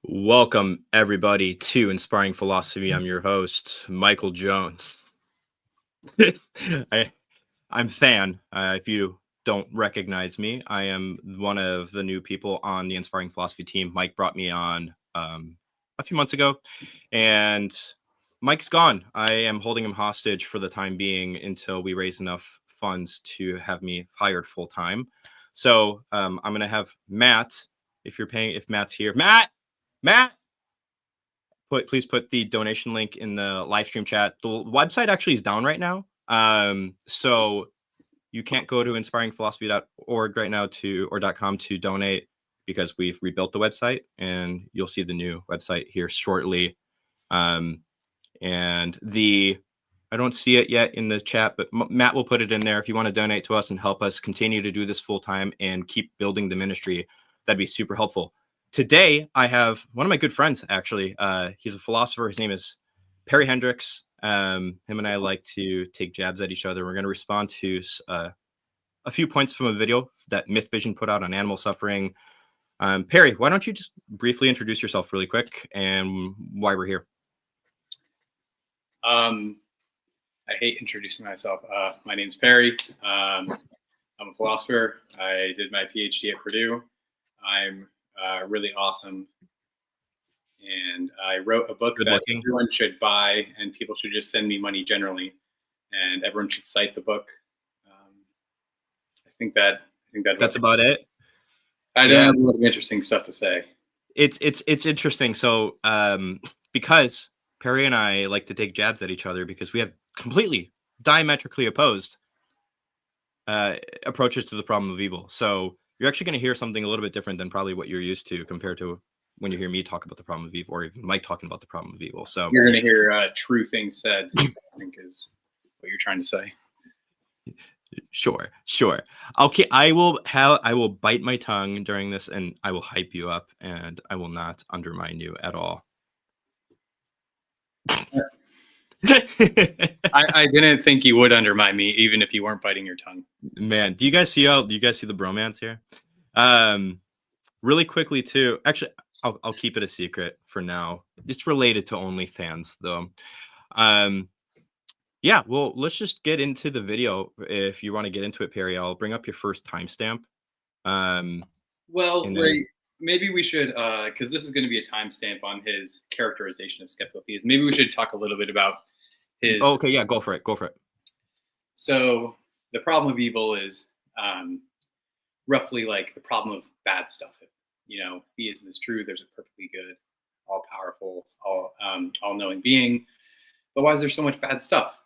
Welcome, everybody, to Inspiring Philosophy. I'm your host, Michael Jones. I'm Than. If you don't recognize me, I am one of the new people on the Inspiring Philosophy team. Mike brought me on a few months ago, and Mike's gone. I am holding him hostage for the time being until we raise enough funds to have me hired full time. So I'm going to have Matt, if Matt's here. Matt, please put the donation link in the live stream chat. The website actually is down right now. So you can't go to inspiringphilosophy.org right now or .com to donate because we've rebuilt the website, and you'll see the new website here shortly. I don't see it yet in the chat, but Matt will put it in there. If you want to donate to us and help us continue to do this full time and keep building the ministry, that'd be super helpful. Today, I have one of my good friends, actually. He's a philosopher. His name is Perry Hendricks. Him and I like to take jabs at each other. We're going to respond to a few points from a video that Mythvision put out on animal suffering. Perry, why don't you just briefly introduce yourself really quick and why we're here? I hate introducing myself. My name's Perry. I'm a philosopher. I did my PhD at Purdue. I'm really awesome. And I wrote a book that everyone should buy, and people should just send me money generally. And everyone should cite the book. I think that's about it. I don't have a lot of interesting stuff to say. It's interesting. So because Perry and I like to take jabs at each other because we have completely diametrically opposed approaches to the problem of evil. So you're actually going to hear something a little bit different than probably what you're used to compared to when you hear me talk about the problem of evil or even Mike talking about the problem of evil. So you're going to hear true things said, I think is what you're trying to say. Sure. Okay, I will bite my tongue during this, and I will hype you up, and I will not undermine you at all. I didn't think you would undermine me, even if you weren't biting your tongue. Man, do you guys see the bromance here? Really quickly too. Actually, I'll keep it a secret for now. It's related to OnlyFans, though. Yeah. Well, let's just get into the video. If you want to get into it, Perry, I'll bring up your first timestamp. Maybe we should, because this is going to be a timestamp on his characterization of skeptical theism. Maybe we should talk a little bit about his. Oh, okay, yeah, go for it. So the problem of evil is roughly like the problem of bad stuff. If, theism is true, there's a perfectly good, all-powerful, all-knowing being. But why is there so much bad stuff?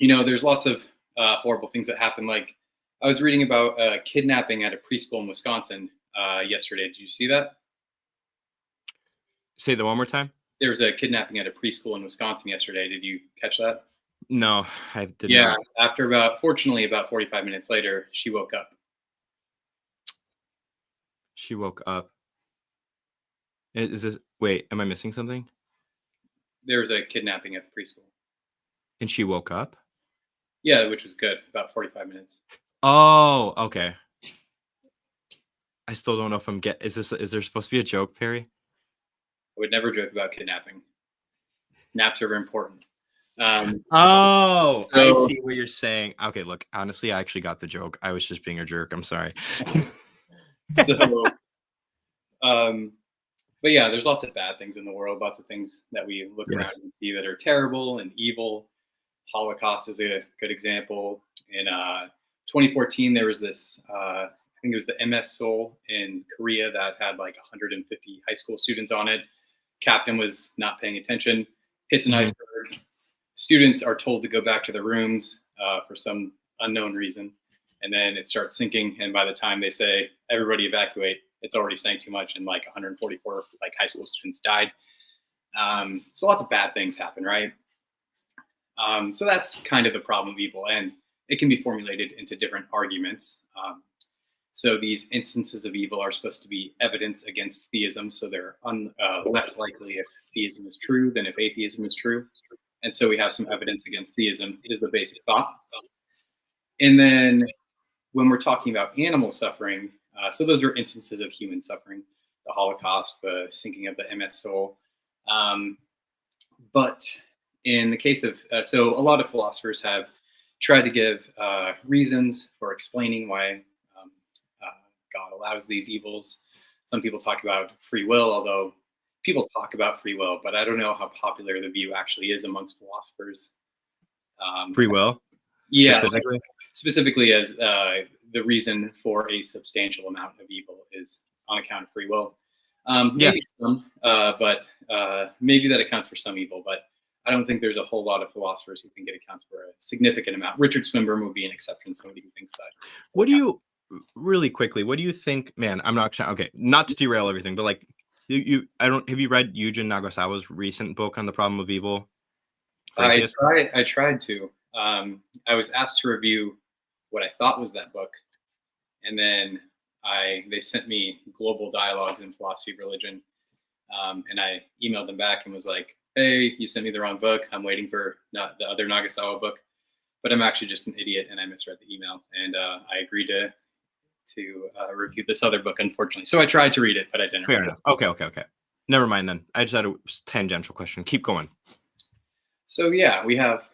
There's lots of horrible things that happen. Like I was reading about kidnapping at a preschool in Wisconsin yesterday. Did you see that? Say that one more time. There was a kidnapping at a preschool in Wisconsin yesterday. Did you catch that? No, I didn't. Yeah, after fortunately about 45 minutes later, she woke up. She woke up. Wait, am I missing something? There was a kidnapping at the preschool. And she woke up? Yeah, which was good. About 45 minutes. Oh, okay. I still don't know if is there supposed to be a joke, Perry? I would never joke about kidnapping. Naps are important. I see what you're saying. Okay, look, honestly, I actually got the joke. I was just being a jerk. I'm sorry. But yeah, there's lots of bad things in the world, lots of ththings that we look around and see that are terrible and evil. Holocaust is a good example. In 2014, there was this, I think it was the MS Seoul in Korea that had like 150 high school students on it. Captain was not paying attention, hits an iceberg. Students are told to go back to their rooms for some unknown reason. And then it starts sinking. And by the time they say, everybody evacuate, it's already sank too much. And like 144 like high school students died. So lots of bad things happen, right? So that's kind of the problem of evil. And it can be formulated into different arguments. So these instances of evil are supposed to be evidence against theism. So they're less likely if theism is true than if atheism is true. And so we have some evidence against theism is the basic thought. And then when we're talking about animal suffering, so those are instances of human suffering. the Holocaust, the sinking of the MS Soul. But in the case of, so a lot of philosophers have tried to give reasons for explaining why God allows these evils. Some people talk about free will, although people talk about free will, but I don't know how popular the view actually is amongst philosophers. Free will? Yeah, Specifically? as the reason for a substantial amount of evil is on account of free will. Maybe some, but maybe that accounts for some evil, but I don't think there's a whole lot of philosophers who think it accounts for a significant amount. Richard Swinburne would be an exception, somebody who thinks that. What do you, really quickly, what do you think, man, I'm not, okay, not to derail everything, but like, have you read Eugen Nagasawa's recent book on the problem of evil? I tried to. I was asked to review what I thought was that book, and then they sent me Global Dialogues in Philosophy of Religion, and I emailed them back and was like, hey, you sent me the wrong book. I'm waiting for the other Nagasawa book, but I'm actually just an idiot and I misread the email, and I agreed to review this other book, unfortunately. So I tried to read it, but I didn't. Fair enough. Okay. Never mind then. I just had a tangential question. Keep going. So yeah, we have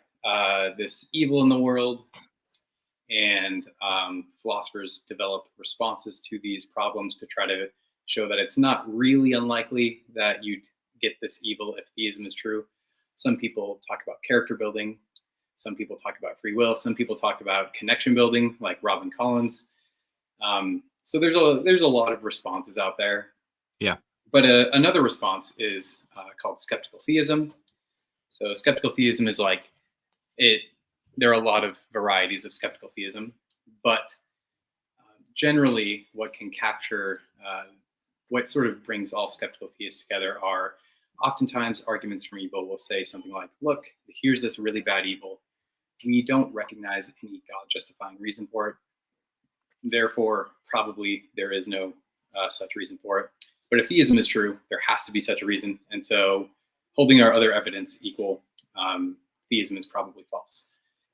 this evil in the world, and philosophers develop responses to these problems to try to show that it's not really unlikely that you'd get this evil if theism is true. Some people talk about character building. Some people talk about free will. Some people talk about connection building, like Robin Collins. So there's a lot of responses out there. Yeah. But another response is called skeptical theism. So skeptical theism is like there are a lot of varieties of skeptical theism, but generally what can capture, what sort of brings all skeptical theists together are oftentimes arguments from evil will say something like, look, here's this really bad evil. We don't recognize any God justifying reason for it. Therefore, probably there is no such reason for it. But if theism is true, there has to be such a reason. And so holding our other evidence equal, theism is probably false.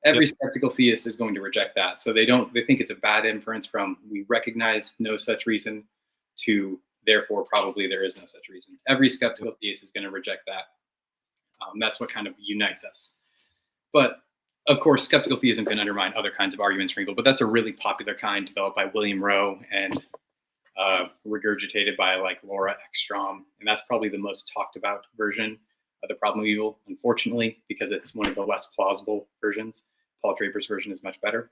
Every skeptical theist is going to reject that. So they think it's a bad inference from we recognize no such reason to therefore probably there is no such reason. Every skeptical theist is going to reject that. That's what kind of unites us. But of course, skeptical theism can undermine other kinds of arguments from evil, but that's a really popular kind developed by William Rowe and regurgitated by like Laura Ekstrom. And that's probably the most talked about version of the problem of evil, unfortunately, because it's one of the less plausible versions. Paul Draper's version is much better.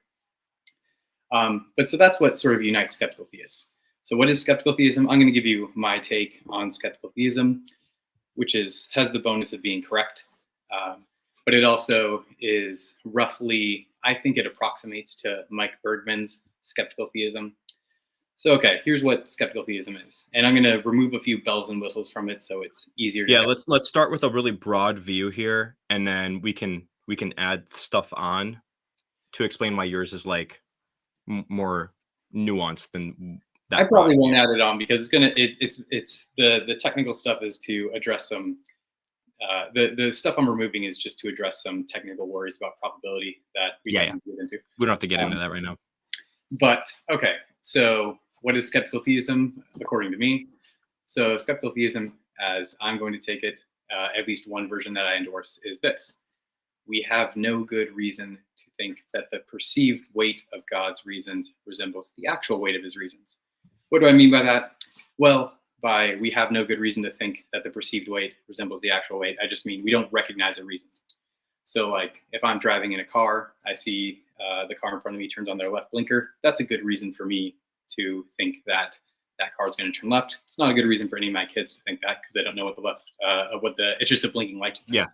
But so that's what sort of unites skeptical theists. So what is skeptical theism? I'm going to give you my take on skeptical theism, which has the bonus of being correct. But it also is roughly, I think it approximates to Mike Bergman's skeptical theism. So, okay, here's what skeptical theism is. And I'm going to remove a few bells and whistles from it so it's easier to get. Let's start with a really broad view here, and then we can add stuff on to explain why yours is like more nuanced than that. I probably won't add it on because it's the technical stuff is to address some the stuff I'm removing is just to address some technical worries about probability that we don't get into. We don't have to get into that right now. But okay, so what is skeptical theism according to me? So skeptical theism, as I'm going to take it, at least one version that I endorse is this: we have no good reason to think that the perceived weight of God's reasons resembles the actual weight of his reasons. What do I mean by that? Well, by we have no good reason to think that the perceived weight resembles the actual weight, I just mean we don't recognize a reason. So like if I'm driving in a car, I see the car in front of me turns on their left blinker. That's a good reason for me to think that that car is going to turn left. It's not a good reason for any of my kids to think that because they don't know what it's just a blinking light. Yeah.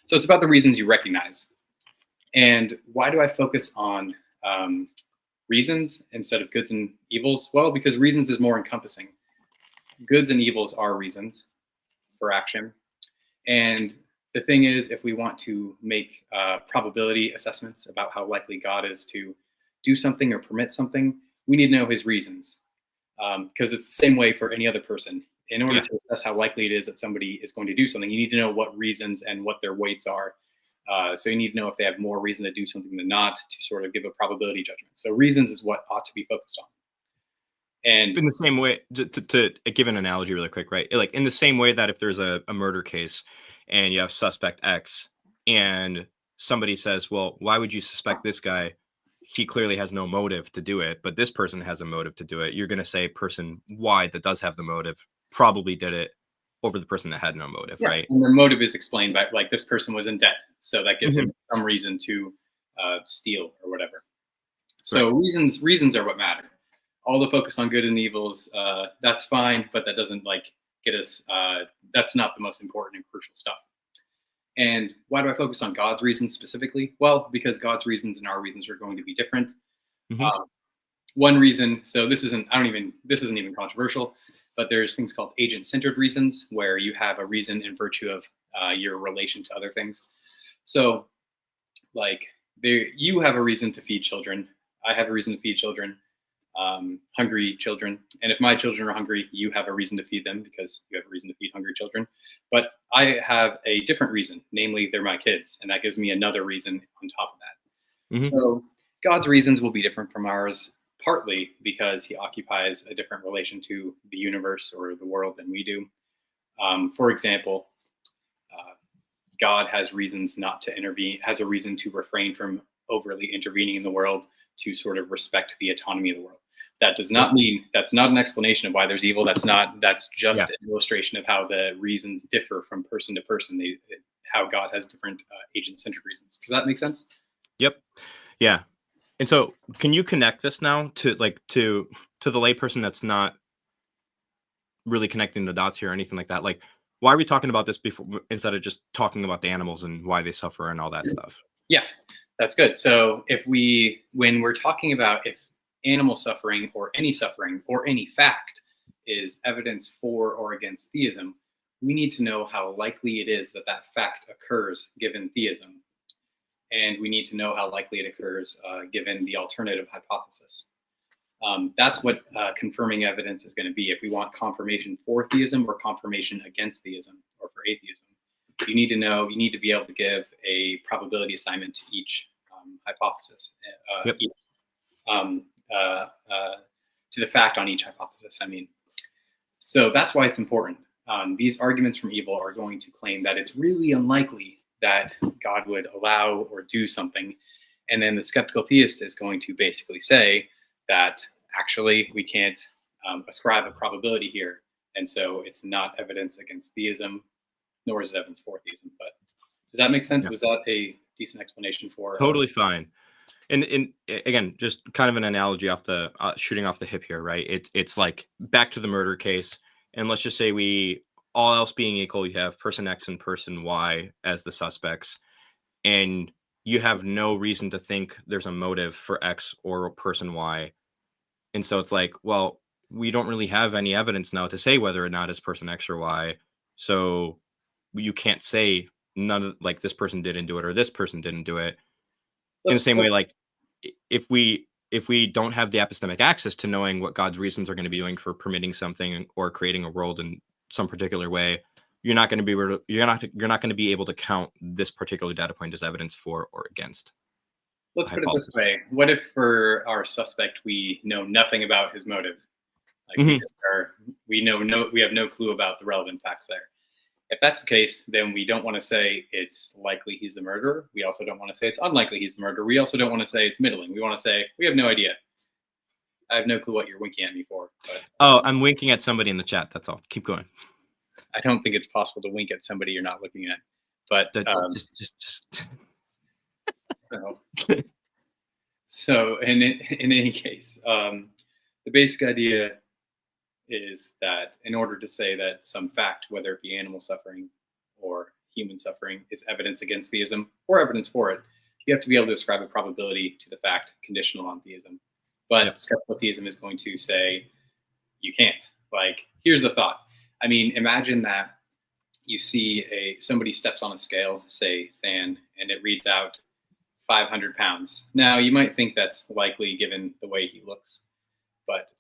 So it's about the reasons you recognize. And why do I focus on reasons instead of goods and evils? Well, because reasons is more encompassing. Goods and evils are reasons for action. And the thing is, if we want to make probability assessments about how likely God is to do something or permit something, we need to know his reasons. Because it's the same way for any other person. In order to assess how likely it is that somebody is going to do something, you need to know what reasons and what their weights are. So you need to know if they have more reason to do something than not to sort of give a probability judgment. So reasons is what ought to be focused on. And in the same way, to give an analogy really quick, right? Like in the same way that if there's a murder case and you have suspect X and somebody says, well, why would you suspect this guy? He clearly has no motive to do it, but this person has a motive to do it. You're going to say person Y that does have the motive probably did it over the person that had no motive, yeah, right? and their motive is explained by, like, this person was in debt, so that gives Mhm. him some reason to steal or whatever. Right. So reasons are what matter. All the focus on good and evils, that's fine, but that doesn't like get us. That's not the most important and crucial stuff. And why do I focus on God's reasons specifically? Well, because God's reasons and our reasons are going to be different. Hmm. Um, One reason, so this isn't even controversial, but there's things called agent-centered reasons, where you have a reason in virtue of your relation to other things. So, like, you have a reason to feed children. I have a reason to feed children, hungry children. And if my children are hungry, you have a reason to feed them because you have a reason to feed hungry children. But I have a different reason, namely, they're my kids. And that gives me another reason on top of that. Hmm. So God's reasons will be different from ours, partly because he occupies a different relation to the universe or the world than we do. For example, God has reasons not to intervene, has a reason to refrain from overly intervening in the world to sort of respect the autonomy of the world. That does not mean, that's not an explanation of why there's evil. That's just Yeah. an illustration of how the reasons differ from person to person. How God has different agent-centered reasons. Does that make sense? Yep. Yeah. And so can you connect this now to like to the layperson that's not really connecting the dots here or anything like that? Like, why are we talking about this before instead of just talking about the animals and why they suffer and all that stuff? Yeah, that's good. So when we're talking about if animal suffering or any fact is evidence for or against theism, we need to know how likely it is that that fact occurs given theism. And we need to know how likely it occurs given the alternative hypothesis. That's what confirming evidence is going to be. If we want confirmation for theism or confirmation against theism or for atheism, you need to be able to give a probability assignment to each hypothesis, Yep. um, uh, uh, to the fact on each hypothesis. I mean, so that's why it's important. These arguments from evil are going to claim that it's really unlikely that God would allow or do something. And then the skeptical theist is going to basically say that actually we can't ascribe a probability here. And so it's not evidence against theism, nor is it evidence for theism. But does that make sense? Yeah. Was that a decent explanation for? Totally fine. And again, just kind of an analogy off the shooting off the hip here, right? It's like back to the murder case, and let's just say we all else being equal, you have person X and person Y as the suspects, and you have no reason to think there's a motive for X or person Y, and so it's like, well, we don't really have any evidence now to say whether or not it's person X or Y, so you can't say none of like this person didn't do it or this person didn't do it in the let's, same way, let's like if we don't have the epistemic access to knowing what God's reasons are going to be doing for permitting something or creating a world in some particular way, you're not going to be able to, you're not going to be able to count this particular data point as evidence for or against let's a put it this hypothesis. way. What if for our suspect we know nothing about his motive? Like Mhm. we have no clue about the relevant facts there. If that's the case, then we don't want to say it's likely he's the murderer. We also don't want to say it's unlikely he's the murderer. We also don't want to say it's middling. We want to say we have no idea. I have no clue what you're winking at me for, but Oh, I'm winking at somebody in the chat. That's all. Keep going. I don't think it's possible to wink at somebody you're not looking at. But That's just. so, so in any case, the basic idea is that in order to say that some fact, whether it be animal suffering or human suffering, is evidence against theism or evidence for it, you have to be able to ascribe a probability to the fact conditional on theism. But Yep. skeptical theism is going to say you can't. Like, here's the thought. I mean, imagine that you see somebody steps on a scale, say Than, and it reads out 500 pounds. Now, you might think that's likely given the way he looks. But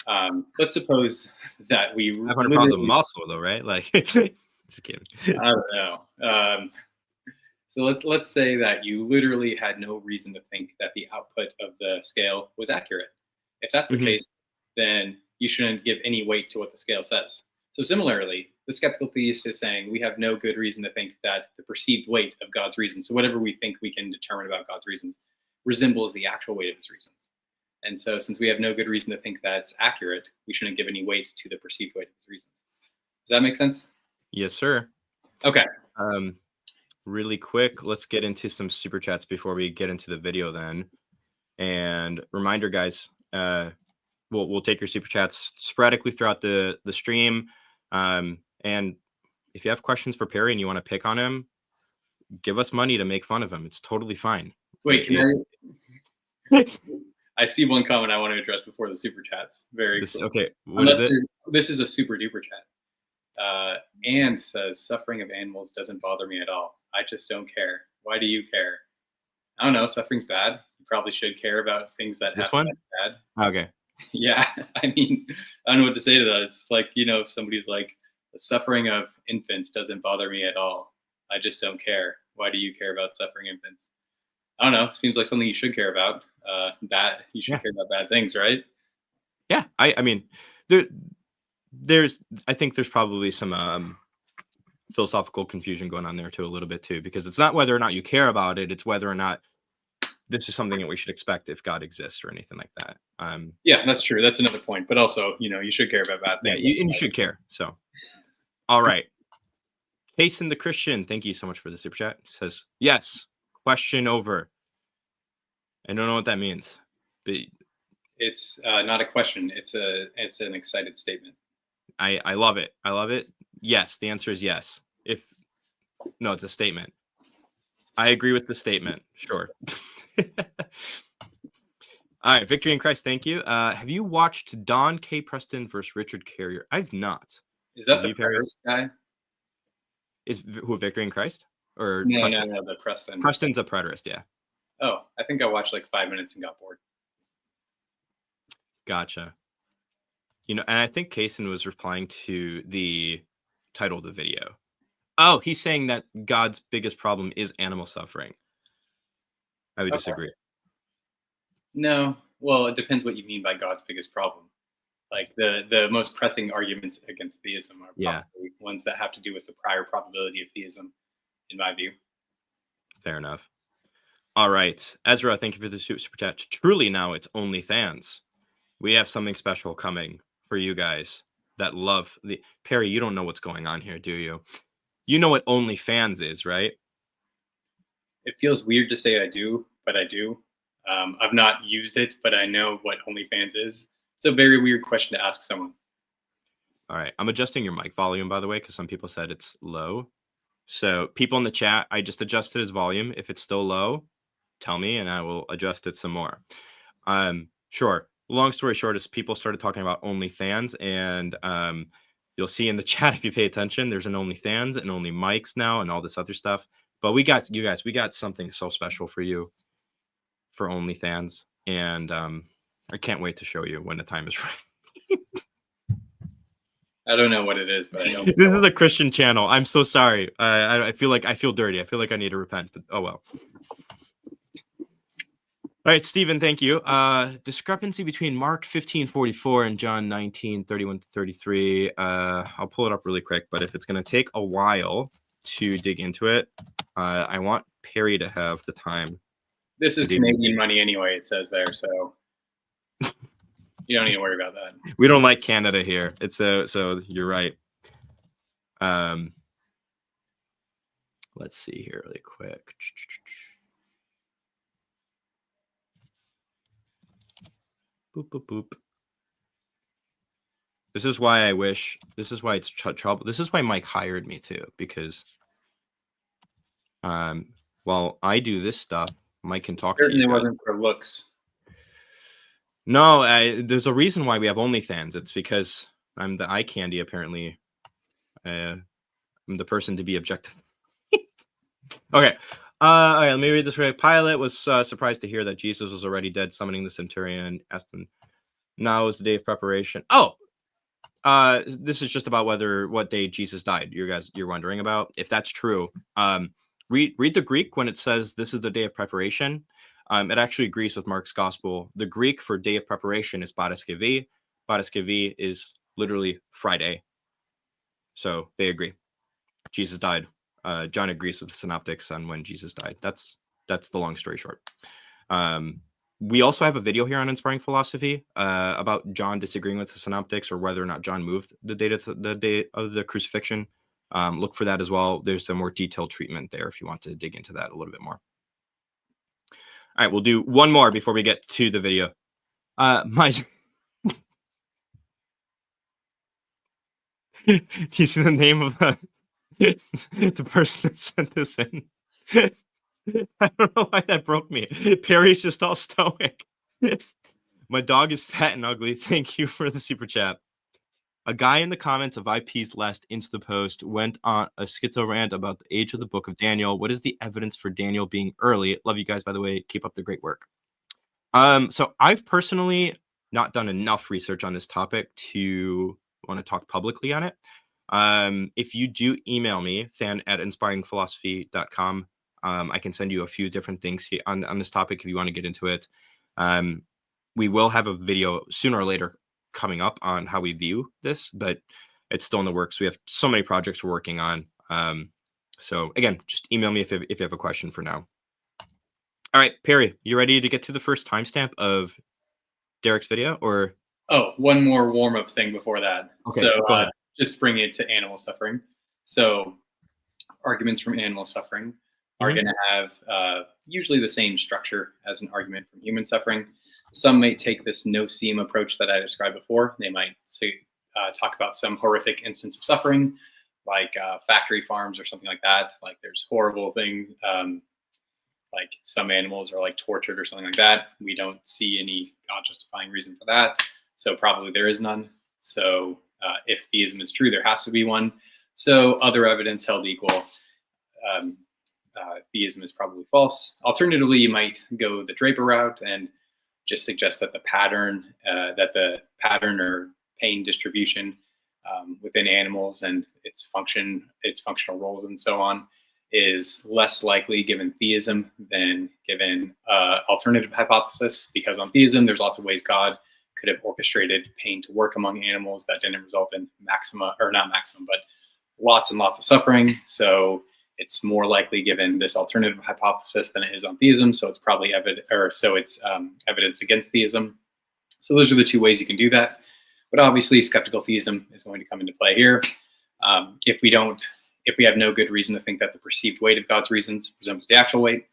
let's suppose that we 500 pounds of literally, muscle, though, right? Like, just kidding. I don't know. So let's say that you literally had no reason to think that the output of the scale was accurate. If that's the Mhm. case, then you shouldn't give any weight to what the scale says. So similarly, the skeptical theist is saying we have no good reason to think that the perceived weight of God's reasons, so whatever we think we can determine about God's reasons, resembles the actual weight of his reasons. And so since we have no good reason to think that's accurate, we shouldn't give any weight to the perceived weight of his reasons. Does that make sense? Yes, sir. Okay. Really quick, let's get into some super chats before we get into the video then. And reminder, guys, we'll take your super chats sporadically throughout the stream. And if you have questions for Perry and you want to pick on him, give us money to make fun of him. It's totally fine. Wait, I see one comment I want to address before the super chats. Cool. Okay, what is it? This is a super duper chat. And says, suffering of animals doesn't bother me at all. I just don't care. Why do you care? I don't know. Suffering's bad. You probably should care about things that happen bad. Okay. Yeah. I mean, I don't know what to say to that. It's like, if somebody's like, the suffering of infants doesn't bother me at all. I just don't care. Why do you care about suffering infants? I don't know. Seems like something you should care about. You should care about bad things, right? Yeah. I mean, I think there's probably some philosophical confusion going on there too, a little bit too, because it's not whether or not you care about it, it's whether or not this is something that we should expect if God exists or anything like that. Yeah, that's true. That's another point. But also, you should care about bad things. Yeah, and you should care. So, all right. Payson the Christian, thank you so much for the super chat. Says, yes, question over. I don't know what that means, but it's not a question. It's an excited statement. I love it. I love it. Yes, the answer is yes. No, it's a statement. I agree with the statement. Sure. All right, Victory in Christ. Thank you. Have you watched Don K. Preston versus Richard Carrier? I've not. Is that the preterist guy? Is who Victory in Christ or no, Preston? No, the Preston. Preston's a preterist. Yeah. Oh, I think I watched like 5 minutes and got bored. Gotcha. And I think Kaysen was replying to the title of the video. Oh, he's saying that God's biggest problem is animal suffering. I would disagree. No. Well, it depends what you mean by God's biggest problem. Like the most pressing arguments against theism are probably ones that have to do with the prior probability of theism, in my view. Fair enough. All right. Ezra, thank you for the super chat. Truly now it's OnlyFans. We have something special coming for you guys that love the Perry. You don't know what's going on here, do you? You know what OnlyFans is, right? It feels weird to say I do, but I do. I've not used it, but I know what OnlyFans is. It's a very weird question to ask someone. All right. I'm adjusting your mic volume, by the way, because some people said it's low. So people in the chat, I just adjusted his volume. If it's still low, tell me and I will adjust it some more. Sure. Long story short is people started talking about OnlyFans, and you'll see in the chat if you pay attention, there's an OnlyFans and Only Mics now and all this other stuff. But we got something so special for you for OnlyFans, and I can't wait to show you when the time is right. I don't know what it is, but I know. This is a Christian channel. I'm so sorry. I feel dirty. I feel like I need to repent, but oh well. All right, Stephen, thank you. Discrepancy between Mark 15:44 and John 19:31-33. I'll pull it up really quick, but if it's going to take a while to dig into it, I want Perry to have the time. This is Canadian money anyway, it says there, so you don't need to worry about that. We don't like Canada here. It's so you're right. Let's see here really quick. Boop, boop, boop. This is why it's trouble. This is why Mike hired me too, because while I do this stuff, Mike can talk to you. Certainly wasn't for looks. No, there's a reason why we have OnlyFans. It's because I'm the eye candy, apparently. I'm the person to be objective. Okay. Okay, let me read this right. Pilate was surprised to hear that Jesus was already dead, summoning the centurion, asked him, now is the day of preparation. Oh, this is just about what day Jesus died. You're wondering about. If that's true, read the Greek when it says this is the day of preparation. It actually agrees with Mark's gospel. The Greek for day of preparation is paraskevê. Badaskavi is literally Friday. So they agree. Jesus died. John agrees with the synoptics on when Jesus died. That's the long story short. We also have a video here on Inspiring Philosophy about John disagreeing with the synoptics, or whether or not John moved the date of the crucifixion. Look for that as well. There's some more detailed treatment there if you want to dig into that a little bit more. All right, we'll do one more before we get to the video. Do you see the name of the person that sent this in? I don't know why that broke me. Perry's just all stoic. My dog is fat and ugly. Thank you for the super chat. A guy in the comments of IP's last Insta post went on a schizo rant about the age of the book of Daniel. What is the evidence for Daniel being early? Love you guys, by the way. Keep up the great work. So I've personally not done enough research on this topic to want to talk publicly on it. If you do email me, than@inspiringphilosophy.com, I can send you a few different things on this topic if you want to get into it. We will have a video sooner or later coming up on how we view this, but it's still in the works. We have so many projects we're working on. So again, just email me if you have a question for now. All right, Perry, you ready to get to the first timestamp of Derek's video, or? Oh, one more warm-up thing before that. Okay, so go ahead. just bring it to animal suffering. So arguments from animal suffering are going to have usually the same structure as an argument from human suffering. Some may take this no-seem approach that I described before. They might talk about some horrific instance of suffering, like factory farms or something like that. Like there's horrible things, like some animals are like tortured or something like that. We don't see any God-justifying reason for that. So probably there is none. So if theism is true, there has to be one. So other evidence held equal, theism is probably false. Alternatively, you might go the Draper route and just suggest that the pattern or pain distribution within animals and its functional roles and so on is less likely given theism than given alternative hypothesis, because on theism, there's lots of ways God could have orchestrated pain to work among animals that didn't result in lots and lots of suffering. So it's more likely given this alternative hypothesis than it is on theism. So it's probably evidence against theism. So those are the two ways you can do that. But obviously, skeptical theism is going to come into play here. If we have no good reason to think that the perceived weight of God's reasons resembles the actual weight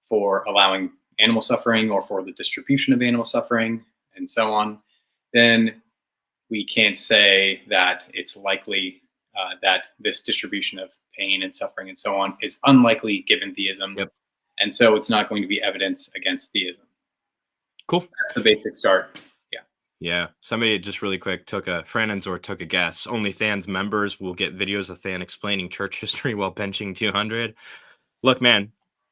for allowing animal suffering or for the distribution of animal suffering and so on, then we can't say that it's likely that this distribution of pain and suffering and so on is unlikely given theism. Yep. And so it's not going to be evidence against theism. Cool. That's the basic start. Yeah. Somebody just really quick took a guess. Only Than's members will get videos of Than explaining church history while benching 200. Look, man,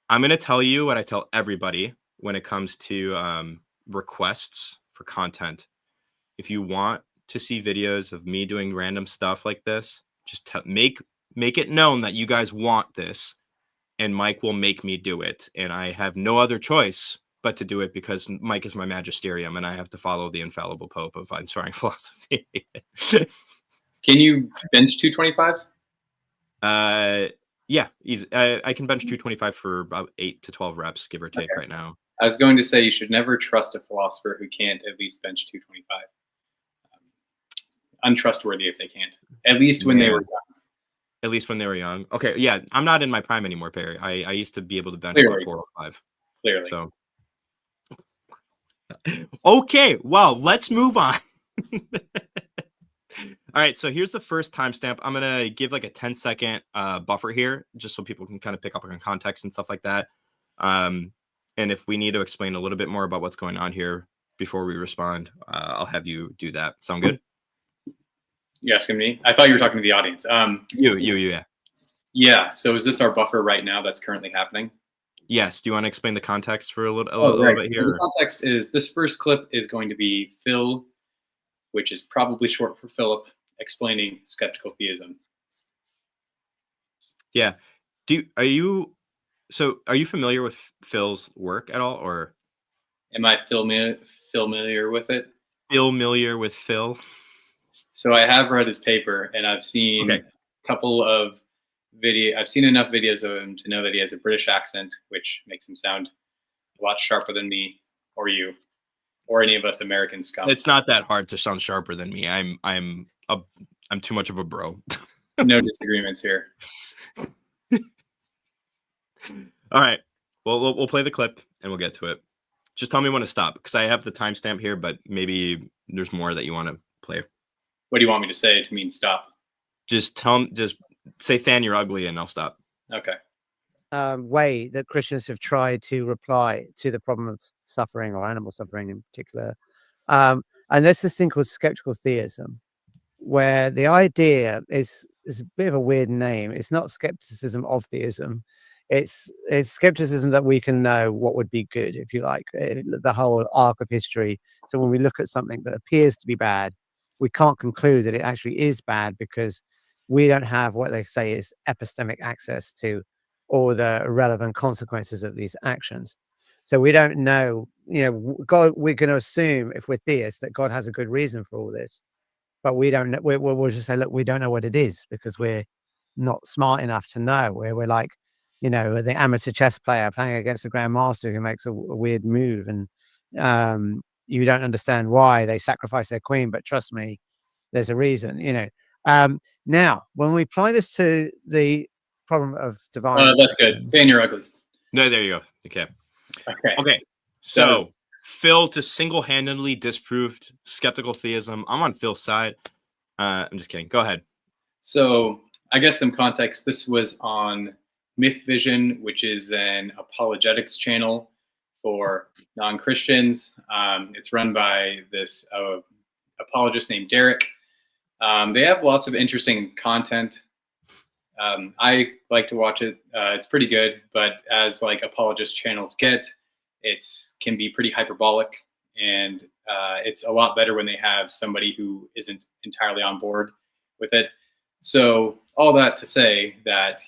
I'm going to tell you what I tell everybody when it comes to requests for content. If you want to see videos of me doing random stuff like this, just make it known that you guys want this, and Mike will make me do it. And I have no other choice but to do it, because Mike is my magisterium and I have to follow the infallible Pope of Inspiring Philosophy. Can you bench 225? Yeah, I can bench 225 for about 8 to 12 reps, give or take, right now. I was going to say you should never trust a philosopher who can't at least bench 225. Untrustworthy if they can't. At least when they were young. At least when they were young. Okay, yeah, I'm not in my prime anymore, Perry. I used to be able to bench about 405. Clearly. So. Okay, well, let's move on. All right, so here's the first timestamp. I'm going to give like a 10-second buffer here, just so people can kind of pick up on context and stuff like that. And if we need to explain a little bit more about what's going on here before we respond, I'll have you do that. Sound good? You asking me? I thought you were talking to the audience. You, yeah. Yeah, so is this our buffer right now that's currently happening? Yes. Do you want to explain the context for a little bit here? So the context is this first clip is going to be Phil, which is probably short for Philip, explaining skeptical theism. Yeah. Are you familiar with Phil's work at all, or? Am I familiar with it? familiar with Phil? So I have read his paper, and I've seen Okay. a couple of I've seen enough videos of him to know that he has a British accent, which makes him sound a lot sharper than me or you or any of us American scum. It's not that hard to sound sharper than me. I'm too much of a bro. No disagreements here. All right. Well, we'll play the clip and we'll get to it. Just tell me when to stop because I have the timestamp here, but maybe there's more that you want to play. What do you want me to say to mean stop? Just say, Than, you're ugly, and I'll stop. Okay. Way that Christians have tried to reply to the problem of suffering, or animal suffering in particular. And there's this thing called skeptical theism, where the idea is a bit of a weird name. It's not skepticism of theism. It's skepticism that we can know what would be good, if you like, the whole arc of history. So when we look at something that appears to be bad, we can't conclude that it actually is bad because we don't have what they say is epistemic access to all the relevant consequences of these actions. So we don't know, God, we're going to assume if we're theists that God has a good reason for all this, but we don't know. We'll just say, look, we don't know what it is because we're not smart enough to know. We're like, the amateur chess player playing against the grandmaster who makes a weird move, and you don't understand why they sacrifice their queen, but trust me, there's a reason. Now, when we apply this to the problem of divine, that's good. Than, you're ugly. No, there you go. Okay. So Phil just single-handedly disproved skeptical theism. I'm on Phil's side. I'm just kidding. Go ahead. So I guess some context. This was on Mythvision, which is an apologetics channel for non-Christians. It's run by this apologist named Derek. They have lots of interesting content. I like to watch it. It's pretty good, but as like apologist channels get, can be pretty hyperbolic, and it's a lot better when they have somebody who isn't entirely on board with it. So all that to say that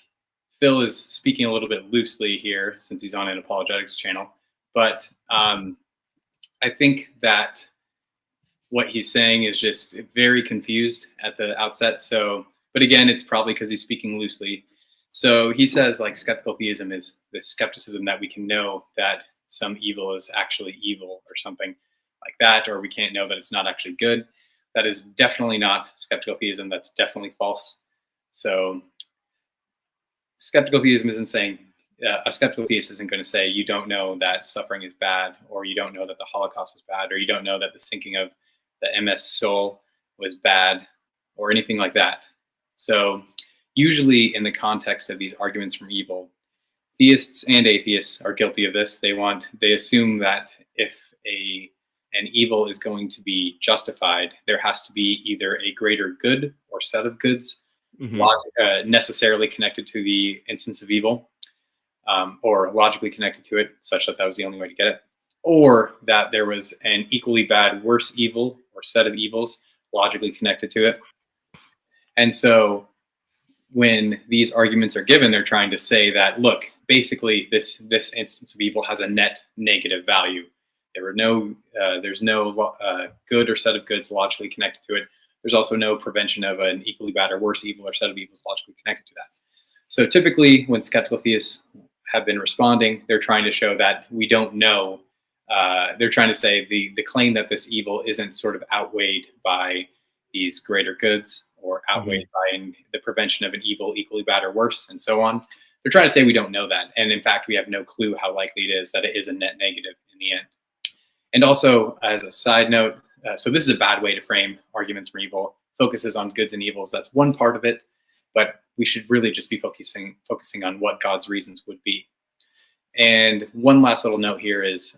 Phil is speaking a little bit loosely here since he's on an apologetics channel, but I think that what he's saying is just very confused at the outset. But again, it's probably because he's speaking loosely. So he says like skeptical theism is this skepticism that we can know that some evil is actually evil or something like that, or we can't know that it's not actually good. That is definitely not skeptical theism. That's definitely false. So skeptical theism isn't saying, a skeptical theist isn't going to say you don't know that suffering is bad, or you don't know that the Holocaust is bad, or you don't know that the sinking of the MS Soul was bad, or anything like that. So usually in the context of these arguments from evil, theists and atheists are guilty of this. They assume that if an evil is going to be justified, there has to be either a greater good or set of goods necessarily connected to the instance of evil, or logically connected to it, such that was the only way to get it, or that there was an equally bad worse evil or set of evils logically connected to it. And so when these arguments are given, they're trying to say that, look, basically this instance of evil has a net negative value. There's no good or set of goods logically connected to it. There's also no prevention of an equally bad or worse evil or set of evils logically connected to that. So typically when skeptical theists have been responding, they're trying to show that we don't know. They're trying to say the claim that this evil isn't sort of outweighed by these greater goods, or outweighed by the prevention of an evil equally bad or worse, and so on. They're trying to say we don't know that. And in fact, we have no clue how likely it is that it is a net negative in the end. And also, as a side note, so this is a bad way to frame arguments from evil. Focuses on goods and evils. That's one part of it, but we should really just be focusing on what God's reasons would be. And one last little note here is,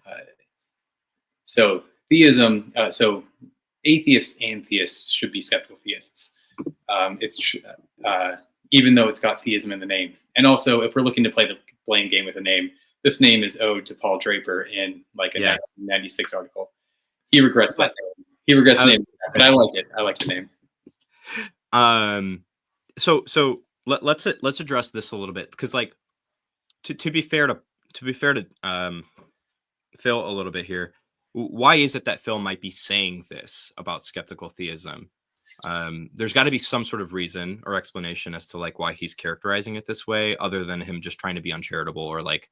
so theism, so atheists and theists should be skeptical theists. Even though it's got theism in the name. And also, if we're looking to play the blame game with a name, this name is owed to Paul Draper in like a 1996 article. He regrets that name. He regrets the name, but I like it. I like the name. So let's address this a little bit, because like to be fair to Phil a little bit here, why is it that Phil might be saying this about skeptical theism? There's got to be some sort of reason or explanation as to like why he's characterizing it this way, other than him just trying to be uncharitable or like,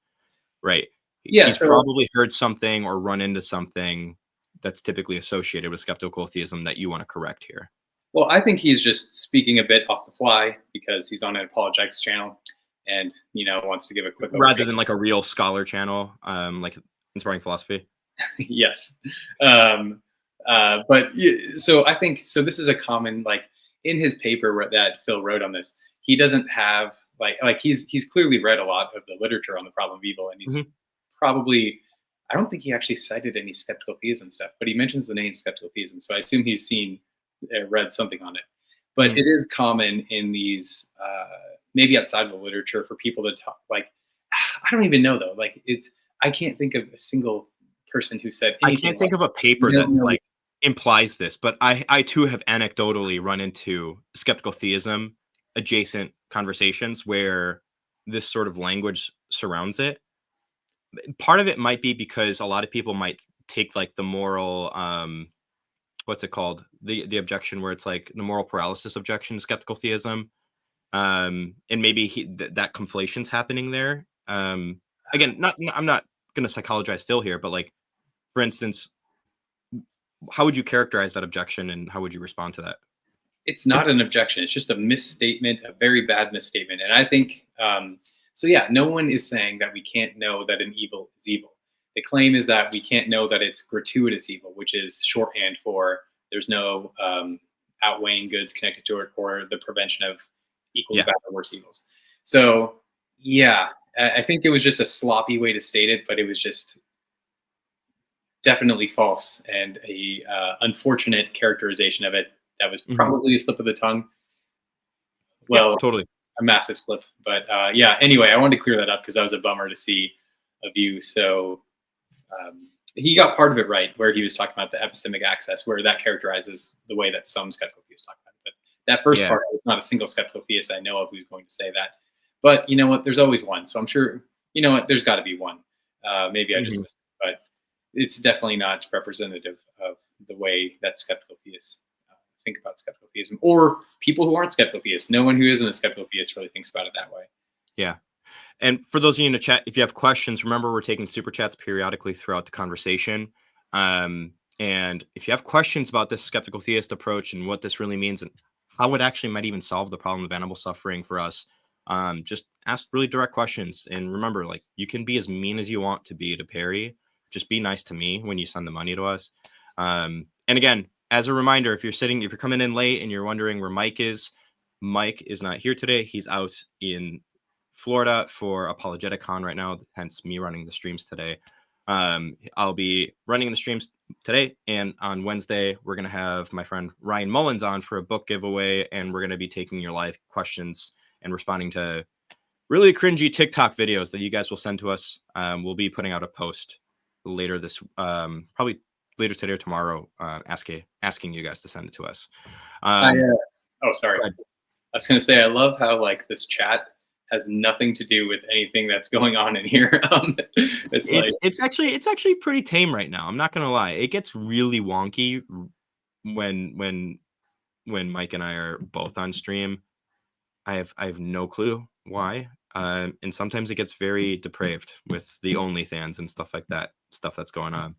right. Yeah, He's so probably heard something or run into something that's typically associated with skeptical theism that you want to correct here. well, I think he's just speaking a bit off the fly because he's on an apologetics channel and wants to give a quick Rather than like a real scholar channel, like Inspiring Philosophy. Yes. So I think so. This is a common, like, in his paper that Phil wrote on this. He doesn't have like he's clearly read a lot of the literature on the problem of evil, and he's probably, I don't think he actually cited any skeptical theism stuff, but he mentions the name skeptical theism, so I assume he's read something on it. But it is common in these, maybe outside of the literature, for people to talk. Like, I don't even know though. Like, I can't think of a single person who said anything. I can't think of a paper that like implies this, but I too have anecdotally run into skeptical theism adjacent conversations where this sort of language surrounds it. Part of it might be because a lot of people might take like the moral, what's it called? The objection where it's like the moral paralysis objection to skeptical theism. And maybe that conflation's happening there. Again, I'm not going to psychologize Phil here, but like, for instance, how would you characterize that objection and how would you respond to that? It's not an objection. It's just a misstatement, a very bad misstatement. And I think, so yeah, no one is saying that we can't know that an evil is evil. The claim is that we can't know that it's gratuitous evil, which is shorthand for there's no outweighing goods connected to it or the prevention of equally bad or worse evils. So yeah, I think it was just a sloppy way to state it, but it was just definitely false and a unfortunate characterization of it. That was probably a slip of the tongue. Well, yeah, totally. A massive slip. But yeah, anyway, I wanted to clear that up because that was a bummer to see a view. So he got part of it right, where he was talking about the epistemic access, where that characterizes the way that some skeptical theists talk about it. But that first part, there's not a single skeptical theist I know of who's going to say that. But you know what? There's always one. So I'm sure, you know what? There's got to be one. Maybe I just missed it. But it's definitely not representative of the way that skeptical theists think about skeptical theism, or people who aren't skeptical theists. No one who isn't a skeptical theist really thinks about it that way. Yeah. And for those of you in the chat, if you have questions, remember we're taking super chats periodically throughout the conversation. And if you have questions about this skeptical theist approach and what this really means and how it actually might even solve the problem of animal suffering for us, just ask really direct questions. And remember, like, you can be as mean as you want to be to Perry. Just be nice to me when you send the money to us. And again, as a reminder, if you're coming in late and you're wondering where Mike is not here today. He's out in Florida for ApologetiCon right now, hence me running the streams today. I'll be running the streams today, and on Wednesday, we're going to have my friend Ryan Mullins on for a book giveaway, and we're going to be taking your live questions and responding to really cringy TikTok videos that you guys will send to us. We'll be putting out a post later this, probably later today or tomorrow, asking you guys to send it to us. Oh, sorry. I was going to say, I love how like this chat has nothing to do with anything that's going on in here. It's actually pretty tame right now. I'm not going to lie. It gets really wonky when Mike and I are both on stream. I have no clue why. And sometimes it gets very depraved with the OnlyFans and stuff like that, stuff that's going on.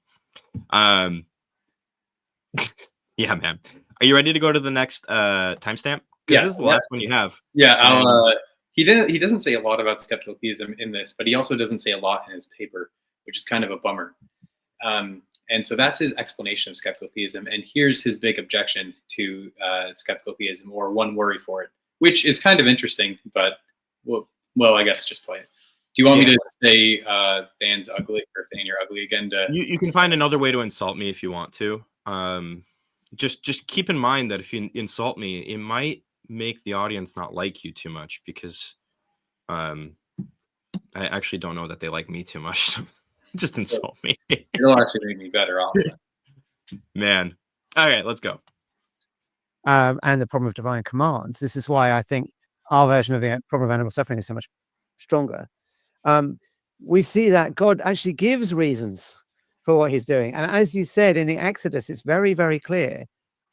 Yeah, man. Are you ready to go to the next timestamp? Because this is the last one you have. Yeah, he doesn't say a lot about skeptical theism in this, but he also doesn't say a lot in his paper, which is kind of a bummer. And so that's his explanation of skeptical theism. And here's his big objection to skeptical theism, or one worry for it, which is kind of interesting, but well, I guess just play it. Do you want me to say Than's ugly, or Than, you're ugly again? You can find another way to insult me if you want to. Just keep in mind that if you insult me, it might make the audience not like you too much, because I actually don't know that they like me too much. So just insult me. It'll actually make me better off. Man. All right, let's go. And the problem of divine commands. This is why I think our version of the problem of animal suffering is so much stronger. We see that God actually gives reasons for what he's doing. And as you said in the Exodus, it's very, very clear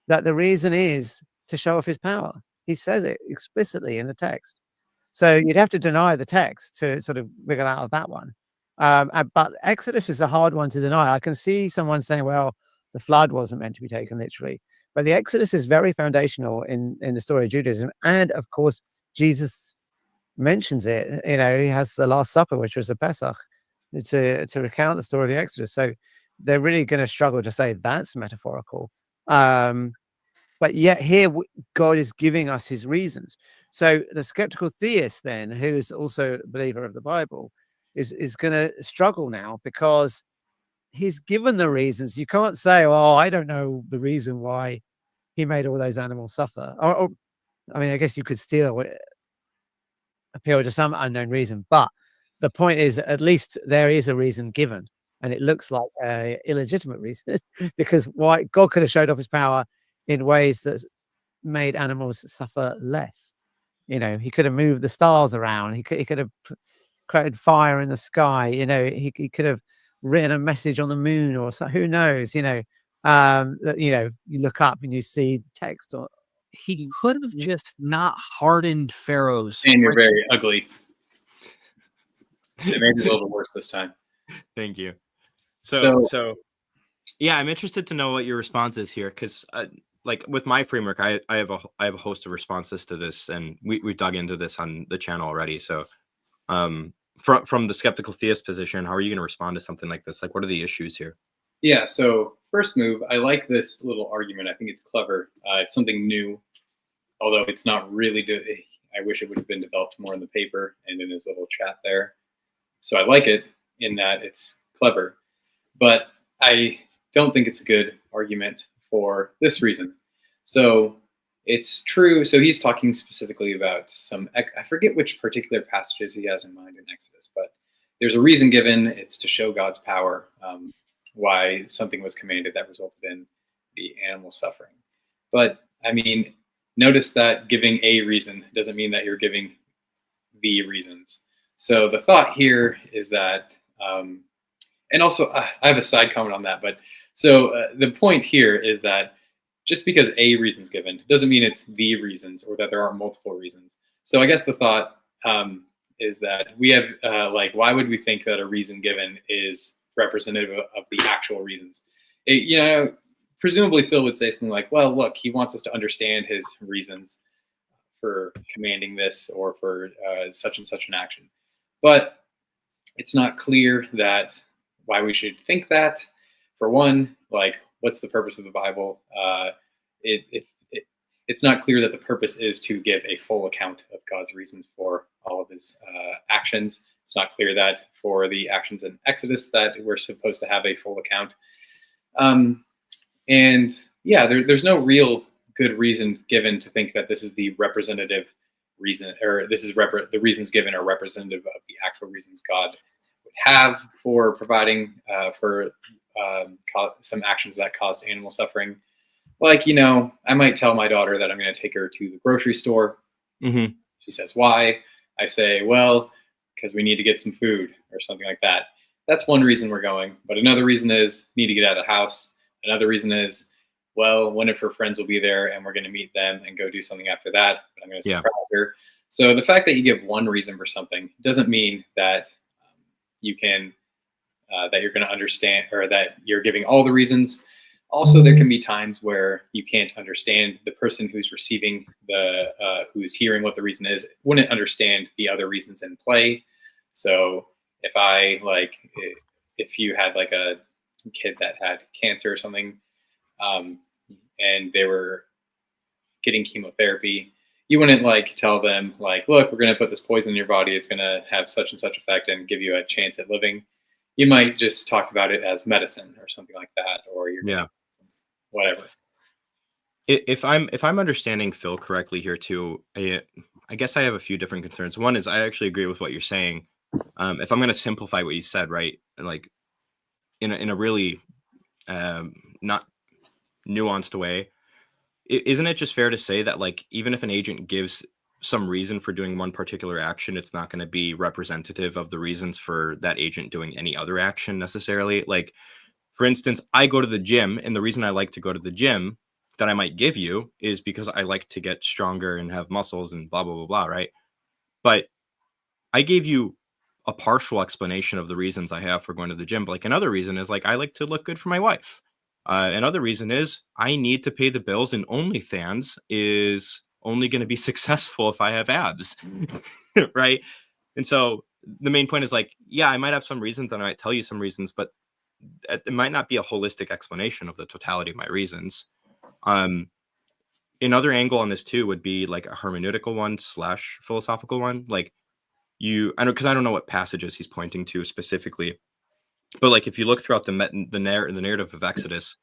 that the reason is to show off his power. He says it explicitly in the text. So you'd have to deny the text to sort of wiggle out of that one. But Exodus is a hard one to deny. I can see someone saying, well, the flood wasn't meant to be taken literally. But the Exodus is very foundational in the story of Judaism. And of course, Jesus mentions it. You know, he has the Last Supper, which was the Pesach, to recount the story of the Exodus. So they're really going to struggle to say that's metaphorical. But yet here God is giving us his reasons. So the skeptical theist then, who is also a believer of the Bible, is going to struggle now because he's given the reasons. You can't say, oh, I don't know the reason why he made all those animals suffer. Or I mean, I guess you could still appeal to some unknown reason. But the point is, at least there is a reason given. And it looks like an illegitimate reason because why God could have showed off his power in ways that made animals suffer less. You know, he could have moved the stars around. He could have created fire in the sky. You know, he could have written a message on the moon or so. Who knows? You know, you know, you look up and you see text. Or he could have just not hardened Pharaoh's. And you're very ugly. It made it a little bit worse this time. Thank you. So yeah, I'm interested to know what your response is here, because like with my framework, I have a host of responses to this, and we dug into this on the channel already. So from the skeptical theist position, how are you going to respond to something like this? Like, what are the issues here? Yeah, so first move, I like this little argument. I think it's clever. It's something new, although it's not really I wish it would have been developed more in the paper and in his little chat there. So I like it in that it's clever, but I don't think it's a good argument for this reason. So it's true. So he's talking specifically about I forget which particular passages he has in mind in Exodus, but there's a reason given. It's to show God's power, why something was commanded that resulted in the animal suffering. But I mean, notice that giving a reason doesn't mean that you're giving the reasons. So the thought here is that, and also I have a side comment on that, but so the point here is that just because a reason's given doesn't mean it's the reasons or that there aren't multiple reasons. So I guess the thought is that we have, why would we think that a reason given is representative of the actual reasons? You know, presumably Phil would say something like, well, look, he wants us to understand his reasons for commanding this or for such and such an action. But it's not clear that why we should think that. For one, like, what's the purpose of the Bible? It's not clear that the purpose is to give a full account of God's reasons for all of his actions. It's not clear that for the actions in Exodus that we're supposed to have a full account. And yeah, there's no real good reason given to think that this is the representative reason, or this is the reasons given are representative of the actual reasons God would have for providing for some actions that caused animal suffering. Like, you know, I might tell my daughter that I'm going to take her to the grocery store. Mm-hmm. She says, why? I say, well, because we need to get some food or something like that. That's one reason we're going. But another reason is need to get out of the house. Another reason is, well, one of her friends will be there and we're going to meet them and go do something after that. But I'm going to surprise her. So the fact that you give one reason for something doesn't mean that you can, that you're going to understand, or that you're giving all the reasons. Also, there can be times where you can't understand the person who's receiving who's hearing what the reason is, wouldn't understand the other reasons in play. So if you had like a kid that had cancer or something, and they were getting chemotherapy, you wouldn't like tell them like, look, we're going to put this poison in your body. It's going to have such and such effect and give you a chance at living. You might just talk about it as medicine or something like that, or whatever. If I'm understanding Phil correctly here too, I guess I have a few different concerns. One is I actually agree with what you're saying. If I'm going to simplify what you said, right, like in a really not nuanced way, isn't it just fair to say that like even if an agent gives some reason for doing one particular action, it's not going to be representative of the reasons for that agent doing any other action necessarily? Like, For instance, I go to the gym, and the reason I like to go to the gym that I might give you is because I like to get stronger and have muscles and blah, blah, blah, blah, right? But I gave you a partial explanation of the reasons I have for going to the gym. But like another reason is like I like to look good for my wife. Another reason is I need to pay the bills, and OnlyFans is only going to be successful if I have abs, right? And so the main point is like, yeah, I might have some reasons and I might tell you some reasons, but it might not be a holistic explanation of the totality of my reasons. Another angle on this too would be like a hermeneutical one / philosophical one. Like I don't know what passages he's pointing to specifically, but like if you look throughout the narrative of Exodus,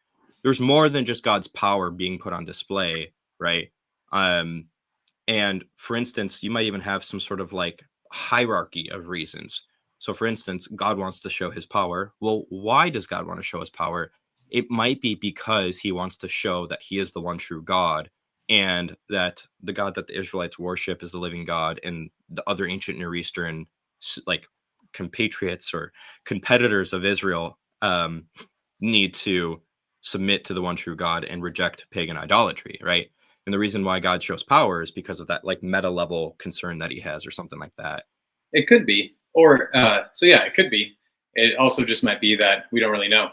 there's more than just God's power being put on display, right? And for instance, you might even have some sort of like hierarchy of reasons. So for instance, God wants to show his power. Well, why does God want to show his power? It might be because he wants to show that he is the one true God, and that the God that the Israelites worship is the living God, and the other ancient Near Eastern like compatriots or competitors of Israel need to submit to the one true God and reject pagan idolatry, right? And the reason why God shows power is because of that like meta level concern that he has, or something like that. It could be, or so yeah, it could be. It also just might be that we don't really know.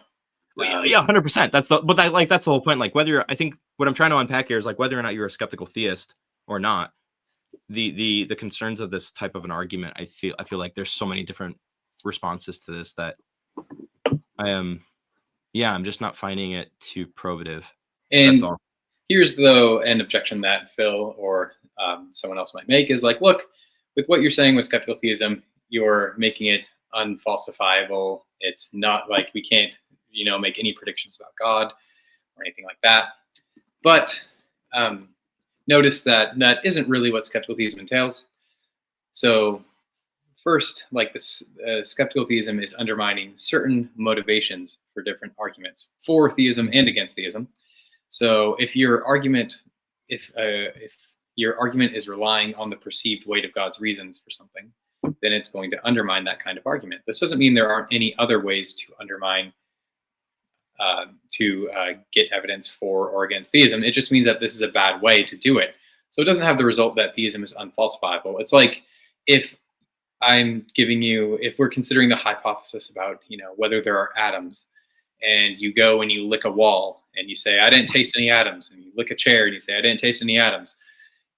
Yeah, 100%. That's the whole point. Like I think what I'm trying to unpack here is like whether or not you're a skeptical theist or not. The concerns of this type of an argument, I feel like there's so many different responses to this that I'm just not finding it too probative. And that's all. Here's though an objection that Phil or someone else might make is like, look, with what you're saying with skeptical theism, you're making it unfalsifiable. It's not like we can't, make any predictions about God or anything like that. But notice that isn't really what skeptical theism entails. So first, like this, skeptical theism is undermining certain motivations for different arguments for theism and against theism. So if your argument is relying on the perceived weight of God's reasons for something, then it's going to undermine that kind of argument. This doesn't mean there aren't any other ways to undermine, get evidence for or against theism. It just means that this is a bad way to do it. So it doesn't have the result that theism is unfalsifiable. It's like if we're considering the hypothesis about, whether there are atoms, and you go and you lick a wall and you say, I didn't taste any atoms, and you lick a chair and you say, I didn't taste any atoms.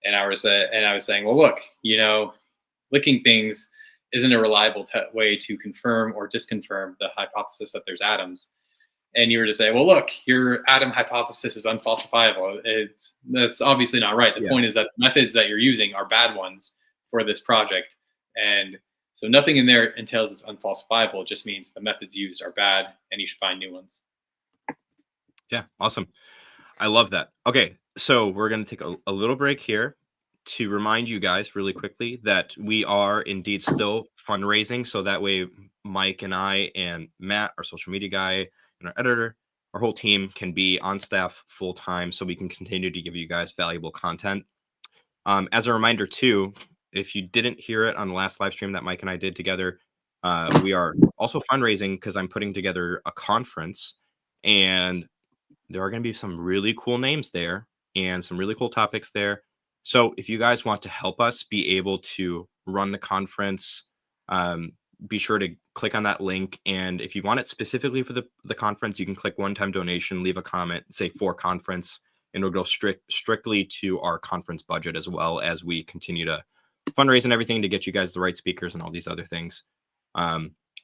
And I was saying, well, look, licking things isn't a reliable way to confirm or disconfirm the hypothesis that there's atoms. And you were to say, well, look, your atom hypothesis is unfalsifiable. That's obviously not right. The point is that the methods that you're using are bad ones for this project. And so nothing in there entails it's unfalsifiable. It just means the methods used are bad and you should find new ones. Yeah, awesome. I love that. Okay, so we're going to take a little break here to remind you guys really quickly that we are indeed still fundraising. So that way Mike and I and Matt, our social media guy, and our editor, our whole team can be on staff full time so we can continue to give you guys valuable content. As a reminder too, if you didn't hear it on the last live stream that Mike and I did together, we are also fundraising because I'm putting together a conference, and there are going to be some really cool names there and some really cool topics there. So if you guys want to help us be able to run the conference, be sure to click on that link. And if you want it specifically for the conference, you can click one-time donation, leave a comment, say for conference, and it'll go strictly to our conference budget, as well as we continue to fundraise and everything to get you guys the right speakers and all these other things.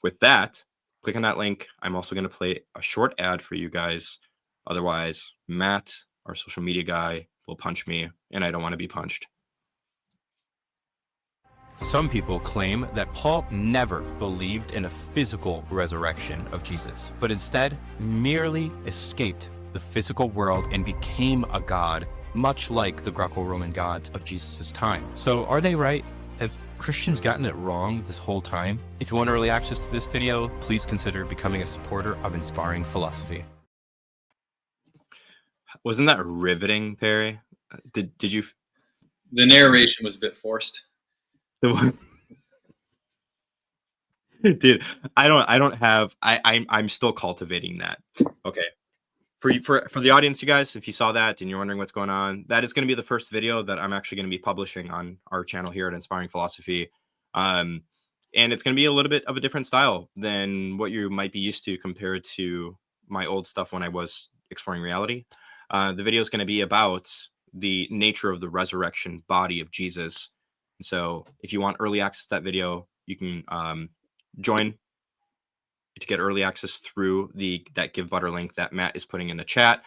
With that, click on that link. I'm also going to play a short ad for you guys. Otherwise, Matt, our social media guy, will punch me, and I don't want to be punched. Some people claim that Paul never believed in a physical resurrection of Jesus, but instead merely escaped the physical world and became a god, much like the Greco-Roman gods of Jesus' time. So are they right? Have Christians gotten it wrong this whole time? If you want early access to this video, please consider becoming a supporter of Inspiring Philosophy. Wasn't that riveting, Perry? Did you? The narration was a bit forced. The one. Dude, I'm still cultivating that. Okay. For the audience, you guys, if you saw that and you're wondering what's going on, that is going to be the first video that I'm actually going to be publishing on our channel here at Inspiring Philosophy. And it's going to be a little bit of a different style than what you might be used to compared to my old stuff when I was exploring reality. The video is going to be about the nature of the resurrection body of Jesus. So if you want early access to that video, you can join to get early access through that Give Butter link that Matt is putting in the chat.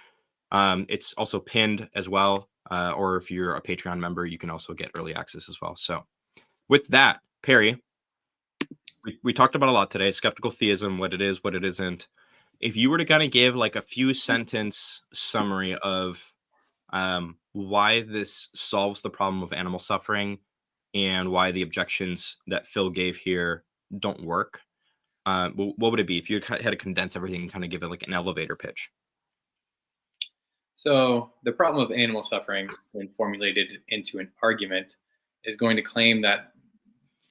It's also pinned as well. Or if you're a Patreon member, you can also get early access as well. So with that, Perry, we talked about a lot today, skeptical theism, what it is, what it isn't. If you were to kind of give like a few sentence summary of why this solves the problem of animal suffering and why the objections that Phil gave here don't work, what would it be if you had to condense everything and kind of give it like an elevator pitch? So the problem of animal suffering, when formulated into an argument, is going to claim that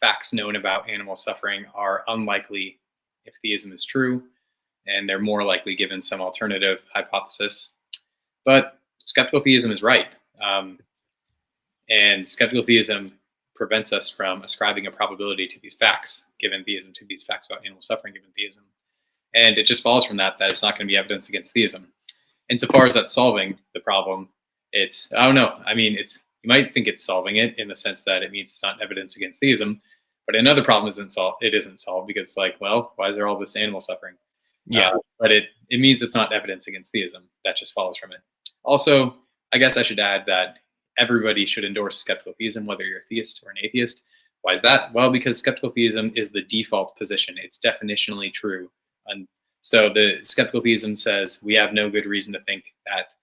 facts known about animal suffering are unlikely if theism is true, and they're more likely given some alternative hypothesis. But skeptical theism is right. And skeptical theism prevents us from ascribing a probability to these facts, given theism, to these facts about animal suffering, given theism. And it just follows from that it's not going to be evidence against theism. Insofar as that's solving the problem, I don't know. I mean, you might think it's solving it in the sense that it means it's not evidence against theism, but another problem isn't solved because it's like, well, why is there all this animal suffering? Yeah. But it means it's not evidence against theism. That just follows from it. Also, I guess I should add that everybody should endorse skeptical theism, whether you're a theist or an atheist. Why is that? Well, because skeptical theism is the default position. It's definitionally true. And so the skeptical theism says we have no good reason to think that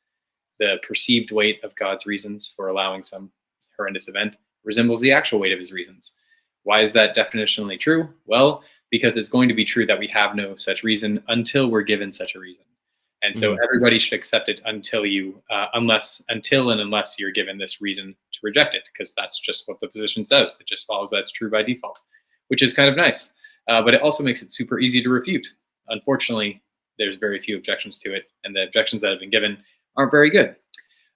the perceived weight of God's reasons for allowing some horrendous event resembles the actual weight of his reasons. Why is that definitionally true? Well, because it's going to be true that we have no such reason until we're given such a reason. And so everybody should accept it until unless you're given this reason to reject it, because that's just what the position says. It just follows that's true by default, which is kind of nice. But it also makes it super easy to refute. Unfortunately, there's very few objections to it, and the objections that have been given aren't very good.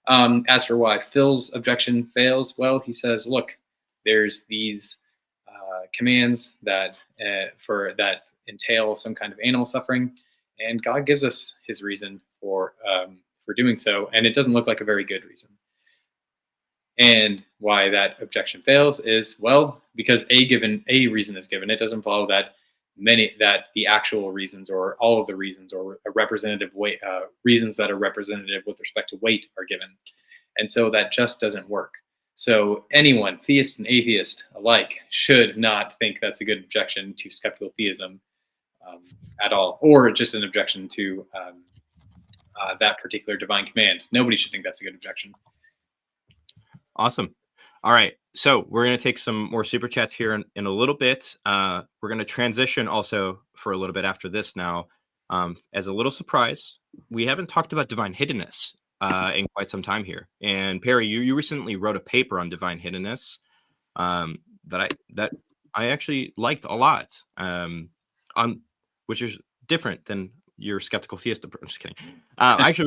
As for why Phil's objection fails, well, he says, look, there's these commands that entail some kind of animal suffering, and God gives us his reason for doing so, and it doesn't look like a very good reason. And why that objection fails is, well, because a reason is given, it doesn't follow that the actual reasons or all of the reasons or a representative weight reasons that are representative with respect to weight are given, and so that just doesn't work. So anyone, theist and atheist alike, should not think that's a good objection to skeptical theism at all, or just an objection to that particular divine command. Nobody should think that's a good objection. Awesome. All right. So we're going to take some more super chats here in a little bit. We're going to transition also for a little bit after this now. As a little surprise, we haven't talked about divine hiddenness in quite some time here. And Perry, you recently wrote a paper on divine hiddenness that I actually liked a lot, which is different than your skeptical theist approach. I'm just kidding. I actually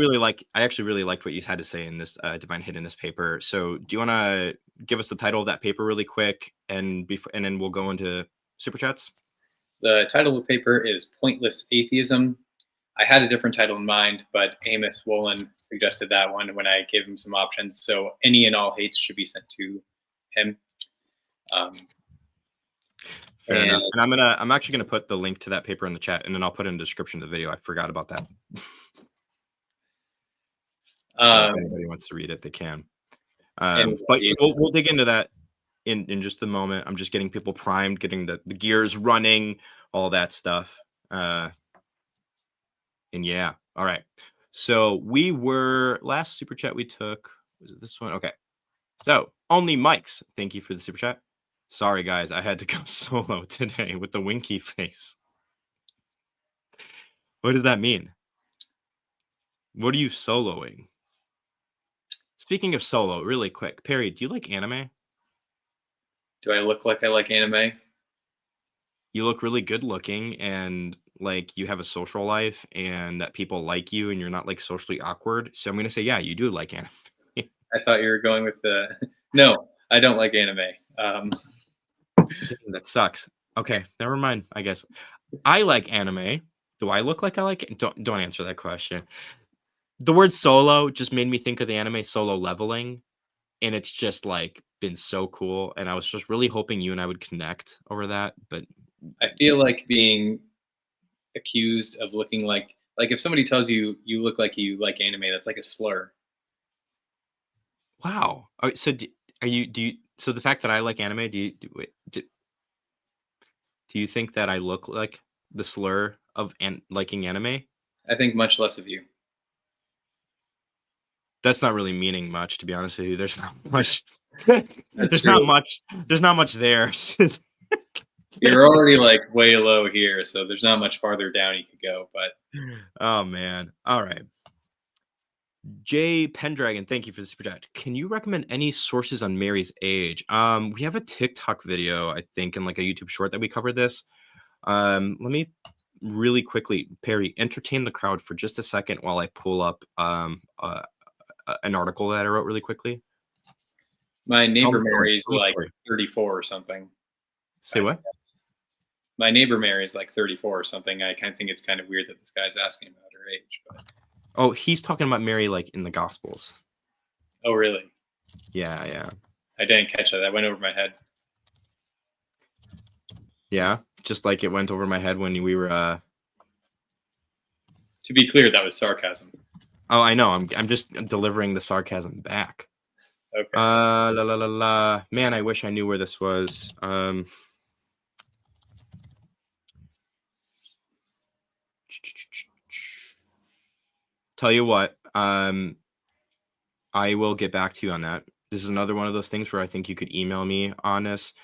really liked what you had to say in this divine hiddenness paper. So do you want to give us the title of that paper really quick, and then we'll go into super chats? The title of the paper is Pointless Atheism. I had a different title in mind, but Amos Wolin suggested that one when I gave him some options. So any and all hate should be sent to him. Fair enough. And I'm actually gonna put the link to that paper in the chat, and then I'll put it in the description of the video. I forgot about that. So if anybody wants to read it, they can. But we'll dig into that in just a moment. I'm just getting people primed, getting the gears running, all that stuff. And yeah, all right. So we were last super chat we took. Was it this one? Okay. So only Mike's. Thank you for the super chat. Sorry guys, I had to go solo today with the winky face. What does that mean? What are you soloing? Speaking of solo, really quick, Perry, do you like anime? Do I look like I like anime? you look really good looking, and like you have a social life, and that people like you, and you're not like socially awkward. So I'm gonna say, yeah, you do like anime. I thought you were going with the. No, I don't like anime. Damn, that sucks. Okay, never mind. I guess I like anime. Do I look like I like it? Don't answer that question. The word solo just made me think of the anime Solo Leveling, and it's just like been so cool. And I was just really hoping you and I would connect over that, but I feel like being accused of looking like if somebody tells you you look like you like anime, that's like a slur. wow. So do you so the fact that I like anime, do you think that I look like the slur of liking anime? I think much less of you. That's not really meaning much, to be honest with you. There's not much. That's There's true. not much. There's not much there. You're already like way low here, so there's not much farther down you could go. But Oh man. All right. Jay Pendragon, thank you for the super chat. Can you recommend any sources on Mary's age? We have a TikTok video, I think, and like a YouTube short that we covered this. Let me really quickly, Perry, entertain the crowd for just a second while I pull up an article that I wrote really quickly. my neighbor the story. Mary's Tell the like story. 34 or something. Say what? My neighbor Mary's like 34 or something. I kind of think it's kind of weird that this guy's asking about her age. But... Oh, he's talking about Mary like in the Gospels. Oh, really? Yeah. I didn't catch that. That went over my head. Yeah, just like it went over my head when we were. To be clear, that was sarcasm. Oh, I know. I'm just delivering the sarcasm back. Okay. Man, I wish I knew where this was. Tell you what. I will get back to you on that. This is another one of those things where I think you could email me on this.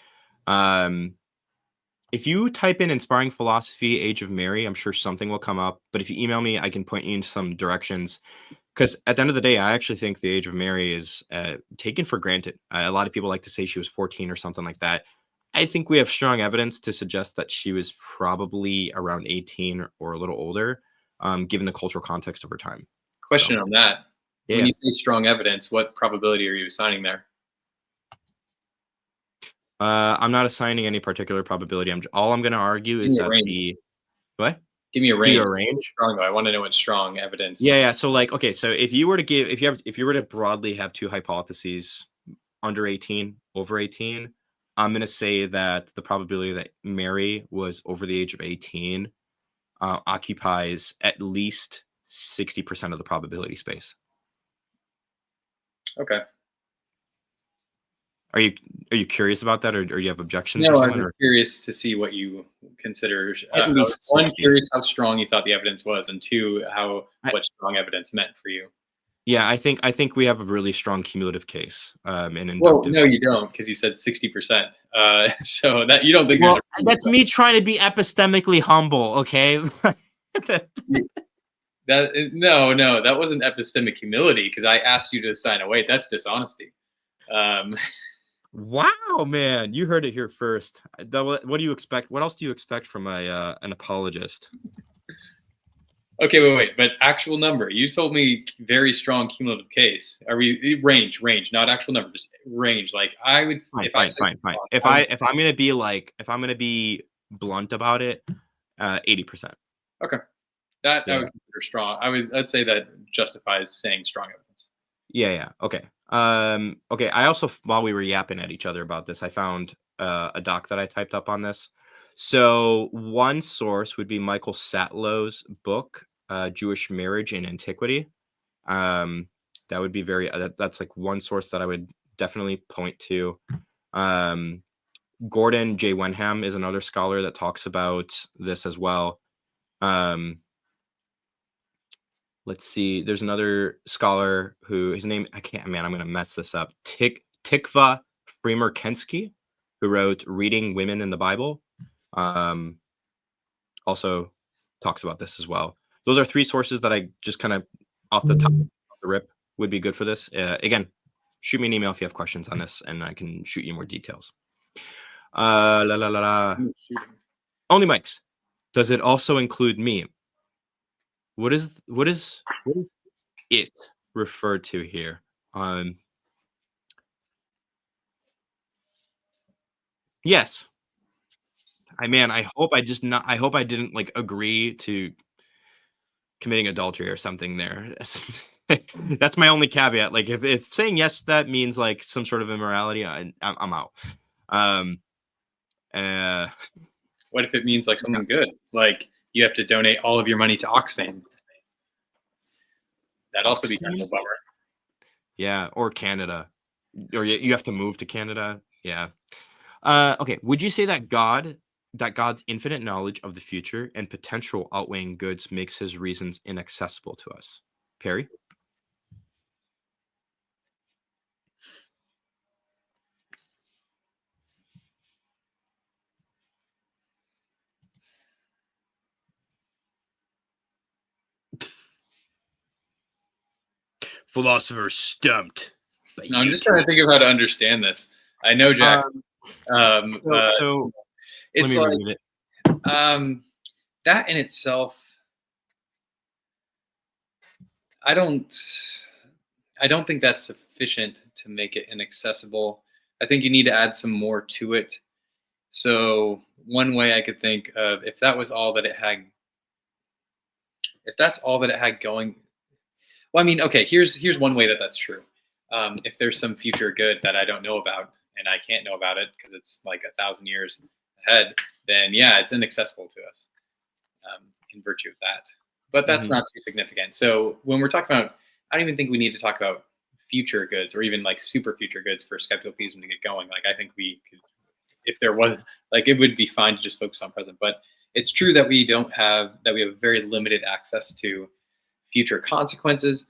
If you type in Inspiring Philosophy, Age of Mary, I'm sure something will come up. But if you email me, I can point you in some directions. Because at the end of the day, I actually think the Age of Mary is taken for granted. A lot of people like to say she was 14 or something like that. I think we have strong evidence to suggest that she was probably around 18 or a little older, given the cultural context of her time. Question on that. Yeah. When you say strong evidence, what probability are you assigning there? I'm not assigning any particular probability. All I'm going to argue is that the what? Give me a range. Give you a range. Strong though. I want to know what strong evidence. Yeah. So like, okay, so if you were to broadly have two hypotheses, under 18, over 18, I'm going to say that the probability that Mary was over the age of 18 occupies at least 60% of the probability space. Okay. Are you curious about that, or do you have objections? No, or I'm just curious to see what you consider. At least one, 60. curious how strong you thought the evidence was, and two, what strong evidence meant for you. Yeah, I think we have a really strong cumulative case. And well, no, you don't, because you said 60%. So that you don't think well, that's me trying to be epistemically humble, okay? No, that wasn't epistemic humility, because I asked you to assign a weight. That's dishonesty. Wow, man, you heard it here first. What do you expect? What else do you expect from an apologist? Okay, wait. But actual number. You told me very strong cumulative case. Are we range, not actual number, just range. Like I would. Fine. If I'm gonna be blunt about it, 80%. Okay, that I would consider strong. I'd say that justifies saying strong evidence. Yeah. Okay. Okay. I also, while we were yapping at each other about this, I found a doc that I typed up on this. So one source would be Michael Satlow's book, Jewish Marriage in Antiquity. That would be that's like one source that I would definitely point to. Gordon J. Wenham is another scholar that talks about this as well. Let's see. There's another scholar who his name I'm going to mess this up. Tikva Fremer-Kensky, who wrote Reading Women in the Bible. Also talks about this as well. Those are three sources that I just kind of off the top of the rip would be good for this. Again, shoot me an email if you have questions on this, and I can shoot you more details. Only Mike's. Does it also include me? What is it referred to here? Yes. I hope I hope I didn't like agree to committing adultery or something there. That's my only caveat. Like if saying yes to that means like some sort of immorality, I'm out. What if it means like something good? Like you have to donate all of your money to Oxfam. That'd also be kind of a bummer. Yeah, or Canada, or you have to move to Canada. Yeah. Okay. Would you say that God's infinite knowledge of the future and potential outweighing goods makes his reasons inaccessible to us? Perry? Philosopher stumped. No, I'm just trying to think of how to understand this. I know, Jackson. So it's let me like read it. that in itself. I don't think that's sufficient to make it inaccessible. I think you need to add some more to it. So one way I could think of, if that's all that it had going. Well, I mean, okay, here's one way that that's true. If there's some future good that I don't know about and I can't know about it because it's like 1,000 years ahead, then yeah, it's inaccessible to us in virtue of that. But that's not too significant. So when we're talking about, I don't even think we need to talk about future goods or even like super future goods for skeptical theism to get going. Like I think we could, if there was, like it would be fine to just focus on present. But it's true that we have very limited access to future consequences,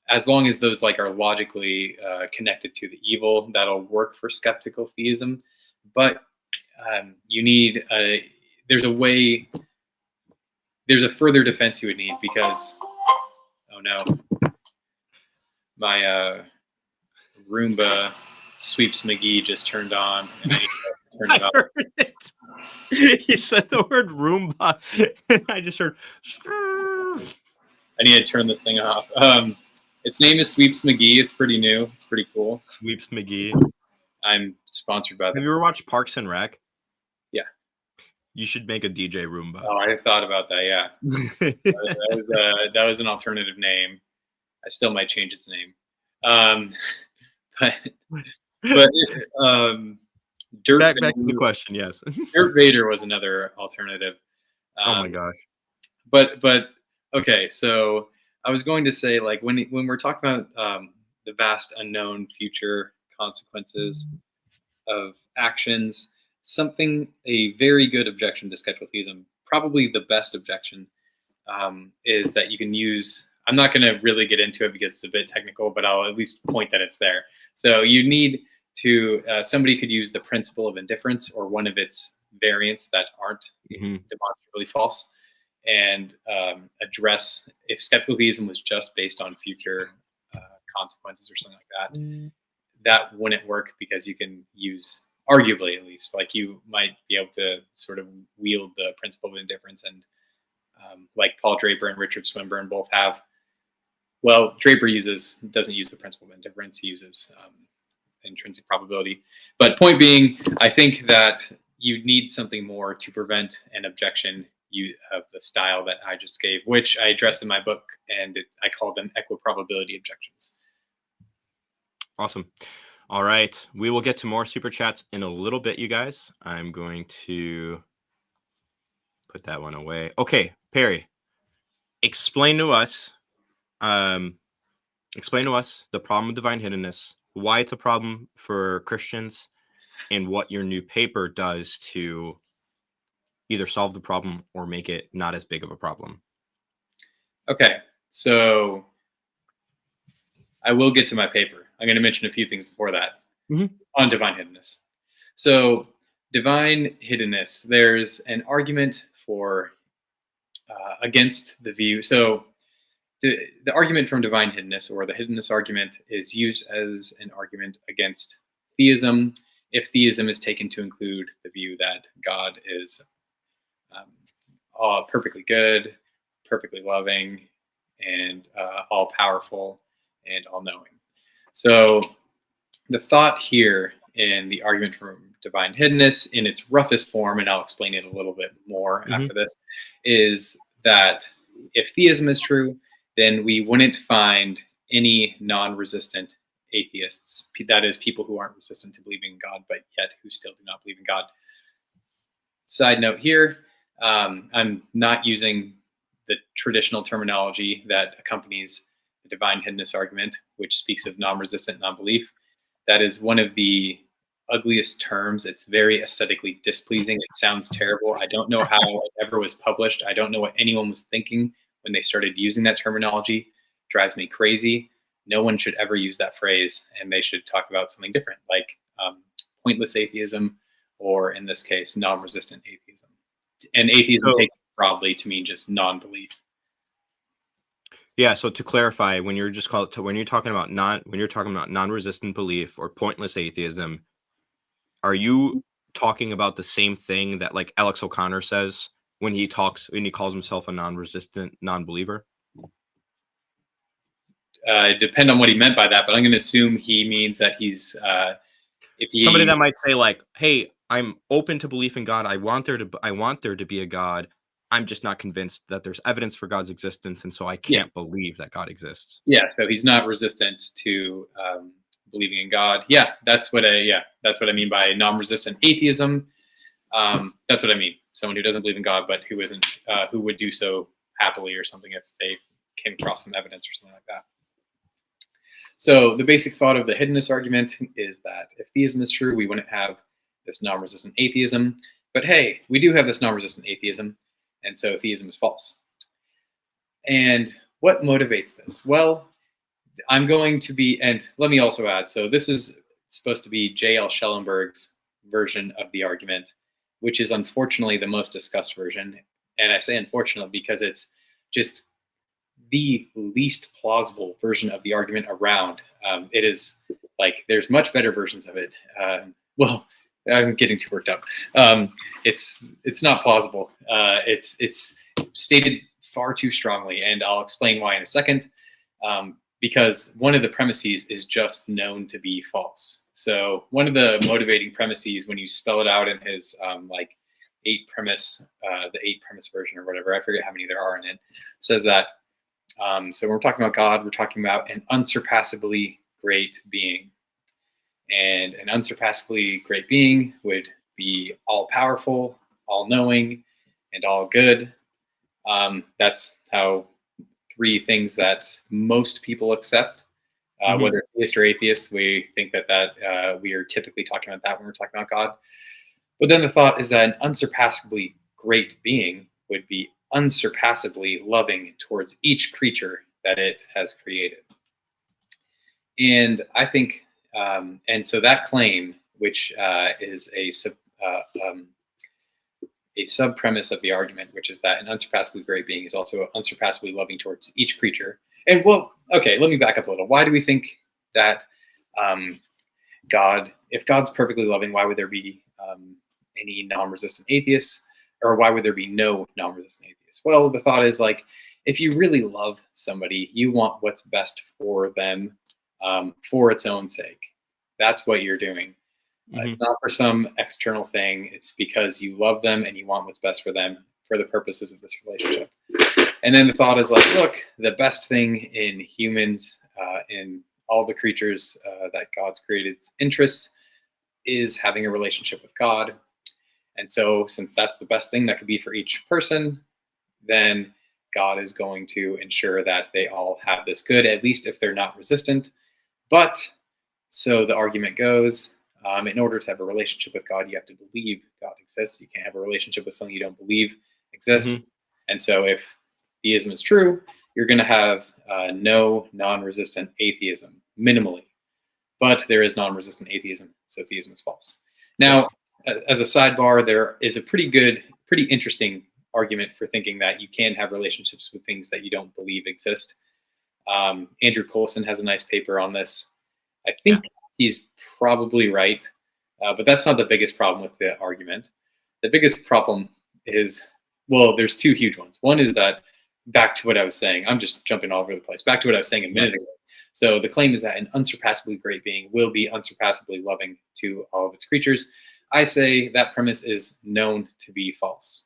as long as those like are logically connected to the evil, that'll work for skeptical theism. But you need there's a further defense you would need because, oh no, my Roomba Sweeps McGee just turned on. And I heard it. He said the word Roomba, and I just heard. I need to turn this thing off. Its name is Sweeps McGee. It's pretty new. It's pretty cool. Sweeps McGee. I'm sponsored by them. Have you ever watched Parks and Rec? Yeah. You should make a DJ Roomba. Oh, I thought about that. Yeah. that was an alternative name. I still might change its name. But back to the question. Yes. Dirt Vader was another alternative. Oh my gosh. But okay, so I was going to say, like, when we're talking about the vast unknown future consequences of actions, a very good objection to skeptical theism, probably the best objection, is that you can use. I'm not going to really get into it because it's a bit technical, but I'll at least point that it's there. So you need to. Somebody could use the principle of indifference or one of its variants that aren't demonstrably false, and address if skeptical theism was just based on future consequences or something like that. That wouldn't work because you can use, arguably at least, like you might be able to sort of wield the principle of indifference, and like Paul Draper and Richard Swinburne both have. Well, Draper doesn't use the principle of indifference. He uses intrinsic probability. But point being, I think that you need something more to prevent an objection of the style that I just gave, which I address in my book, and I call them equiprobability objections. Awesome. All right. We will get to more super chats in a little bit, you guys. I'm going to put that one away. Okay, Perry, explain to us the problem of divine hiddenness, why it's a problem for Christians, and what your new paper does to either solve the problem or make it not as big of a problem. Okay, so I will get to my paper. I'm going to mention a few things before that on divine hiddenness. So divine hiddenness, there's an argument for against the view. So the argument from divine hiddenness, or the hiddenness argument, is used as an argument against theism if theism is taken to include the view that God is all perfectly good, perfectly loving, and all powerful and all knowing. So the thought here in the argument from divine hiddenness in its roughest form, and I'll explain it a little bit more after this, is that if theism is true, then we wouldn't find any non-resistant atheists. That is, people who aren't resistant to believing in God, but yet who still do not believe in God. Side note here, I'm not using the traditional terminology that accompanies the divine hiddenness argument, which speaks of non-resistant non-belief. That is one of the ugliest terms. It's very aesthetically displeasing. It sounds terrible. I don't know how it ever was published. I don't know what anyone was thinking when they started using that terminology. It drives me crazy. No one should ever use that phrase, and they should talk about something different, like pointless atheism, or in this case, non-resistant atheism. And atheism takes broadly to mean just non-belief. Yeah. So to clarify, when you're talking about non-resistant belief or pointless atheism, are you talking about the same thing that like Alex O'Connor says when he calls himself a non-resistant non-believer? It depends on what he meant by that, but I'm going to assume he means that he's somebody that might say like, "Hey, I'm open to belief in God. I want there to be a God. I'm just not convinced that there's evidence for God's existence, and so I can't believe that God exists." Yeah, so he's not resistant to believing in God. Yeah, that's what I mean by non-resistant atheism. That's what I mean. Someone who doesn't believe in God, but who would do so happily or something if they came across some evidence or something like that. So the basic thought of the hiddenness argument is that if theism is true, we wouldn't have this non-resistant atheism. But hey, we do have this non-resistant atheism, and so theism is false. And what motivates this? Well, I'm going to be, and let me also add, so this is supposed to be J.L. Schellenberg's version of the argument, which is unfortunately the most discussed version. And I say unfortunately because it's just the least plausible version of the argument around. It is like, there's much better versions of it. Well, I'm getting too worked up. It's not plausible. It's stated far too strongly, and I'll explain why in a second. Because one of the premises is just known to be false. So one of the motivating premises, when you spell it out in his the 8 premise version or whatever, I forget how many there are in it, says that. So when we're talking about God, we're talking about an unsurpassably great being. And an unsurpassably great being would be all-powerful, all-knowing, and all-good. That's how 3 things that most people accept, whether theist or atheist. We think that we are typically talking about that when we're talking about God. But then the thought is that an unsurpassably great being would be unsurpassably loving towards each creature that it has created. And I think, and so that claim, which is a sub-premise of the argument, which is that an unsurpassably great being is also unsurpassably loving towards each creature. And well, okay, let me back up a little. Why do we think that if God's perfectly loving, why would there be any non-resistant atheists? Or why would there be no non-resistant atheists? Well, the thought is like, if you really love somebody, you want what's best for them for its own sake. That's what you're doing. It's not for some external thing. It's because you love them and you want what's best for them for the purposes of this relationship. And then the thought is like, look, the best thing in humans, in all the creatures that God's created interests, is having a relationship with God. And so since that's the best thing that could be for each person, then God is going to ensure that they all have this good, at least if they're not resistant. But so the argument goes, in order to have a relationship with God, you have to believe God exists. You can't have a relationship with something you don't believe exists. And so if theism is true, you're going to have no non-resistant atheism, minimally. But there is non-resistant atheism, so theism is false. Now, as a sidebar, there is a pretty interesting argument for thinking that you can have relationships with things that you don't believe exist. Andrew Coulson has a nice paper on this. I think he's probably right. But that's not the biggest problem with the argument. The biggest problem is, well, there's two huge ones. One is that, back to what I was saying, I'm just jumping all over the place. Back to what I was saying a minute ago. So the claim is that an unsurpassably great being will be unsurpassably loving to all of its creatures. I say that premise is known to be false.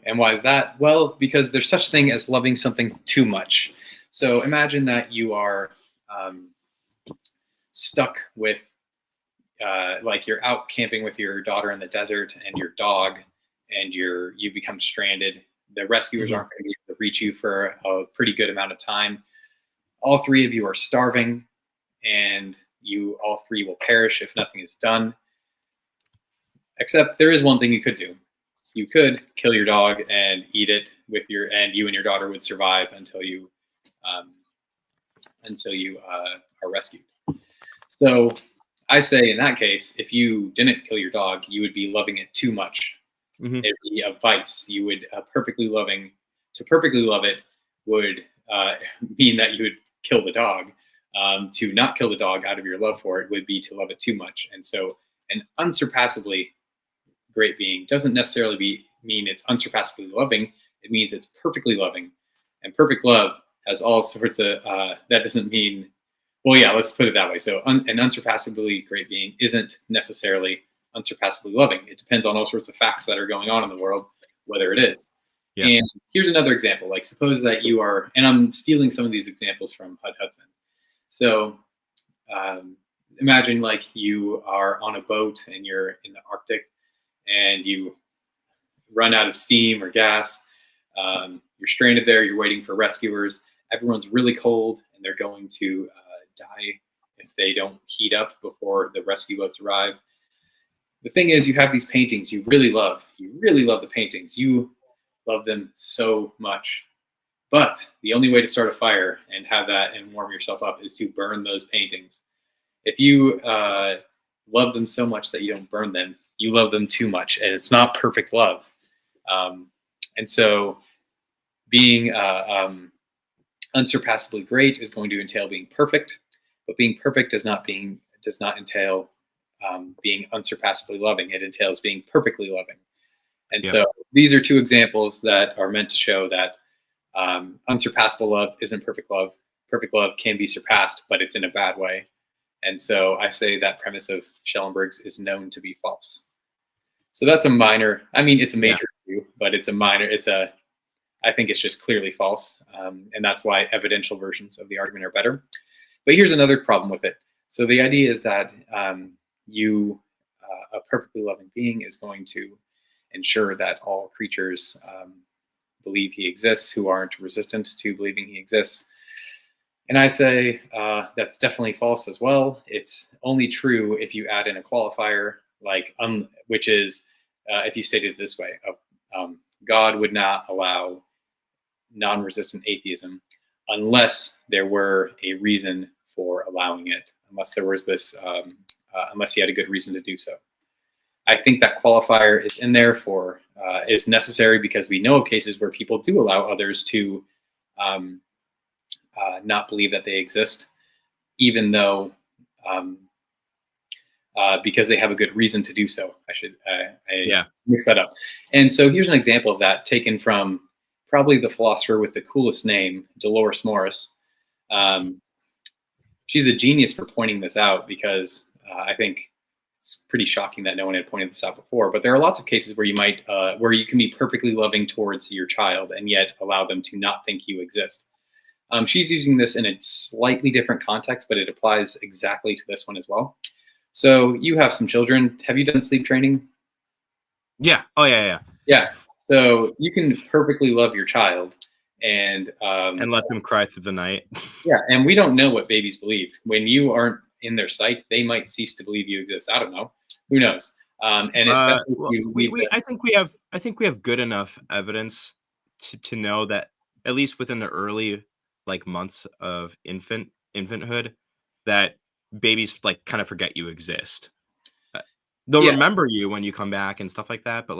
And why is that? Well, because there's such thing as loving something too much. So imagine that you are stuck with, like you're out camping with your daughter in the desert and your dog, and you become stranded. The rescuers aren't going to be able to reach you for a pretty good amount of time. All three of you are starving, and you all three will perish if nothing is done. Except there is one thing you could do. You could kill your dog and eat it and you and your daughter would survive until you are rescued. So I say in that case, if you didn't kill your dog, you would be loving it too much. It'd be a vice. You would to perfectly love it would mean that you would kill the dog. To not kill the dog out of your love for it would be to love it too much. And so an unsurpassably great being doesn't necessarily mean it's unsurpassably loving. It means it's perfectly loving. And perfect love has all sorts of, that doesn't mean, well, yeah, let's put it that way. So an unsurpassably great being isn't necessarily unsurpassably loving. It depends on all sorts of facts that are going on in the world, whether it is. Yeah. And here's another example. Like suppose that you are, and I'm stealing some of these examples from Hud Hudson. So imagine like you are on a boat and you're in the Arctic and you run out of steam or gas. You're stranded there. You're waiting for rescuers. Everyone's really cold and they're going to die if they don't heat up before the rescue boats arrive. The thing is, you have these paintings you really love. You really love the paintings. You love them so much. But the only way to start a fire and have that and warm yourself up is to burn those paintings. If you love them so much that you don't burn them, you love them too much, and it's not perfect love. And so being unsurpassably great is going to entail being perfect, but being perfect does not entail being unsurpassably loving. It entails being perfectly loving. And so these are two examples that are meant to show that unsurpassable love isn't perfect love. Perfect love can be surpassed, but it's in a bad way. And so I say that premise of Schellenberg's is known to be false. So that's a minor, I mean, it's a major issue, but it's a minor, I think it's just clearly false. And that's why evidential versions of the argument are better. But here's another problem with it. So the idea is that a perfectly loving being is going to ensure that all creatures believe he exists who aren't resistant to believing he exists. And I say that's definitely false as well. It's only true if you add in a qualifier, like which is if you state it this way, God would not allow non-resistant atheism unless there were a reason for allowing it, unless there was this, unless he had a good reason to do so. I think that qualifier is in there is necessary because we know of cases where people do allow others to not believe that they exist, even though because they have a good reason to do so. I mix that up. And so here's an example of that taken from probably the philosopher with the coolest name, Dolores Morris. She's a genius for pointing this out because I think it's pretty shocking that no one had pointed this out before. But there are lots of cases where where you can be perfectly loving towards your child and yet allow them to not think you exist. She's using this in a slightly different context, but it applies exactly to this one as well. So you have some children. Have you done sleep training? Yeah. Oh, yeah. Yeah. So you can perfectly love your child and let them cry through the night. Yeah. And we don't know what babies believe. When you aren't in their sight, they might cease to believe you exist. I don't know. Who knows? And especially I think we have good enough evidence to know that at least within the early months of infanthood, that babies kind of forget you exist. They'll remember you when you come back and stuff like that, but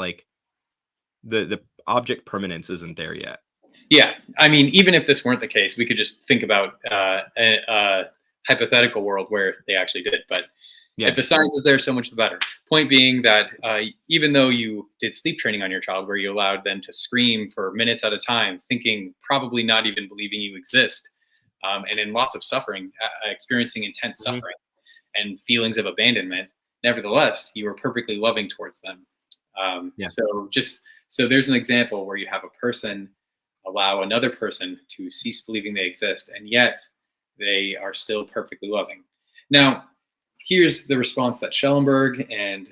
the object permanence isn't there yet. Yeah, I mean, even if this weren't the case, we could just think about a hypothetical world where they actually did. But Yeah. If the science is there, so much the better. Point being that even though you did sleep training on your child, where you allowed them to scream for minutes at a time, thinking, probably not even believing you exist, and in lots of suffering, experiencing intense suffering and feelings of abandonment, nevertheless, you were perfectly loving towards them. So there's an example where you have a person allow another person to cease believing they exist, and yet they are still perfectly loving. Now, here's the response that Schellenberg and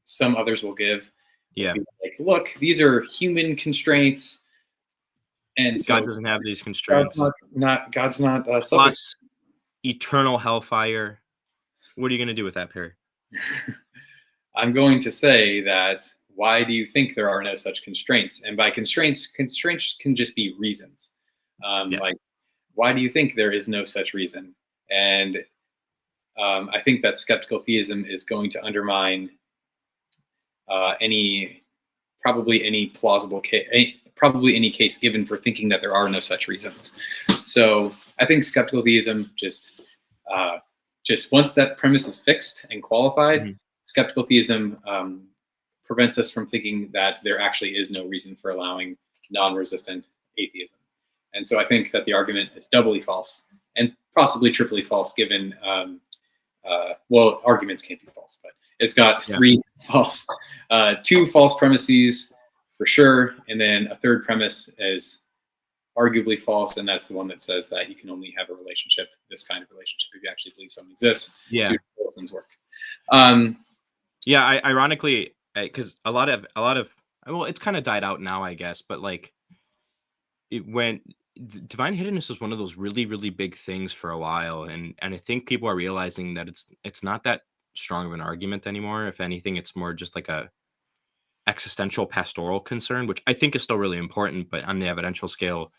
some others will give. Yeah. Like, look, these are human constraints, and so God doesn't have these constraints. God's not Plus eternal hellfire. What are you going to do with that, Perry? I'm going to say that, why do you think there are no such constraints? And by constraints can just be reasons. Yes. Like, why do you think there is no such reason? And I think that skeptical theism is going to undermine probably any case given for thinking that there are no such reasons. So I think skeptical theism just once that premise is fixed and qualified, skeptical theism prevents us from thinking that there actually is no reason for allowing non-resistant atheism. And so I think that the argument is doubly false and possibly triply false, given well, arguments can't be false, but it's got three false, two false premises for sure, and then a third premise is arguably false, and that's the one that says that you can only have a relationship, this kind of relationship, if you actually believe someone exists. Yeah. Due to Wilson's work. Ironically, because a lot of well, it's kind of died out now, I guess, but like when divine hiddenness was one of those really, really big things for a while, and I think people are realizing that it's not that strong of an argument anymore. If anything, it's more just like a existential pastoral concern, which I think is still really important, but on the evidential scale,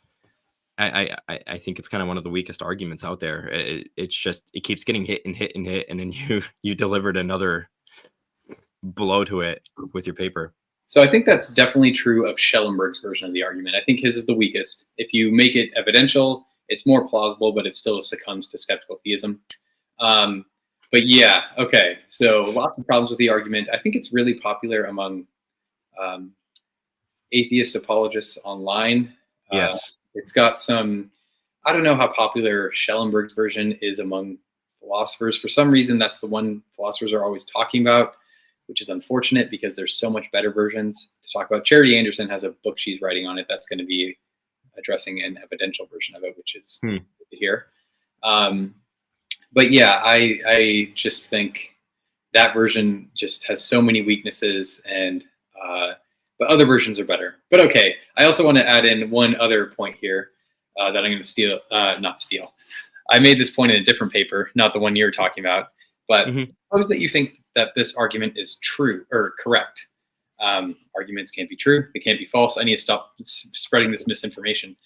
I think it's kind of one of the weakest arguments out there. It's just, it keeps getting hit and hit and hit, and then you delivered another blow to it with your paper. So I think that's definitely true of Schellenberg's version of the argument. I think his is the weakest. If you make it evidential, it's more plausible, but it still succumbs to skeptical theism. But yeah, okay. So lots of problems with the argument. I think it's really popular among atheist apologists online. Yes. It's got some, I don't know how popular Schellenberg's version is among philosophers. For some reason, that's the one philosophers are always talking about, which is unfortunate because there's so much better versions to talk about. Charity Anderson has a book she's writing on it that's going to be addressing an evidential version of it, which is good to hear. But yeah, I just think that version just has so many weaknesses, and but other versions are better. But okay, I also want to add in one other point here that I'm going to not steal. I made this point in a different paper, not the one you're talking about, but suppose that you think that this argument is true or correct. Arguments can't be true. They can't be false. I need to stop spreading this misinformation.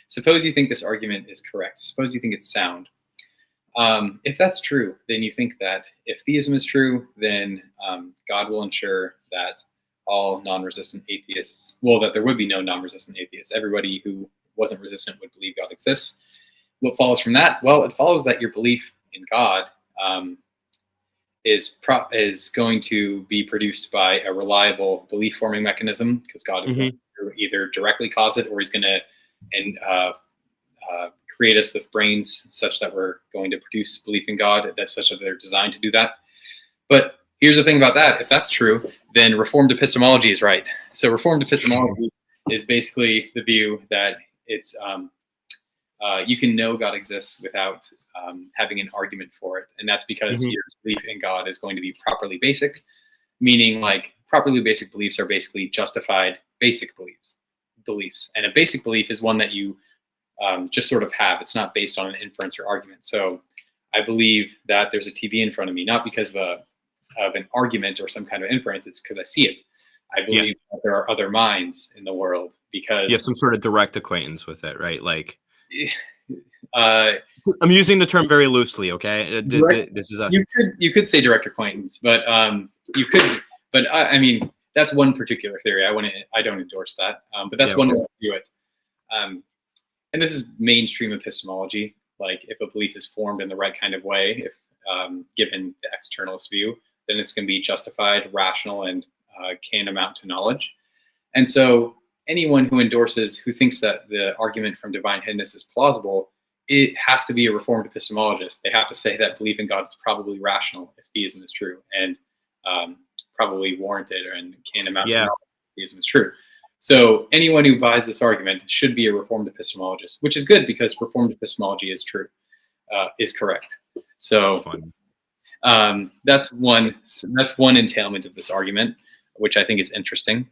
Suppose you think this argument is correct. Suppose you think it's sound. If that's true, then you think that if theism is true, then God will ensure that all non-resistant atheists, well, that there would be no non-resistant atheists. Everybody who wasn't resistant would believe God exists. What follows from that? Well, it follows that your belief in God is going to be produced by a reliable belief-forming mechanism, because God is going to either directly cause it, or he's going to create us with brains such that we're going to produce belief in God, that's such that they're designed to do that. But here's the thing about that. If that's true, then Reformed epistemology is right. So Reformed epistemology is basically the view that it's you can know God exists without having an argument for it. And that's because your belief in God is going to be properly basic, meaning like properly basic beliefs are basically justified basic beliefs. And a basic belief is one that you just sort of have. It's not based on an inference or argument. So I believe that there's a TV in front of me, not because of an argument or some kind of inference. It's because I see it. I believe that there are other minds in the world because you have some sort of direct acquaintance with it, right? Like, I'm using the term very loosely. Okay, this is a you could say direct acquaintance, but you could. But I mean, that's one particular theory. I don't endorse that, but that's one way to view it. And this is mainstream epistemology. Like, if a belief is formed in the right kind of way, if given the externalist view, then it's going to be justified, rational, and can amount to knowledge. And so anyone who thinks that the argument from divine hiddenness is plausible, it has to be a Reformed epistemologist. They have to say that belief in God is probably rational if theism is true, and probably warranted and can amount to knowledge if theism is true. So anyone who buys this argument should be a Reformed epistemologist, which is good because Reformed epistemology is true, is correct. So that's one entailment of this argument, which I think is interesting.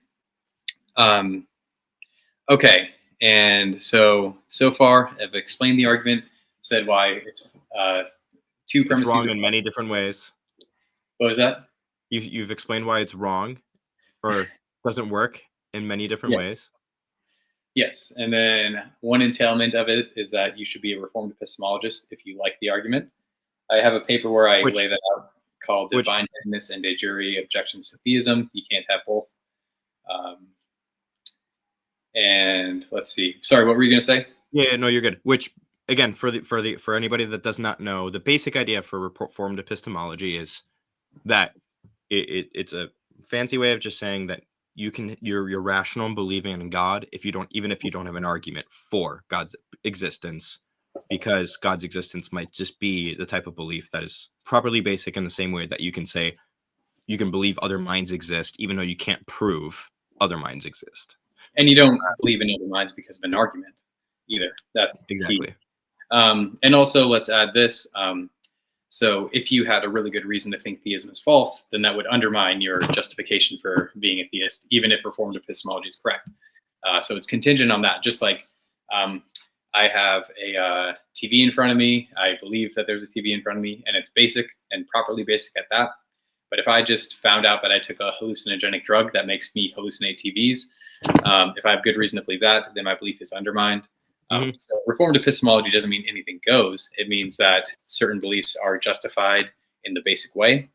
Okay, and so far I've explained the argument, said why it's two premises. It's wrong in many different ways. What was that? You've explained why it's wrong, or doesn't work in many different ways. Yes, and then one entailment of it is that you should be a Reformed epistemologist if you like the argument. I have a paper where I lay that out called Divine Hiddenness and De Jure Objections to Theism. You can't have both. And let's see. Sorry, what were you going to say? Yeah, no, you're good. Which, again, for anybody that does not know, the basic idea for Reformed epistemology is that it's a fancy way of just saying that you're rational in believing in God even if you don't have an argument for God's existence, because God's existence might just be the type of belief that is properly basic in the same way that you can say you can believe other minds exist even though you can't prove other minds exist. And you don't believe in other minds because of an argument either. That's exactly key. And also, let's add this. So if you had a really good reason to think theism is false, then that would undermine your justification for being a theist, even if Reformed epistemology is correct. So it's contingent on that. Just like I have a TV in front of me. I believe that there's a TV in front of me, and it's basic and properly basic at that. But if I just found out that I took a hallucinogenic drug that makes me hallucinate TVs, if I have good reason to believe that, then my belief is undermined. So Reformed epistemology doesn't mean anything goes. It means that certain beliefs are justified in the basic way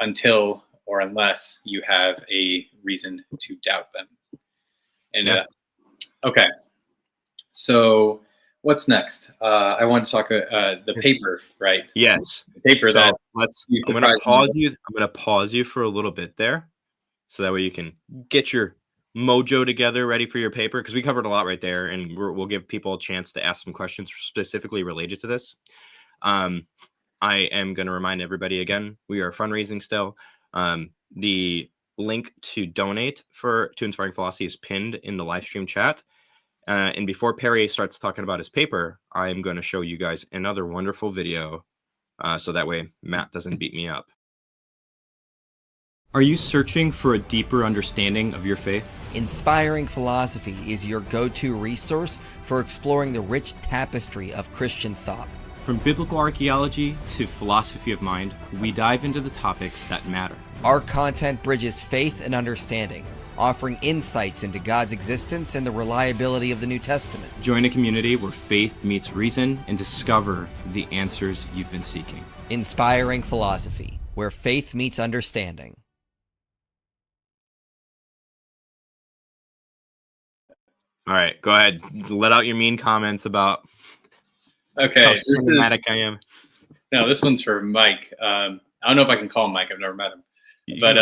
until or unless you have a reason to doubt them. And okay, so what's next? I want to talk the paper, right? Yes, the paper. So that I'm going to pause you. I'm going to pause you for a little bit there, so that way you can get your mojo together, ready for your paper, because we covered a lot right there, and we'll give people a chance to ask some questions specifically related to this. I am going to remind everybody again, we are fundraising still. The link to donate to Inspiring Philosophy is pinned in the live stream chat. And before Perry starts talking about his paper, I'm going to show you guys another wonderful video, so that way Matt doesn't beat me up. Are you searching for a deeper understanding of your faith? Inspiring Philosophy is your go-to resource for exploring the rich tapestry of Christian thought. From biblical archaeology to philosophy of mind, we dive into the topics that matter. Our content bridges faith and understanding, offering insights into God's existence and the reliability of the New Testament. Join a community where faith meets reason and discover the answers you've been seeking. Inspiring Philosophy, where faith meets understanding. All right, go ahead. Let out your mean comments about how cinematic I am. No, this one's for Mike. I don't know if I can call him Mike. I've never met him. But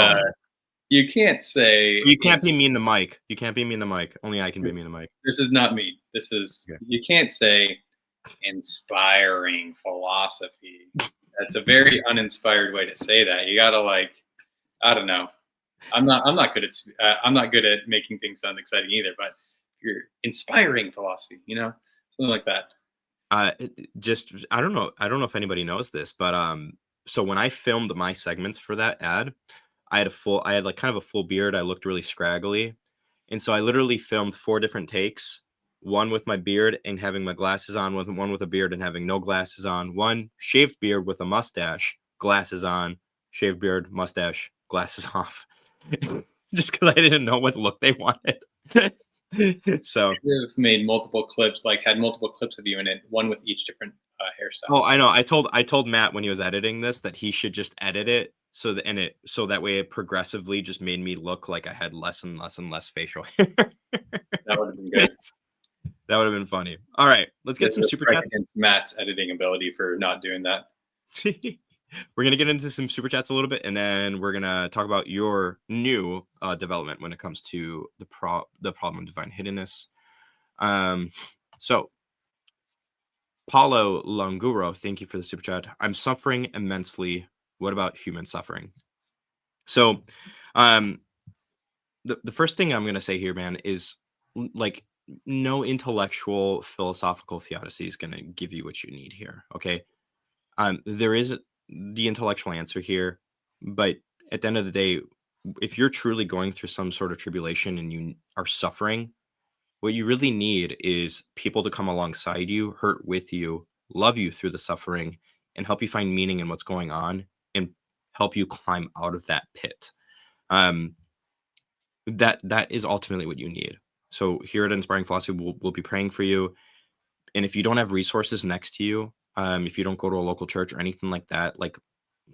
you can't say... You can't be mean to Mike. You can't be mean to Mike. Only I can be mean to Mike. This is not me. This is... Okay. You can't say inspiring philosophy. That's a very uninspired way to say that. You gotta I don't know. I'm not good at making things sound exciting either, but you're inspiring philosophy, something like that. I don't know if anybody knows this, but so when I filmed my segments for that ad, I had kind of a full beard. I looked really scraggly, and so I literally filmed 4 different takes: one with my beard and having my glasses on, one with a beard and having no glasses on, one shaved beard with a mustache, glasses on, shaved beard, mustache, glasses off, just because I didn't know what look they wanted. So you've made multiple clips, had multiple clips of you in it, one with each different hairstyle. Oh, I know. I told Matt when he was editing this that he should just edit it so that way it progressively just made me look like I had less and less and less facial hair. That would have been good. That would have been funny. All right, let's get some super chats. Against Matt's editing ability for not doing that. We're gonna get into some super chats a little bit, and then we're gonna talk about your new development when it comes to the problem of divine hiddenness. So Paulo Languro, thank you for the super chat. I'm suffering immensely. What about human suffering? So, the first thing I'm gonna say here, man, is like no intellectual philosophical theodicy is gonna give you what you need here. Okay, there is the intellectual answer here, but at the end of the day, if you're truly going through some sort of tribulation and you are suffering, what you really need is people to come alongside you, hurt with you, love you through the suffering, and help you find meaning in what's going on and help you climb out of that pit. That is ultimately what you need. So here at Inspiring Philosophy, we'll be praying for you. And if you don't have resources next to you, if you don't go to a local church or anything like that, like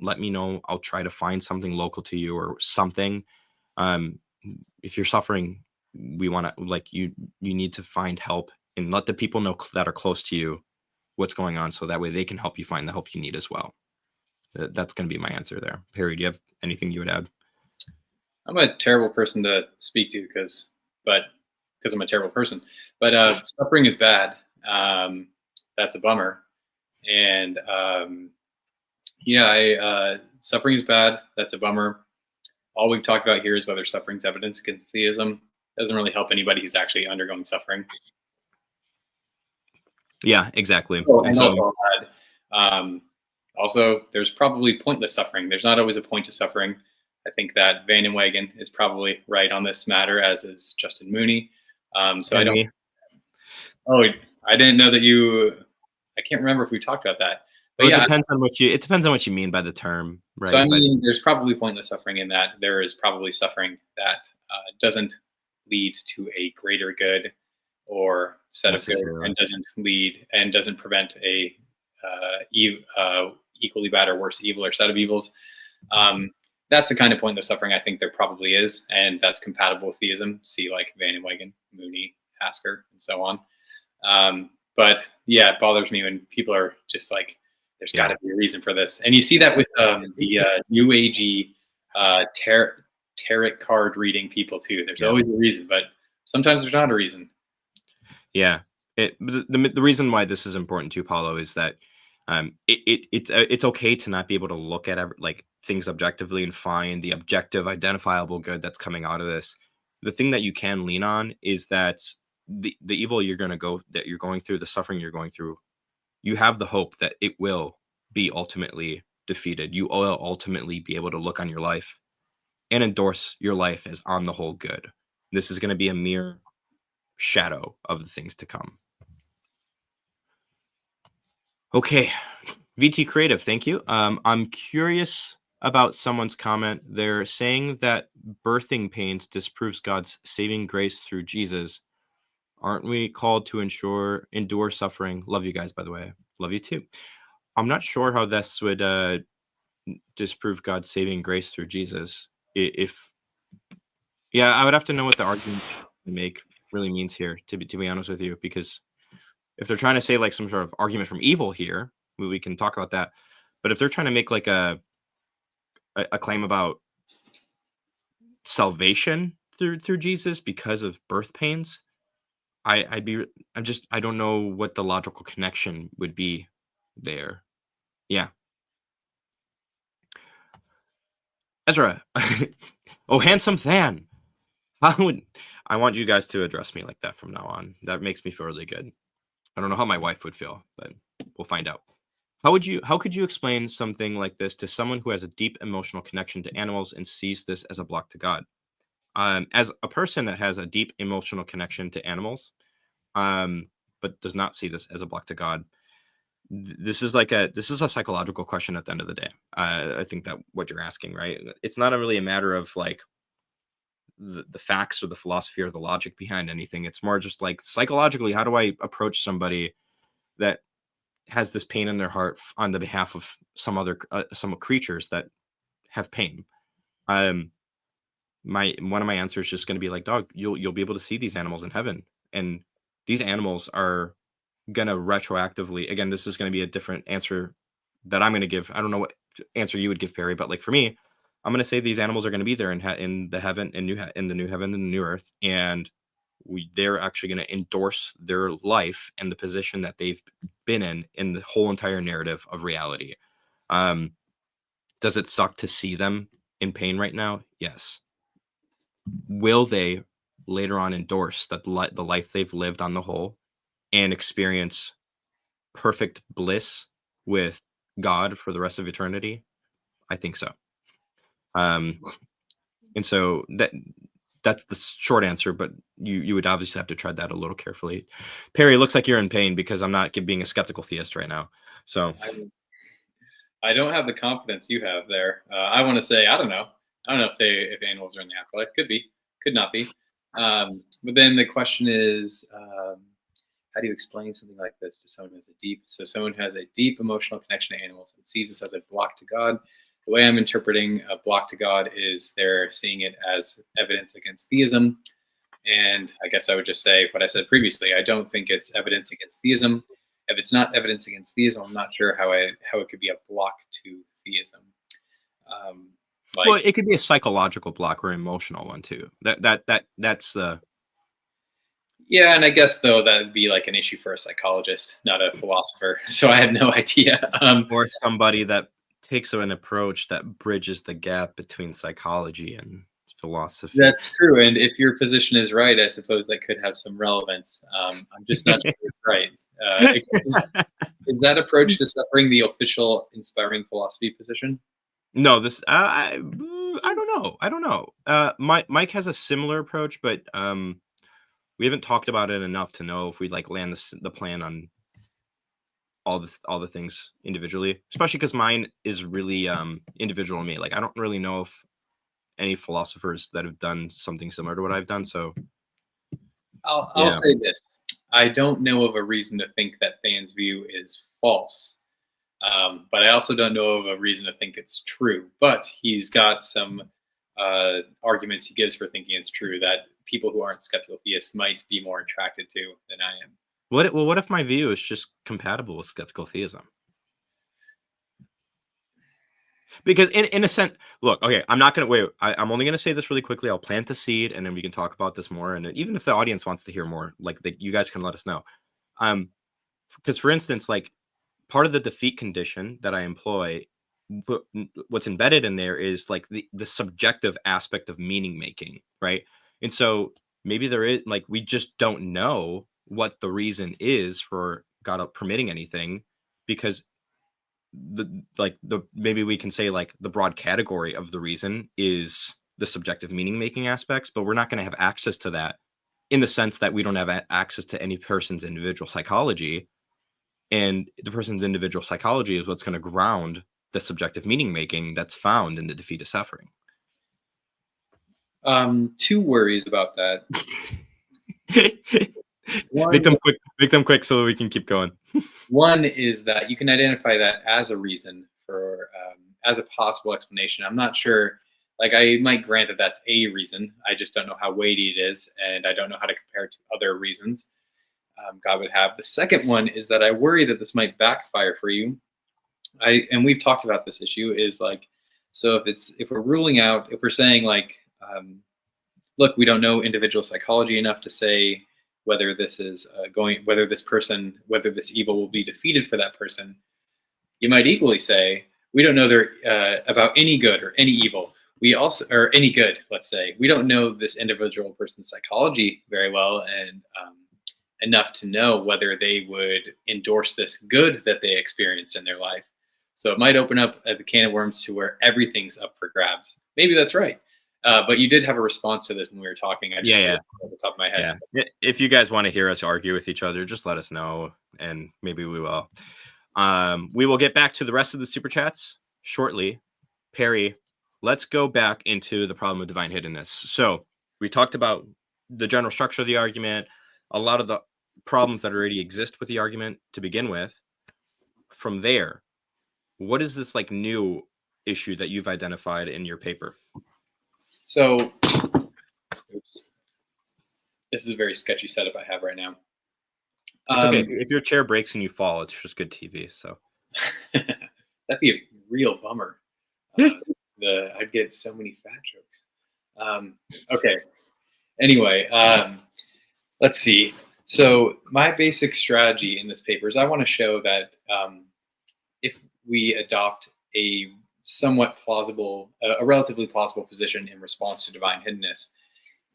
let me know. I'll try to find something local to you or something. If you're suffering, we want to like you need to find help and let the people know that are close to you what's going on, so that way they can help you find the help you need as well. That's going to be my answer there. Perry, do you have anything you would add? I'm a terrible person to speak to because I'm a terrible person. But suffering is bad. That's a bummer. And suffering is bad. That's a bummer. All we've talked about here is whether suffering's evidence against theism. Doesn't really help anybody who's actually undergoing suffering. Yeah, exactly. Oh, and also, there's probably pointless suffering. There's not always a point to suffering. I think that Van den Wagen is probably right on this matter, as is Justin Mooney. So I don't. Oh, I didn't know that you. I can't remember if we talked about that. But well, yeah, it depends on what you mean by the term, right? So I mean, there's probably pointless suffering in that. There is probably suffering that doesn't lead to a greater good or set of good, and doesn't prevent a equally bad or worse evil or set of evils. That's the kind of pointless suffering I think there probably is, and that's compatible with theism. See, like Van den Wagen, Mooney, Hasker, and so on. But yeah, it bothers me when people are just like, there's got to be a reason for this. And you see that with the New Agey tarot card reading people too. There's always a reason, but sometimes there's not a reason. Yeah. The reason why this is important too, Paulo, is that it's okay to not be able to look at like things objectively and find the objective identifiable good that's coming out of this. The thing that you can lean on is that the evil you're going through, the suffering you're going through, you have the hope that it will be ultimately defeated. You will ultimately be able to look on your life and endorse your life as on the whole good. This is going to be a mere shadow of the things to come. Okay, VT Creative, thank you. I'm curious about someone's comment. They're saying that birthing pains disproves God's saving grace through Jesus. Aren't we called to endure suffering? Love you guys, by the way. Love you too. I'm not sure how this would disprove God's saving grace through Jesus. I would have to know what the argument to make really means here, to be honest with you, because if they're trying to say like some sort of argument from evil here, we can talk about that. But if they're trying to make like a claim about salvation through Jesus because of birth pains, I don't know what the logical connection would be there. Yeah. Ezra. Oh, handsome Than. I want you guys to address me like that from now on. That makes me feel really good. I don't know how my wife would feel, but we'll find out. How could you explain something like this to someone who has a deep emotional connection to animals and sees this as a block to God? As a person that has a deep emotional connection to animals, but does not see this as a block to God, this is a psychological question at the end of the day. I think that what you're asking, right? It's not really a matter of like the facts or the philosophy or the logic behind anything. It's more just like psychologically, how do I approach somebody that has this pain in their heart on the behalf of some creatures that have pain? One of my answers is just going to be like, dog, you'll be able to see these animals in heaven, and these animals are going to retroactively, again, this is going to be a different answer that I'm going to give. I don't know what answer you would give, Perry, but like for me, I'm going to say these animals are going to be there in the heaven and in the new heaven and the new earth, and they're actually going to endorse their life and the position that they've been in the whole entire narrative of reality. Does it suck to see them in pain right now? Yes. Will they later on endorse that the life they've lived on the whole and experience perfect bliss with God for the rest of eternity? I think so. And so that's the short answer, but you would obviously have to tread that a little carefully. Perry, it looks like you're in pain because I'm not being a skeptical theist right now. So I don't have the confidence you have there. I want to say, I don't know. I don't know if animals are in the afterlife. Could be, could not be. But then the question is, how do you explain something like this to someone who has a deep emotional connection to animals and sees this as a block to God? The way I'm interpreting a block to God is they're seeing it as evidence against theism. And I guess I would just say what I said previously. I don't think it's evidence against theism. If it's not evidence against theism, I'm not sure how it could be a block to theism. Well, it could be a psychological block or emotional one too. That's the. Yeah, and I guess though that would be like an issue for a psychologist, not a philosopher. So I have no idea. Or somebody that takes an approach that bridges the gap between psychology and philosophy. That's true, and if your position is right, I suppose that could have some relevance. I'm just not sure it's right. Is that approach to suffering the official inspiring philosophy position? No, this I don't know. Mike has a similar approach, but we haven't talked about it enough to know if we'd like land the plan on all the things individually, especially because mine is really individual to me. Like I don't really know if any philosophers that have done something similar to what I've done. So I'll say this. I don't know of a reason to think that Than's view is false. But I also don't know of a reason to think it's true. But he's got some arguments he gives for thinking it's true that people who aren't skeptical theists might be more attracted to than I am. What if my view is just compatible with skeptical theism? Because in a sense, look, okay, I'm not going to wait. I'm only going to say this really quickly. I'll plant the seed and then we can talk about this more. And even if the audience wants to hear more, like you guys can let us know. Because for instance, like part of the defeat condition that I employ, what's embedded in there is like the subjective aspect of meaning making, right? And so maybe there is like we just don't know what the reason is for God permitting anything, because maybe we can say like the broad category of the reason is the subjective meaning making aspects, but we're not going to have access to that in the sense that we don't have access to any person's individual psychology, and the person's individual psychology is what's going to ground the subjective meaning making that's found in the defeat of suffering. Two worries about that. Make them quick so that we can keep going. One is that you can identify that as a reason for as a possible explanation. I'm not sure, like I might grant that that's a reason. I just don't know how weighty it is, and I don't know how to compare it to other reasons God would have. The second one is that I worry that this might backfire for you. And we've talked about this issue is like, so if we're saying like, look, we don't know individual psychology enough to say whether this is whether this evil will be defeated for that person. You might equally say, we don't know about any good or any evil. Or any good, let's say. We don't know this individual person's psychology very well and enough to know whether they would endorse this good that they experienced in their life. So it might open up the can of worms to where everything's up for grabs. Maybe that's right. But you did have a response to this when we were talking. I just off the top of my head. Yeah. If you guys want to hear us argue with each other, just let us know, and maybe we will. We will get back to the rest of the super chats shortly. Perry, let's go back into the problem of divine hiddenness. So we talked about the general structure of the argument, a lot of the problems that already exist with the argument to begin with. From there, what is this like new issue that you've identified in your paper? So, oops. This is a very sketchy setup I have right now. It's okay. If your chair breaks and you fall, it's just good TV. So, That'd be a real bummer. I'd get so many fat jokes. Okay. Anyway, let's see. So my basic strategy in this paper is I want to show that if we adopt a relatively plausible position in response to divine hiddenness,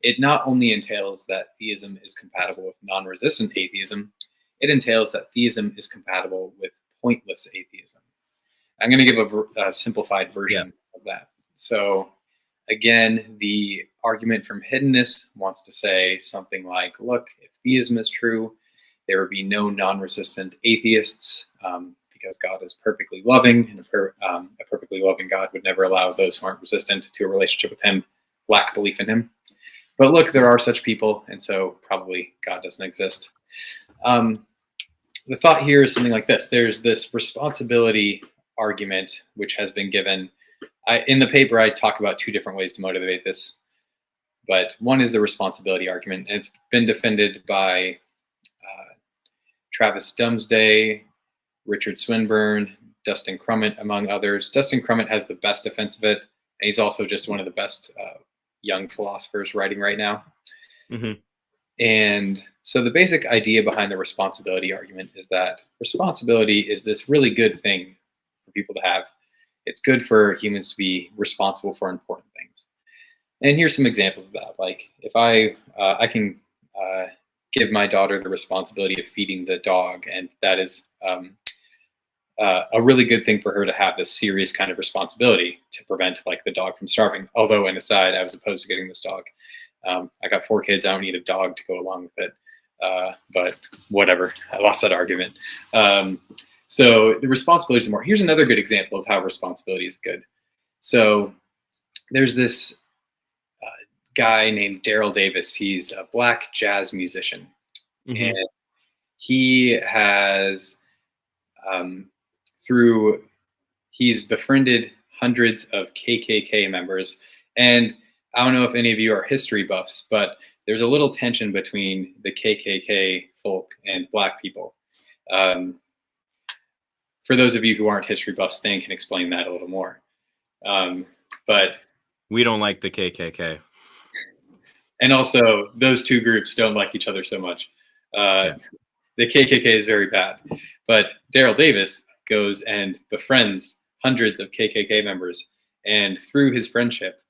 it not only entails that theism is compatible with non-resistant atheism, it entails that theism is compatible with pointless atheism. I'm going to give a simplified version of that. So again, the argument from hiddenness wants to say something like, look, if theism is true, there would be no non-resistant atheists because God is perfectly loving, and a perfectly loving God would never allow those who aren't resistant to a relationship with him lack belief in him. But look, there are such people, and so probably God doesn't exist. The thought here is something like this. There's this responsibility argument which has been given. In the paper, I talk about two different ways to motivate this, but one is the responsibility argument, and it's been defended by Travis Dumsday, Richard Swinburne, Dustin Crummett, among others. Dustin Crummett has the best defense of it, and he's also just one of the best young philosophers writing right now. Mm-hmm. And so the basic idea behind the responsibility argument is that responsibility is this really good thing for people to have. It's good for humans to be responsible for important things. And here's some examples of that. Like if I can give my daughter the responsibility of feeding the dog, and that is a really good thing for her to have, this serious kind of responsibility to prevent like the dog from starving. Although, an aside, I was opposed to getting this dog. I got 4 kids. I don't need a dog to go along with it. But whatever, I lost that argument. So the responsibility is more. Here's another good example of how responsibility is good. So there's this guy named Daryl Davis. He's a black jazz musician. Mm-hmm. And he has, he's befriended hundreds of KKK members. And I don't know if any of you are history buffs, but there's a little tension between the KKK folk and black people. For those of you who aren't history buffs, Stan can explain that a little more. But we don't like the KKK. And also, those two groups don't like each other so much. Yes. The KKK is very bad. But Daryl Davis goes and befriends hundreds of KKK members. And through his friendship,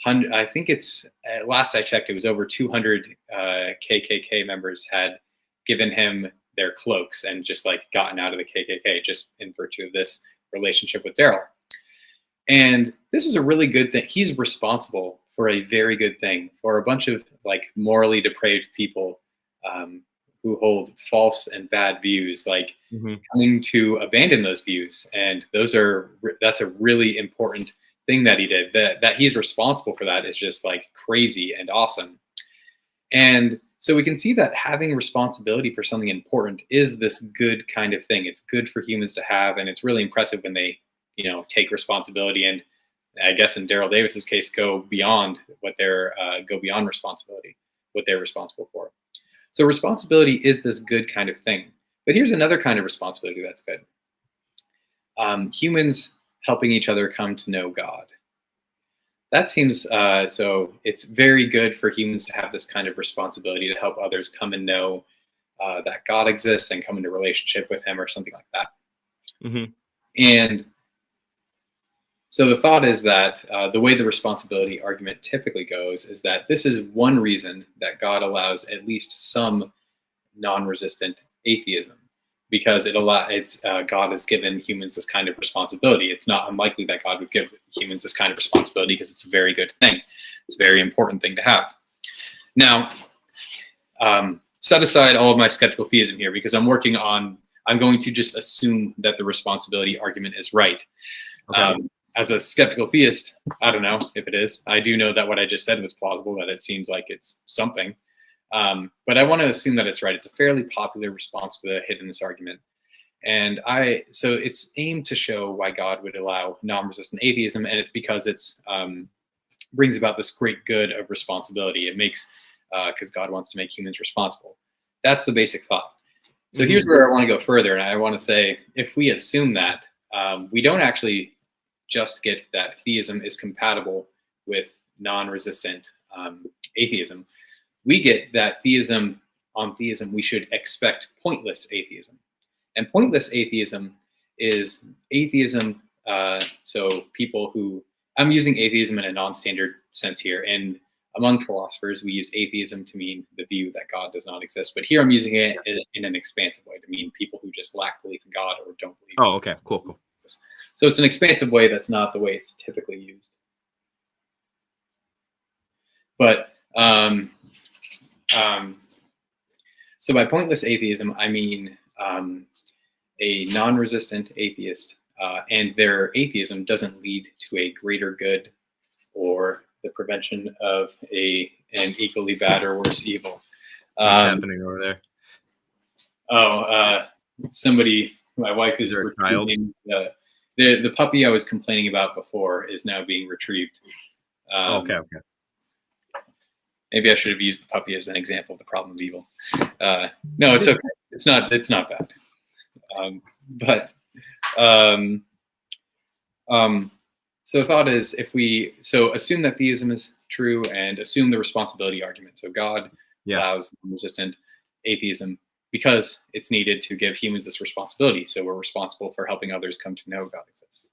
I think it's, at last I checked, it was over 200 KKK members had given him their cloaks and just like gotten out of the KKK just in virtue of this relationship with Daryl. And this is a really good thing. He's responsible for a very good thing for a bunch of like morally depraved people who hold false and bad views, like coming to abandon those views. And that's a really important thing that he did. That he's responsible for that is just like crazy and awesome. And so we can see that having responsibility for something important is this good kind of thing. It's good for humans to have, and it's really impressive when they, take responsibility, and I guess in Daryl Davis's case, go beyond responsibility, what they're responsible for. So responsibility is this good kind of thing. But here's another kind of responsibility that's good. Humans helping each other come to know God. That seems, so it's very good for humans to have this kind of responsibility to help others come and know that God exists and come into relationship with him or something like that. Mm-hmm. And so the thought is that the way the responsibility argument typically goes is that this is one reason that God allows at least some non-resistant atheism, because God has given humans this kind of responsibility. It's not unlikely that God would give humans this kind of responsibility because it's a very good thing. It's a very important thing to have. Now, set aside all of my skeptical theism here, because I'm going to just assume that the responsibility argument is right. Okay. As a skeptical theist, I don't know if it is. I do know that what I just said was plausible, that it seems like it's something. But I want to assume that it's right. It's a fairly popular response to the hiddenness argument. And so it's aimed to show why God would allow non-resistant atheism, and it's because it's brings about this great good of responsibility. It makes, because God wants to make humans responsible. That's the basic thought. So here's where I want to go further, and I want to say, if we assume that, we don't actually just get that theism is compatible with non-resistant atheism. We get that on theism, we should expect pointless atheism. And pointless atheism is atheism. So people who, I'm using atheism in a non-standard sense here. And among philosophers, we use atheism to mean the view that God does not exist. But here I'm using it in an expansive way to mean people who just lack belief in God or don't believe. Oh, okay, cool. So it's an expansive way. That's not the way it's typically used. But so by pointless atheism, I mean a non-resistant atheist, and their atheism doesn't lead to a greater good or the prevention of an equally bad or worse evil. What's happening over there? Somebody, my wife is there a child? The puppy I was complaining about before is now being retrieved. Okay. Maybe I should have used the puppy as an example of the problem of evil. No, it's okay. It's not bad. So the thought is, if we assume that theism is true and assume the responsibility argument. So God allows resistant atheism because it's needed to give humans this responsibility. So we're responsible for helping others come to know God exists.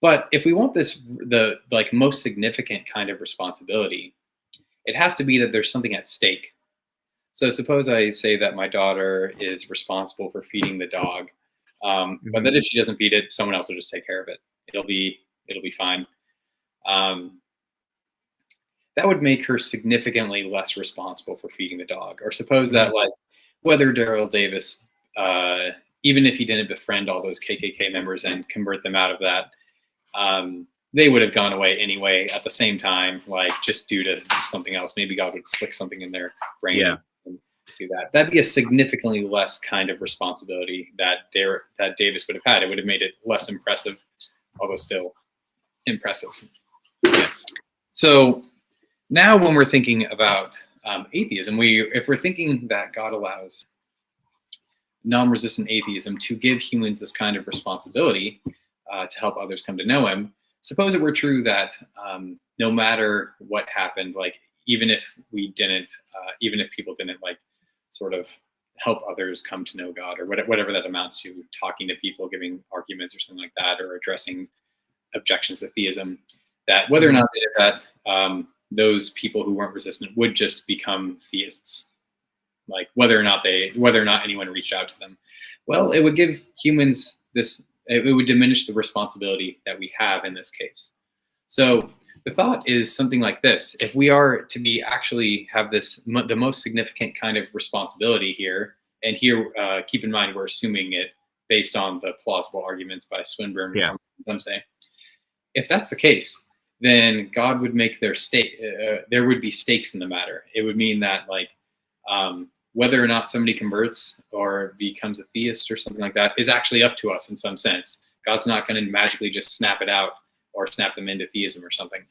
But if we want the most significant kind of responsibility, it has to be that there's something at stake. So suppose I say that my daughter is responsible for feeding the dog, but that if she doesn't feed it, someone else will just take care of it. It'll be fine. That would make her significantly less responsible for feeding the dog. Or suppose that whether Daryl Davis, even if he didn't befriend all those KKK members and convert them out of that, they would have gone away anyway at the same time, just due to something else. Maybe God would flick something in their brain and do that. That'd be a significantly less kind of responsibility that Davis would have had. It would have made it less impressive, although still impressive. Yes. So now when we're thinking about atheism, if we're thinking that God allows non-resistant atheism to give humans this kind of responsibility to help others come to know him, suppose it were true that no matter what happened, even if people didn't sort of help others come to know God, or whatever that amounts to, talking to people, giving arguments or something like that, or addressing objections to theism, that whether or not they did that, those people who weren't resistant would just become theists, whether or not anyone reached out to them. Well, it would give humans it would diminish the responsibility that we have in this case. So the thought is something like this: if we are to actually have the most significant kind of responsibility here, and here keep in mind we're assuming it based on the plausible arguments by Swinburne and Wednesday. If that's the case, then God would make there would be stakes in the matter. It would mean that whether or not somebody converts or becomes a theist or something like that is actually up to us in some sense. God's not going to magically just snap it out or snap them into theism or something.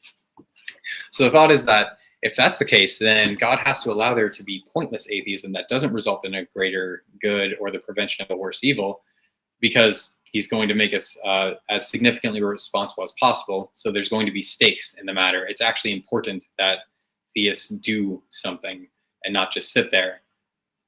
So the thought is that if that's the case, then God has to allow there to be pointless atheism that doesn't result in a greater good or the prevention of a worse evil, because he's going to make us as significantly responsible as possible. So there's going to be stakes in the matter. It's actually important that theists do something and not just sit there.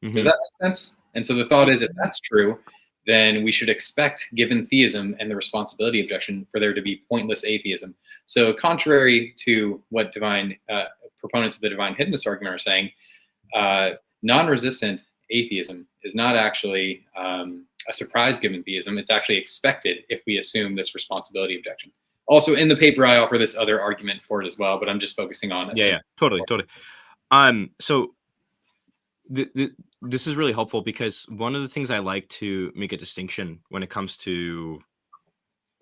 Does that make sense? And so the thought is, if that's true, then we should expect, given theism and the responsibility objection, for there to be pointless atheism. So contrary to what proponents of the divine hiddenness argument are saying, non-resistant atheism is not actually a surprise given theism. It's actually expected if we assume this responsibility objection. Also, in the paper, I offer this other argument for it as well, but I'm just focusing on it. Yeah, totally. So this is really helpful, because one of the things I like to make a distinction when it comes to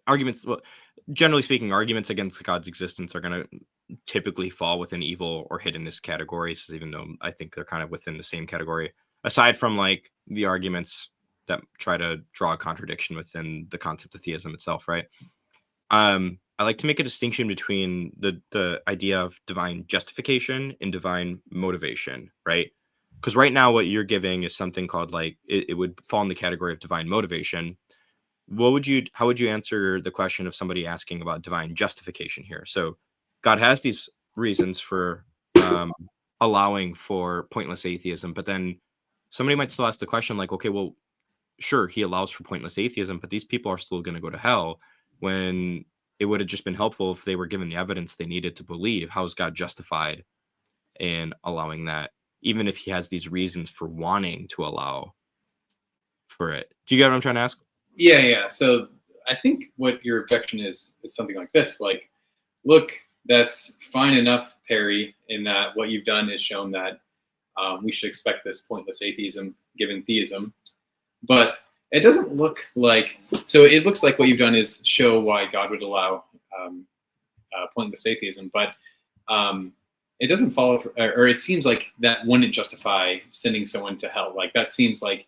arguments, well, generally speaking, arguments against God's existence are going to typically fall within evil or hiddenness categories, even though I think they're kind of within the same category, aside from the arguments that try to draw a contradiction within the concept of theism itself, right? I like to make a distinction between the idea of divine justification and divine motivation, right? Because right now what you're giving is something called it would fall in the category of divine motivation. how would you answer the question of somebody asking about divine justification here? So God has these reasons for allowing for pointless atheism, but then somebody might still ask the question like, okay, well, sure, he allows for pointless atheism, but these people are still going to go to hell, when it would have just been helpful if they were given the evidence they needed to believe. How is God justified in allowing that, even if he has these reasons for wanting to allow for it? Do you get what I'm trying to ask? Yeah. So I think what your objection is something like this. Like, look, that's fine enough, Perry, in that what you've done is shown that we should expect this pointless atheism given theism. But it doesn't look like, so it looks like what you've done is show why God would allow pointless atheism, but it doesn't follow, or it seems like that wouldn't justify sending someone to hell. Like, that seems like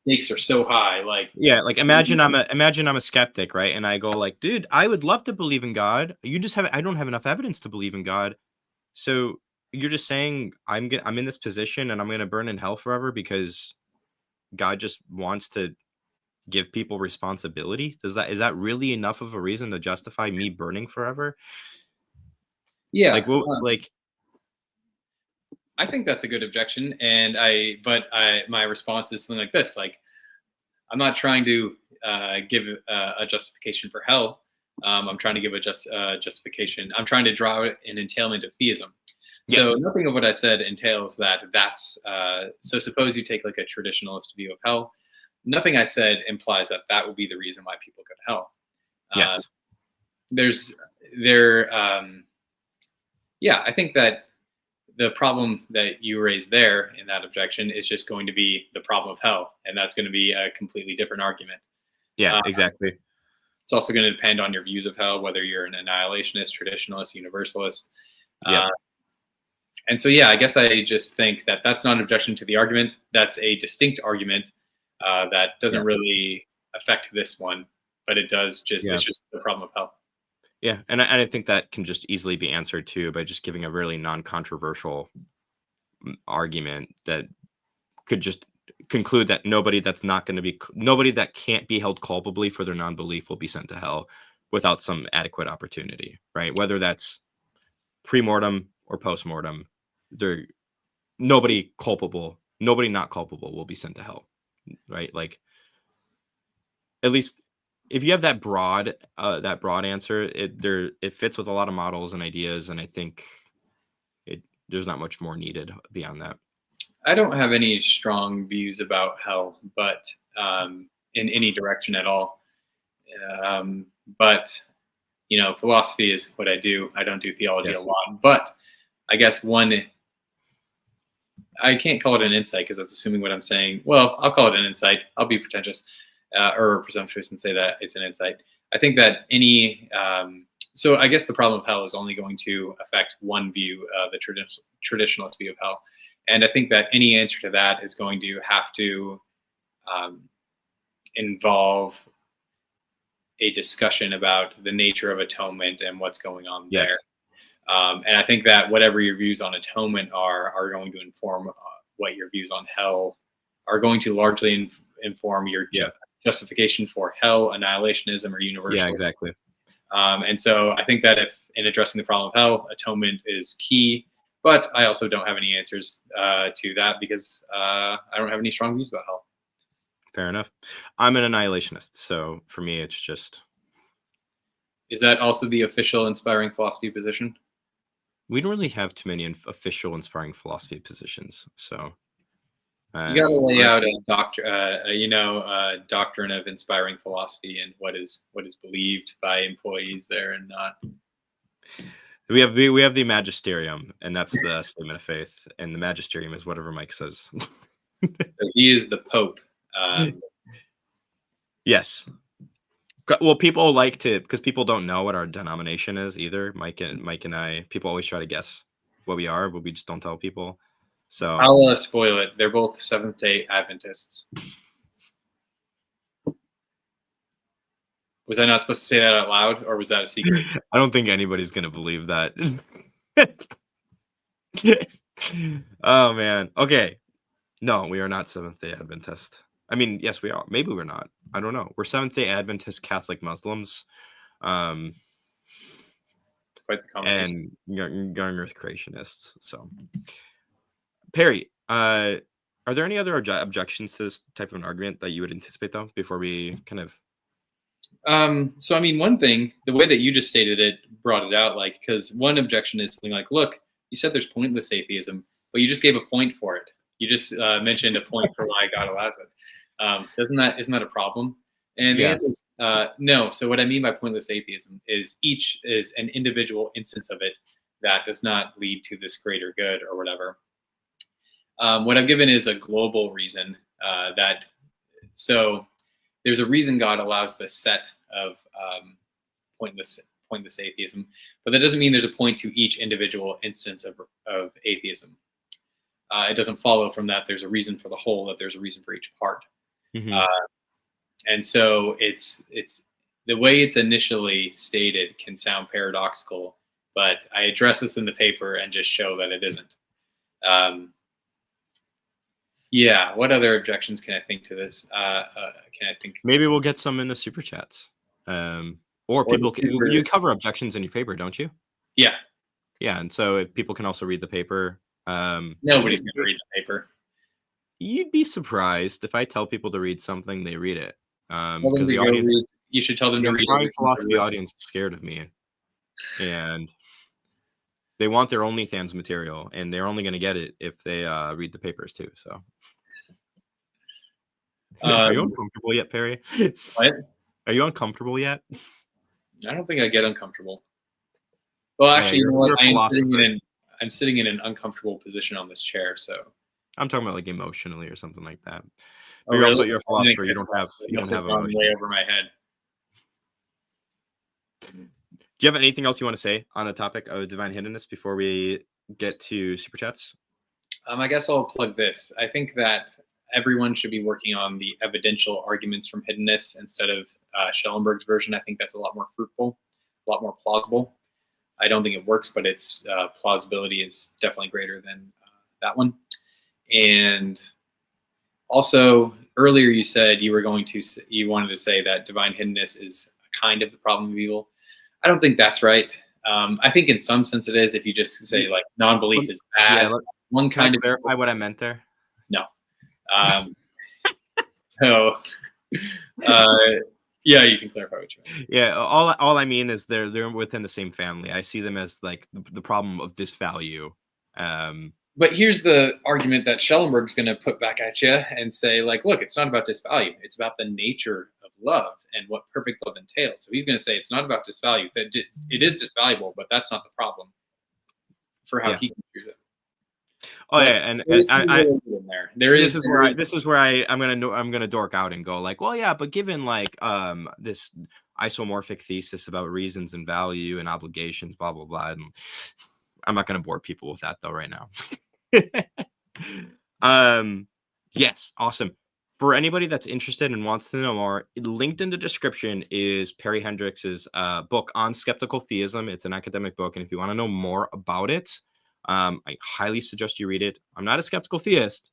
stakes are so high. Like, like imagine I'm a skeptic, right? And I go like, dude, I would love to believe in God. I don't have enough evidence to believe in God. So you're just saying I'm in this position and I'm going to burn in hell forever because God just wants to give people responsibility? Is that really enough of a reason to justify me burning forever? Yeah. Like, I think that's a good objection, and my response is something like this: like, I'm not trying to give a justification for hell. I'm trying to give a justification. I'm trying to draw an entailment of theism. Yes. So nothing of what I said entails that's. So suppose you take like a traditionalist view of hell. Nothing I said implies that would be the reason why people go to hell. Yes. I think that the problem that you raised there in that objection is just going to be the problem of hell, and that's going to be a completely different argument. Yeah, exactly. It's also going to depend on your views of hell, whether you're an annihilationist, traditionalist, universalist. And so, I guess I just think that that's not an objection to the argument. That's a distinct argument that doesn't really affect this one, but it does it's just the problem of hell. Yeah, and I think that can just easily be answered too by just giving a really non-controversial argument that could just conclude that nobody that can't be held culpably for their non-belief will be sent to hell without some adequate opportunity, right? Whether that's pre-mortem or post-mortem, nobody not culpable will be sent to hell, right? Like, at least if you have that broad answer, it fits with a lot of models and ideas, and I think there's not much more needed beyond that. I don't have any strong views about hell, but in any direction at all. But philosophy is what I do. I don't do theology a lot, but I guess I can't call it an insight because that's assuming what I'm saying. Well, I'll call it an insight. I'll be pretentious or presumptuous and say that it's an insight. I think that so I guess the problem of hell is only going to affect one view, the traditionalist view of hell. And I think that any answer to that is going to have to involve a discussion about the nature of atonement and what's going on there. And I think that whatever your views on atonement are going to inform what your views on hell are going to largely inform your justification for hell, annihilationism, or universalism. Yeah, exactly. And so I think that if in addressing the problem of hell, atonement is key, but I also don't have any answers to that because I don't have any strong views about hell. Fair enough. I'm an annihilationist, so for me, it's just... Is that also the official inspiring philosophy position? We don't really have too many official inspiring philosophy positions, so... you got to lay out a doctrine of inspiring philosophy and what is believed by employees there and not. We have the magisterium, and that's the statement of faith, and the magisterium is whatever Mike says. So he is the Pope. Yes. Well, people like to, because people don't know what our denomination is either. Mike and I, people always try to guess what we are, but we just don't tell people. So I'll spoil it. They're both Seventh-day Adventists. Was I not supposed to say that out loud, or was that a secret? I don't think anybody's going to believe that. Oh, man. Okay. No, we are not Seventh-day Adventist. I mean, yes, we are. Maybe we're not. I don't know. We're Seventh-day Adventist Catholic Muslims. It's quite the combination. And young Earth creationists. So, Perry, are there any other objections to this type of an argument that you would anticipate, though, before we kind of? So, I mean, one thing, the way that you just stated it brought it out, like, because one objection is something like, look, you said there's pointless atheism, but you just gave a point for it. You just mentioned a point for why God allows it. Isn't that a problem? And the answer is no. So what I mean by pointless atheism is each is an individual instance of it that does not lead to this greater good or whatever. What I've given is a global reason so there's a reason God allows this set of pointless atheism, but that doesn't mean there's a point to each individual instance of atheism. It doesn't follow from that there's a reason for the whole, that there's a reason for each part. Mm-hmm. And so it's the way it's initially stated can sound paradoxical, but I address this in the paper and just show that it isn't. Yeah. What other objections can I think to this? Maybe we'll get some in the super chats. Or people you cover objections in your paper, don't you? Yeah. Yeah, and so if people can also read the paper. Nobody's going to read the paper. You'd be surprised if I tell people to read something, they read it. Because the audience, you should tell them to read it. The philosophy audience is scared of me, and they want their OnlyFans material, and they're only going to get it if they read the papers too. So, are you uncomfortable yet, Perry? What? Are you uncomfortable yet? I don't think I get uncomfortable. Well, actually, you know what? I'm sitting in an uncomfortable position on this chair, so I'm talking about like emotionally or something like that. But you're also a philosopher. You don't have emotions. Way over my head. Do you have anything else you want to say on the topic of divine hiddenness before we get to super chats? I guess I'll plug this. I think that everyone should be working on the evidential arguments from hiddenness instead of Schellenberg's version. I think that's a lot more fruitful, a lot more plausible. I don't think it works, but its plausibility is definitely greater than that one. And also, earlier you said you wanted to say that divine hiddenness is a kind of the problem of evil. I don't think that's right. I think in some sense it is. If you just say like non-belief is bad, one kind of clarify what I meant there. No. Yeah, you can clarify what you mean. Yeah, all I mean is they're within the same family. I see them as like the problem of disvalue. But here's the argument that Schellenberg's going to put back at you and say, like, look, it's not about disvalue. It's about the nature of love and what perfect love entails. So he's going to say it's not about disvalue. That it is disvaluable, but that's not the problem for how he construes it. Oh yeah, and this is where I'm gonna dork out and go like, well, yeah, but given like this isomorphic thesis about reasons and value and obligations, blah blah blah, and I'm not gonna bore people with that though right now. Yes, awesome. For anybody that's interested and wants to know more, linked in the description is Perry Hendricks' book on skeptical theism. It's an academic book, and if you want to know more about it, I highly suggest you read it. I'm not a skeptical theist,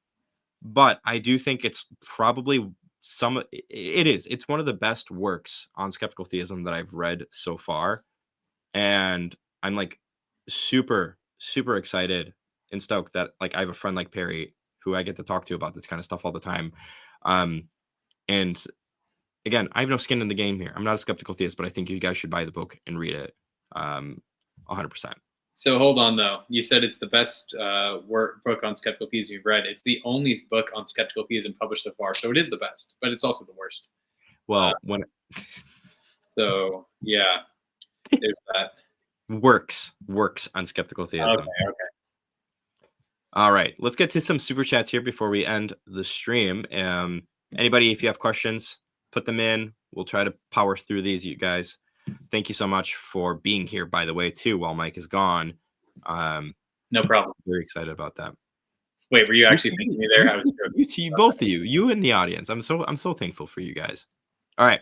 but I do think it's probably it's one of the best works on skeptical theism that I've read so far. And I'm like super, super excited and stoked that like I have a friend like Perry who I get to talk to about this kind of stuff all the time. And again, I have no skin in the game here. I'm not a skeptical theist, but I think you guys should buy the book and read it 100%. So hold on, though. You said it's the best book on skeptical theism you've read. It's the only book on skeptical theism published so far. So it is the best, but it's also the worst. Well, So, yeah, there's that. Works on skeptical theism. Okay. All right, let's get to some super chats here before we end the stream. Anybody, if you have questions, put them in. We'll try to power through these, you guys. Thank you so much for being here, by the way, too, while Mike is gone. No problem. Very excited about that. Wait, were you actually thinking me there? I was you both of you in the audience. I'm so thankful for you guys. All right.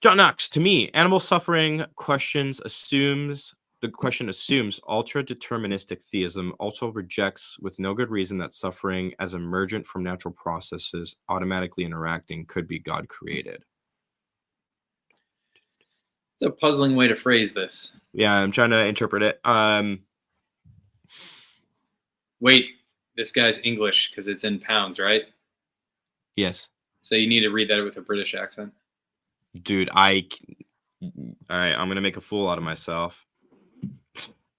John Knox, to me, animal suffering questions assumes the question assumes ultra-deterministic theism also rejects with no good reason that suffering as emergent from natural processes automatically interacting could be God created. It's a puzzling way to phrase this. Yeah, I'm trying to interpret it. Wait, this guy's English because it's in pounds, right? Yes. So you need to read that with a British accent. Dude, all right, I'm gonna make a fool out of myself.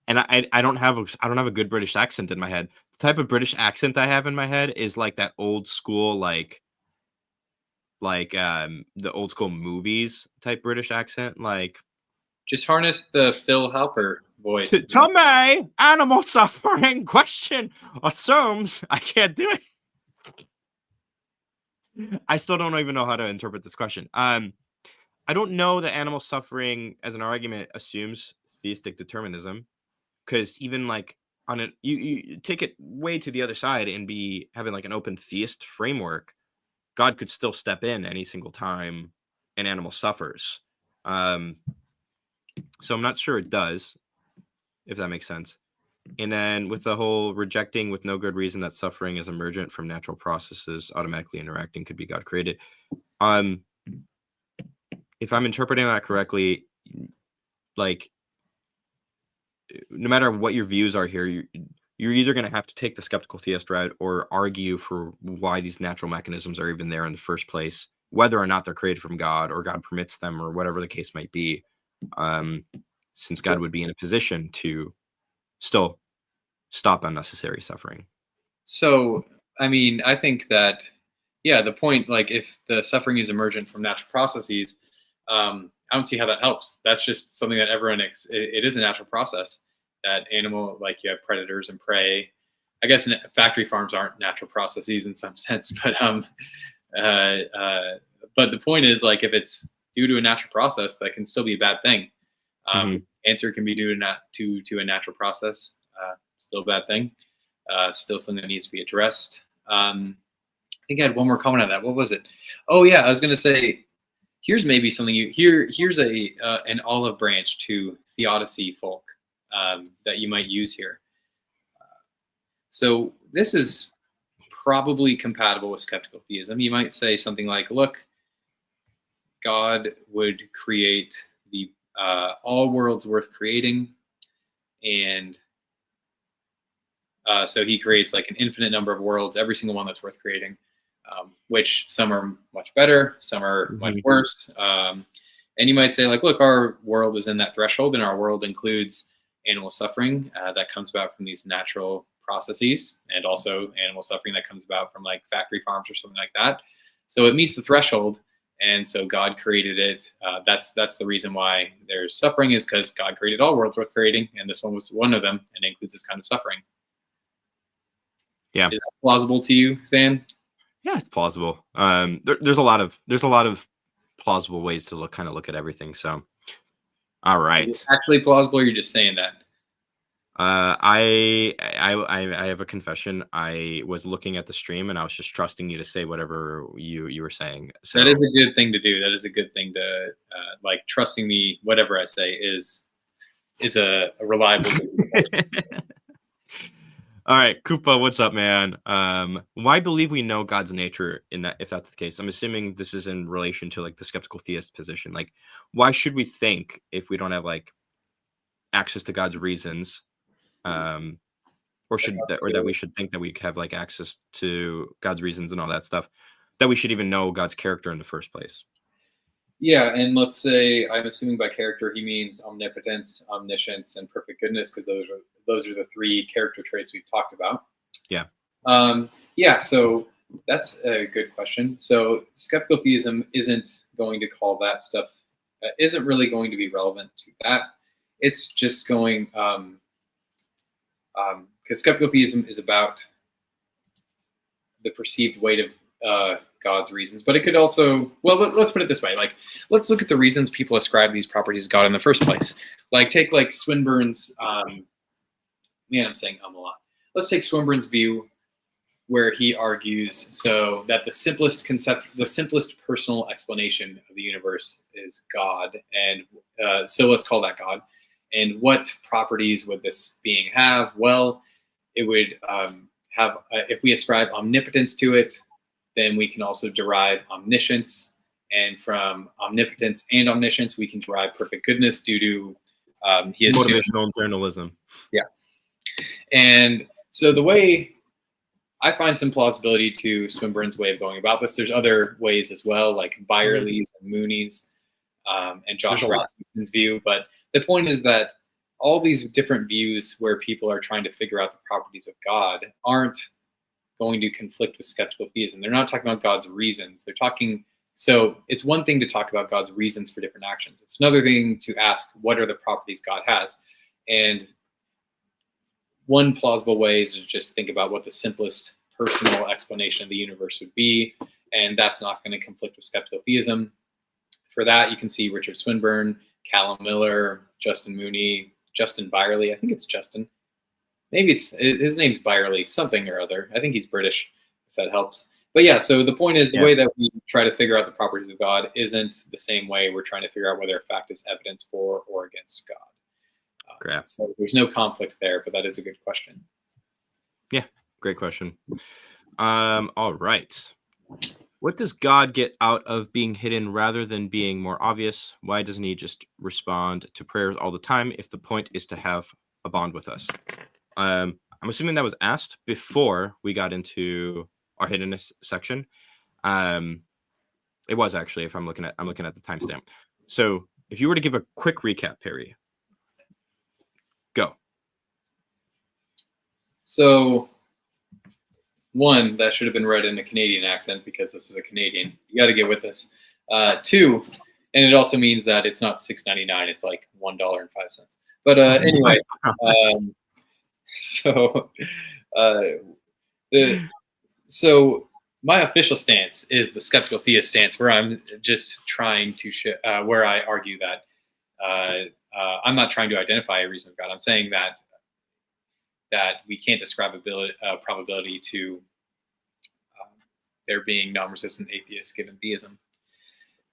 And I don't have a good British accent in my head. The type of British accent I have in my head is like that old school, like the old school movies type British accent. Like, just harness the Phil Halper voice. To me, animal suffering question assumes I can't do it. I still don't even know how to interpret this question. I don't know that animal suffering as an argument assumes theistic determinism, because even like on it, you take it way to the other side and be having like an open theist framework. God could still step in any single time an animal suffers. So I'm not sure it does, if that makes sense. And then with the whole rejecting with no good reason that suffering is emergent from natural processes automatically interacting could be God created. If I'm interpreting that correctly, like, no matter what your views are here, you're either going to have to take the skeptical theist route or argue for why these natural mechanisms are even there in the first place, whether or not they're created from God or God permits them or whatever the case might be, since God would be in a position to still stop unnecessary suffering. So, I mean, I think that, yeah, the point, like, if the suffering is emergent from natural processes, I don't see how that helps. That's just something that everyone, it is a natural process that animal, like you have predators and prey. I guess factory farms aren't natural processes in some sense, but the point is, like, if it's due to a natural process, that can still be a bad thing. Answer can be due to a natural process, still a bad thing, still something that needs to be addressed. I think I had one more comment on that. What was it? Oh yeah, I was going to say, here's maybe something here's an olive branch to theodicy folk that you might use here. So this is probably compatible with skeptical theism. You might say something like, look, God would create the all worlds worth creating, and so he creates like an infinite number of worlds, every single one that's worth creating, which some are much better, some are much worse. And you might say, like, look, our world is in that threshold, and our world includes animal suffering that comes about from these natural processes, and also animal suffering that comes about from like factory farms or something like that. So it meets the threshold, and so God created it. That's the reason why there's suffering, is because God created all worlds worth creating, and this one was one of them, and it includes this kind of suffering. Yeah, is that plausible to you, Than? Yeah, it's plausible. There's a lot of plausible ways to look at everything. So, all right. Is it actually plausible, or you're just saying that? I have a confession. I was looking at the stream and I was just trusting you to say whatever you were saying. So that is a good thing to do. That is a good thing to like, trusting me. Whatever I say is a reliable. All right, Koopa, what's up, man? Why believe we know God's nature in that, if that's the case? I'm assuming this is in relation to like the skeptical theist position. Like, why should we think, if we don't have like access to God's reasons, or that we should think that we have like access to God's reasons and all that stuff, that we should even know God's character in the first place? Yeah, and let's say, I'm assuming by character he means omnipotence, omniscience, and perfect goodness, because those are the three character traits we've talked about. Yeah. Yeah, so that's a good question. So skeptical theism isn't going to call that stuff, isn't really going to be relevant to that. It's just going, because skeptical theism is about the perceived weight of God's reasons, but it could also, well, let's put it this way, like, let's look at the reasons people ascribe these properties to God in the first place. Like, take like Swinburne's, man, I'm saying a lot. Let's take Swinburne's view, where he argues so that the simplest personal explanation of the universe is God, and so let's call that God. And what properties would this being have? Well, it would have, if we ascribe omnipotence to it, then we can also derive omniscience. And from omnipotence and omniscience, we can derive perfect goodness due to motivational journalism. Yeah. And so the way I find some plausibility to Swinburne's way of going about this, there's other ways as well, like Byerly's and Mooney's and Josh Rasmussen's view. But the point is that all these different views where people are trying to figure out the properties of God aren't going to conflict with skeptical theism. They're not talking about God's reasons. They're talking, so it's one thing to talk about God's reasons for different actions. It's another thing to ask, what are the properties God has? And one plausible way is to just think about what the simplest personal explanation of the universe would be, and that's not going to conflict with skeptical theism. For that, you can see Richard Swinburne, Callum Miller, Justin Mooney, Justin Byerly. I think it's Justin. Maybe his name's Byerly, something or other. I think he's British, if that helps. But yeah, so the point is the way that we try to figure out the properties of God isn't the same way we're trying to figure out whether a fact is evidence for or against God. So there's no conflict there, but that is a good question. Yeah, great question. All right. What does God get out of being hidden rather than being more obvious? Why doesn't he just respond to prayers all the time if the point is to have a bond with us? I'm assuming that was asked before we got into our hiddenness section. It was actually, if I'm looking at the timestamp. So if you were to give a quick recap, Perry, go. So one, that should have been read in a Canadian accent because this is a Canadian. You got to get with this. Two, and it also means that it's not $6.99; it's like $1.05. But anyway, so my official stance is the skeptical theist stance, where I'm just trying to where I argue that I'm not trying to identify a reason of God. I'm saying that we can't ascribe probability to there being non-resistant atheists given theism.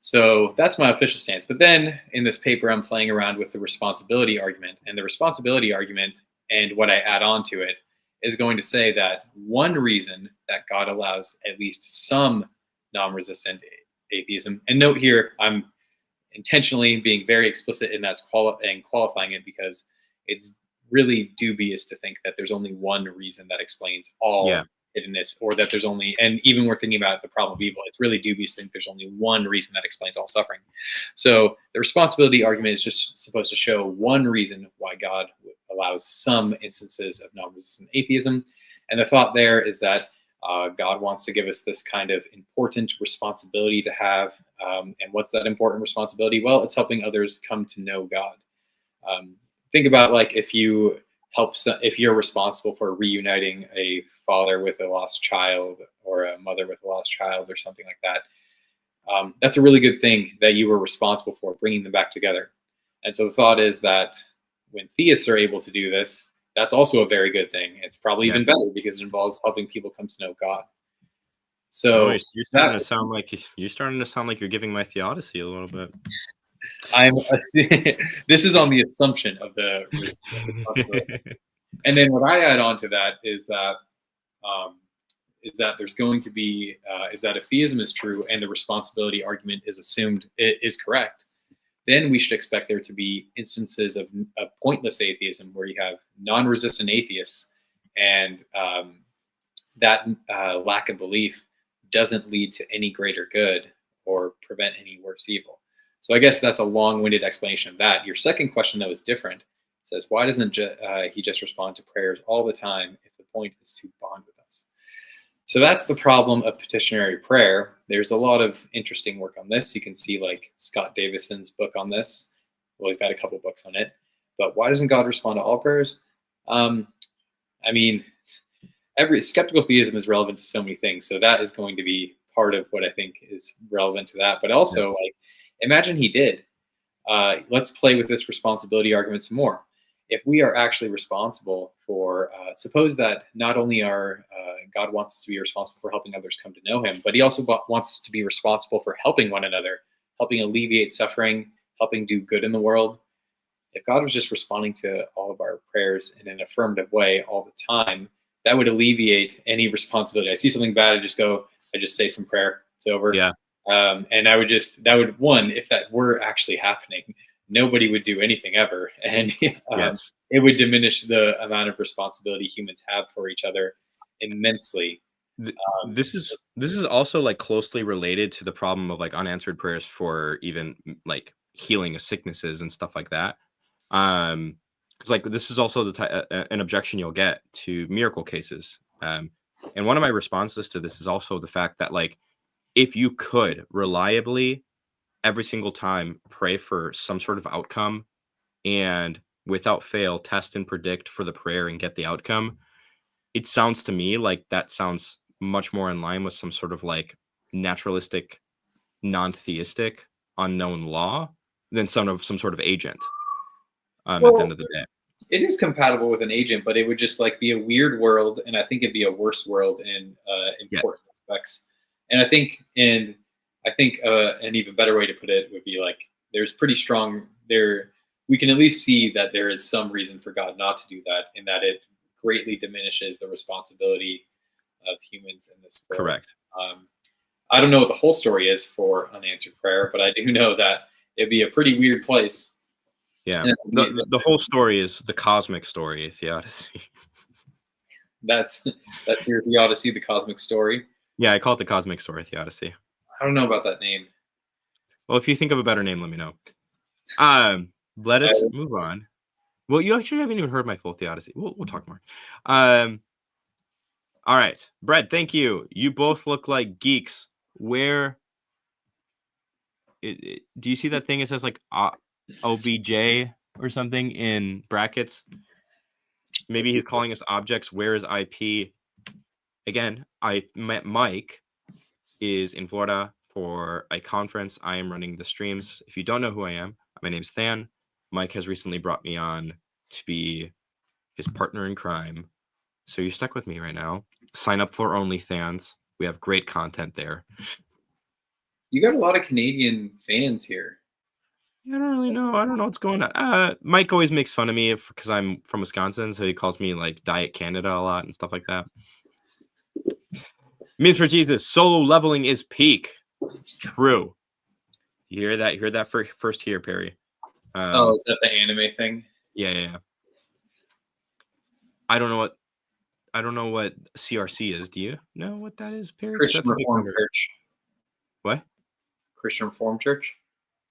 So that's my official stance. But then in this paper, I'm playing around with the responsibility argument. And the responsibility argument and what I add on to it is going to say that one reason that God allows at least some non-resistant atheism, and note here, I'm intentionally being very explicit in that and qualifying it because it's really dubious to think that there's only one reason that explains all hiddenness, or that there's only, and even we're thinking about the problem of evil, it's really dubious to think there's only one reason that explains all suffering. So the responsibility argument is just supposed to show one reason why God allows some instances of non-resistant atheism. And the thought there is that God wants to give us this kind of important responsibility to have. And what's that important responsibility? Well, it's helping others come to know God. Think about like if you're responsible for reuniting a father with a lost child or a mother with a lost child or something like that. That's a really good thing that you were responsible for, bringing them back together. And so the thought is that when theists are able to do this, that's also a very good thing. It's probably even better because it involves helping people come to know God. So you're starting to sound like you're giving my theodicy a little bit. This is on the assumption of the and then what I add on to that is that there's going to be is that if theism is true and the responsibility argument is assumed is correct, then we should expect there to be instances of pointless atheism where you have non-resistant atheists, and that lack of belief doesn't lead to any greater good or prevent any worse evil. So I guess that's a long-winded explanation of that. Your second question, though, is different. It says, why doesn't he just respond to prayers all the time if the point is to bond with us? So that's the problem of petitionary prayer. There's a lot of interesting work on this. You can see like Scott Davison's book on this. Well, he's got a couple books on it. But why doesn't God respond to all prayers? I mean, every skeptical theism is relevant to so many things. So that is going to be part of what I think is relevant to that. But also, like, imagine he did. Let's play with this responsibility argument some more. If we are actually responsible for, suppose that not only are God wants us to be responsible for helping others come to know him, but he also wants us to be responsible for helping one another, helping alleviate suffering, helping do good in the world. if God was just responding to all of our prayers in an affirmative way all the time, that would alleviate any responsibility. I see something bad, I just say some prayer, it's over. Yeah. And that would, one, if that were actually happening, nobody would do anything ever. And Yes. it would diminish the amount of responsibility humans have for each other immensely. This is also like closely related to the problem of like unanswered prayers for even like healing of sicknesses and stuff like that. Because like this is also an objection you'll get to miracle cases. And one of my responses to this is also the fact that like if you could reliably every single time pray for some sort of outcome and without fail test and predict for the prayer and get the outcome, it sounds to me like that sounds much more in line with some sort of like naturalistic, non-theistic, unknown law than some sort of agent at the end of the day. It is compatible with an agent, but it would just like be a weird world, and I think it'd be a worse world in important aspects. And I think an even better way to put it would be like there's pretty strong there. We can at least see that there is some reason for God not to do that, in that it greatly diminishes the responsibility of humans in this world. Correct. I don't know what the whole story is for unanswered prayer, but I do know that it'd be a pretty weird place. Yeah. The whole story is the cosmic story, theodicy. That's your theodicy, the cosmic story. Yeah, I call it the cosmic story, theodicy. I don't know about that name. Well, if you think of a better name, let me know. Let us move on. Well, you actually haven't even heard my full theodicy. We'll talk more. All right, Brett, thank you. You both look like geeks. Where do you see that thing? It says like OBJ or something in brackets. Maybe he's calling us objects. Where is IP? Again, I met Mike is in Florida for a conference. I am running the streams. If you don't know who I am, my name's Than. Mike has recently brought me on to be his partner in crime. So you're stuck with me right now. Sign up for OnlyFans. We have great content there. You got a lot of Canadian fans here. I don't really know. I don't know what's going on. Mike always makes fun of me because I'm from Wisconsin, so he calls me like Diet Canada a lot and stuff like that. Myth for Jesus, solo leveling is peak. True. You hear that? You heard that first here, Perry. Is that the anime thing? Yeah. I don't know what CRC is. Do you know what that is, Perry? Christian Reformed Church. What? Christian Reformed Church?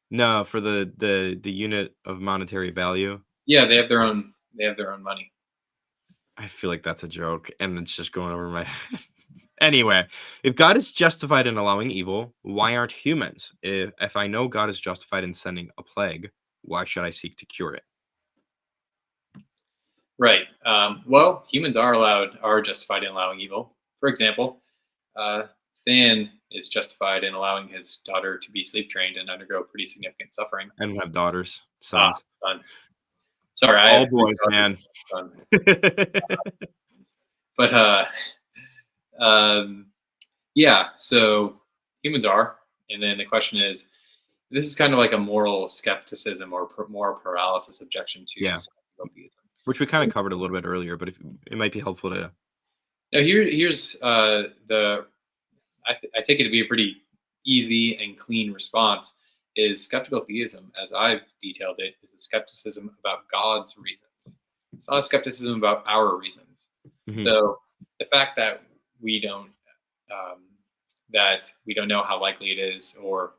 No, for the unit of monetary value. Yeah, they have their own money. I feel like that's a joke, and it's just going over my head. Anyway, if God is justified in allowing evil, why aren't humans? If I know God is justified in sending a plague, why should I seek to cure it? Right. Well, humans are justified in allowing evil. For example, Than is justified in allowing his daughter to be sleep trained and undergo pretty significant suffering. I don't have daughters, sons. Son. Sorry, I all have boys, man. Yeah. So humans are, and then the question is, this is kind of like a moral skepticism or moral paralysis objection to theism. Which we kind of covered a little bit earlier, but it might be helpful to. Now here's I take it to be a pretty easy and clean response. Is skeptical theism, as I've detailed it, is a skepticism about God's reasons. It's not a skepticism about our reasons. Mm-hmm. So the fact that we don't know how likely it is, or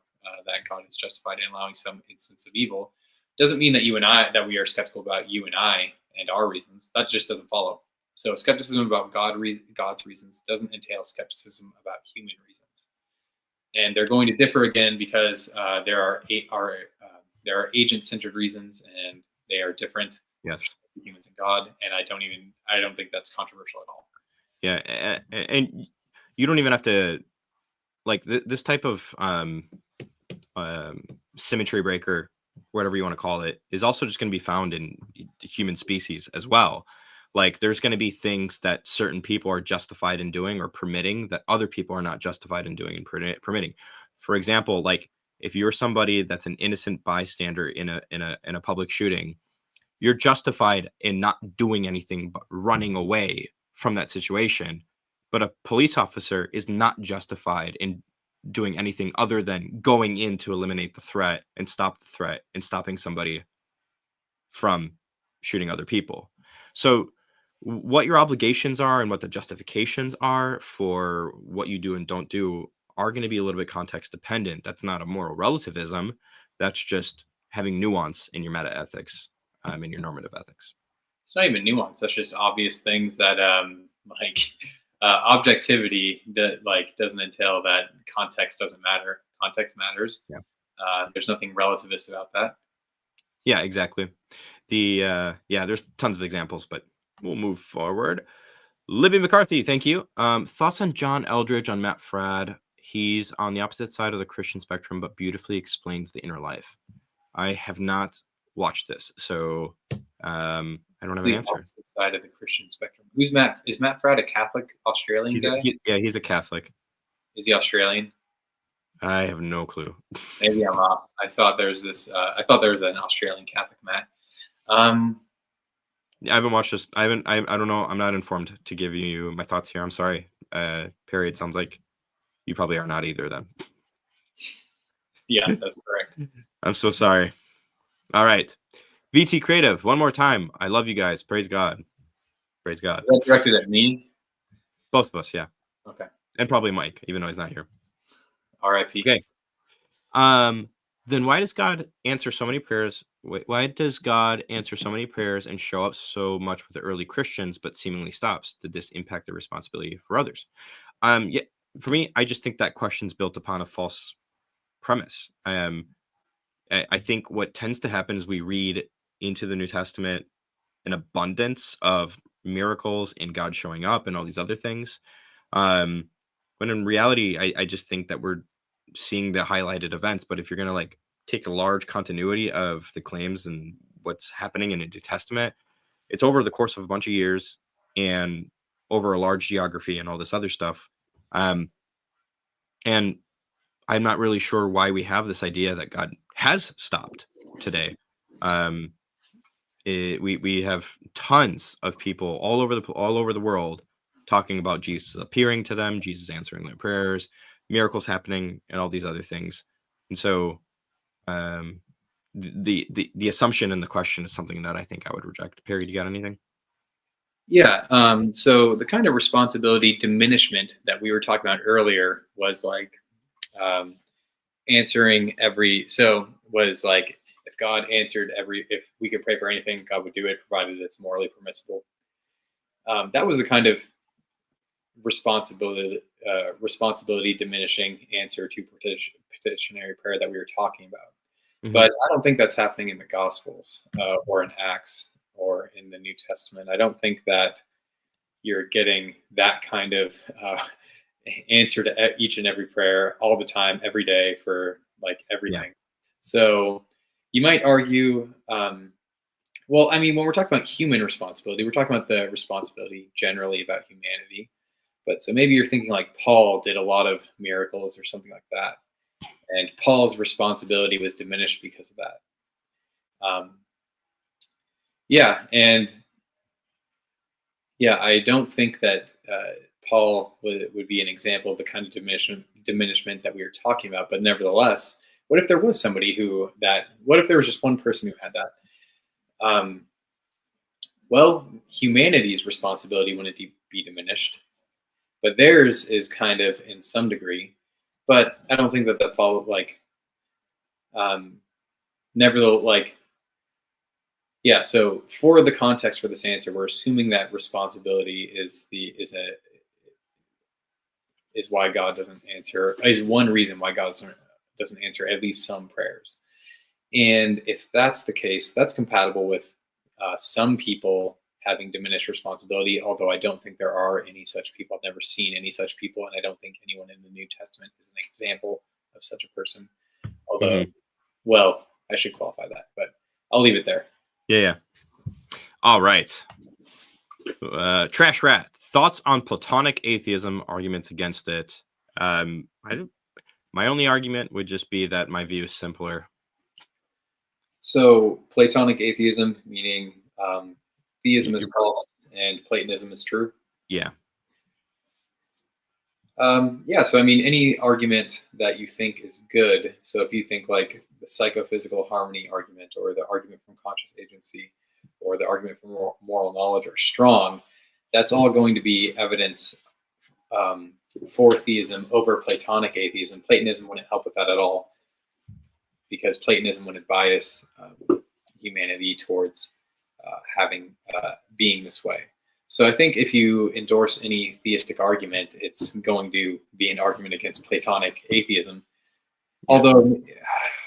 that God is justified in allowing some instance of evil, doesn't mean that that we are skeptical about you and I and our reasons. That just doesn't follow. So skepticism about God's reasons doesn't entail skepticism about human reasons. And they're going to differ again because there are agent-centered reasons, and they are different. Yes, humans and God, and I don't think that's controversial at all. Yeah, and you don't even have to like this type of symmetry breaker, whatever you want to call it, is also just going to be found in the human species as well. Like there's going to be things that certain people are justified in doing or permitting that other people are not justified in doing and permitting. For example, like if you're somebody that's an innocent bystander in a public shooting you're justified in not doing anything but running away from that situation. But a police officer is not justified in doing anything other than going in to eliminate the threat and stop the threat and stopping somebody from shooting other people. So what your obligations are and what the justifications are for what you do and don't do are going to be a little bit context dependent. That's not a moral relativism. That's just having nuance in your meta ethics, in your normative ethics. It's not even nuance. That's just obvious things that objectivity that doesn't entail that context doesn't matter. Context matters. Yeah. There's nothing relativist about that. Yeah, exactly. There's tons of examples, but we'll move forward. Libby McCarthy, thank you. Thoughts on John Eldridge on Matt Fradd? He's on the opposite side of the Christian spectrum, but beautifully explains the inner life. I have not watched this, so I don't have an answer. Opposite side of the Christian spectrum. Who's Matt? Is Matt Fradd a Catholic Australian guy? He's a Catholic. Is he Australian? I have no clue. Maybe I'm off. I thought there was an Australian Catholic Matt. I haven't watched this. I don't know. I'm not informed to give you my thoughts here. I'm sorry. Perry, it sounds like you probably are not either then. Yeah, that's correct. I'm so sorry. All right. VT Creative, one more time. I love you guys. Praise God. Praise God. Is that directed at me? Both of us, yeah. Okay. And probably Mike, even though he's not here. R.I.P. Okay. Then why does God answer so many prayers? Why does God answer so many prayers and show up so much with the early Christians, but seemingly stops? Did this impact their responsibility for others? Yeah, for me, I just think that question's built upon a false premise. I think what tends to happen is we read into the New Testament an abundance of miracles and God showing up and all these other things. When in reality, I just think that we're seeing the highlighted events. But if you're going to take a large continuity of the claims and what's happening in the New Testament, it's over the course of a bunch of years and over a large geography and all this other stuff. And I'm not really sure why we have this idea that God has stopped today. We have tons of people all over the world talking about Jesus appearing to them, Jesus answering their prayers, miracles happening, and all these other things. And so the assumption in the question is something that I think I would reject. Perry, do you got anything? Yeah. So the kind of responsibility diminishment that we were talking about earlier was answering every. So was if God answered if we could pray for anything, God would do it, provided it's morally permissible. That was the kind of responsibility diminishing answer to petitionary prayer that we were talking about. Mm-hmm. But I don't think that's happening in the Gospels or in Acts or in the New Testament. I don't think that you're getting that kind of answer to each and every prayer all the time, every day for everything. Yeah. So you might argue, when we're talking about human responsibility, we're talking about the responsibility generally about humanity. But so maybe you're thinking Paul did a lot of miracles or something like that. And Paul's responsibility was diminished because of that. I don't think that Paul would be an example of the kind of diminishment that we were talking about. But nevertheless, what if there was somebody what if there was just one person who had that? Humanity's responsibility wouldn't be diminished, but theirs is kind of in some degree. But I don't think that followed So for the context for this answer, we're assuming that responsibility is why God doesn't answer, is one reason why God doesn't answer at least some prayers. And if that's the case, that's compatible with some people having diminished responsibility, although I don't think there are any such people. I've never seen any such people, and I don't think anyone in the New Testament is an example of such a person. Although, I should qualify that, but I'll leave it there. Yeah. All right. Trash Rat, thoughts on Platonic atheism, arguments against it. My only argument would just be that my view is simpler. So Platonic atheism, meaning theism is false and Platonism is true. Yeah. Yeah, so I mean, any argument that you think is good. So if you think like the psychophysical harmony argument, or the argument from conscious agency, or the argument from moral knowledge are strong, that's all going to be evidence for theism over Platonic atheism. Platonism wouldn't help with that at all, because Platonism wouldn't bias humanity towards being this way. So I think if you endorse any theistic argument, it's going to be an argument against Platonic atheism. Although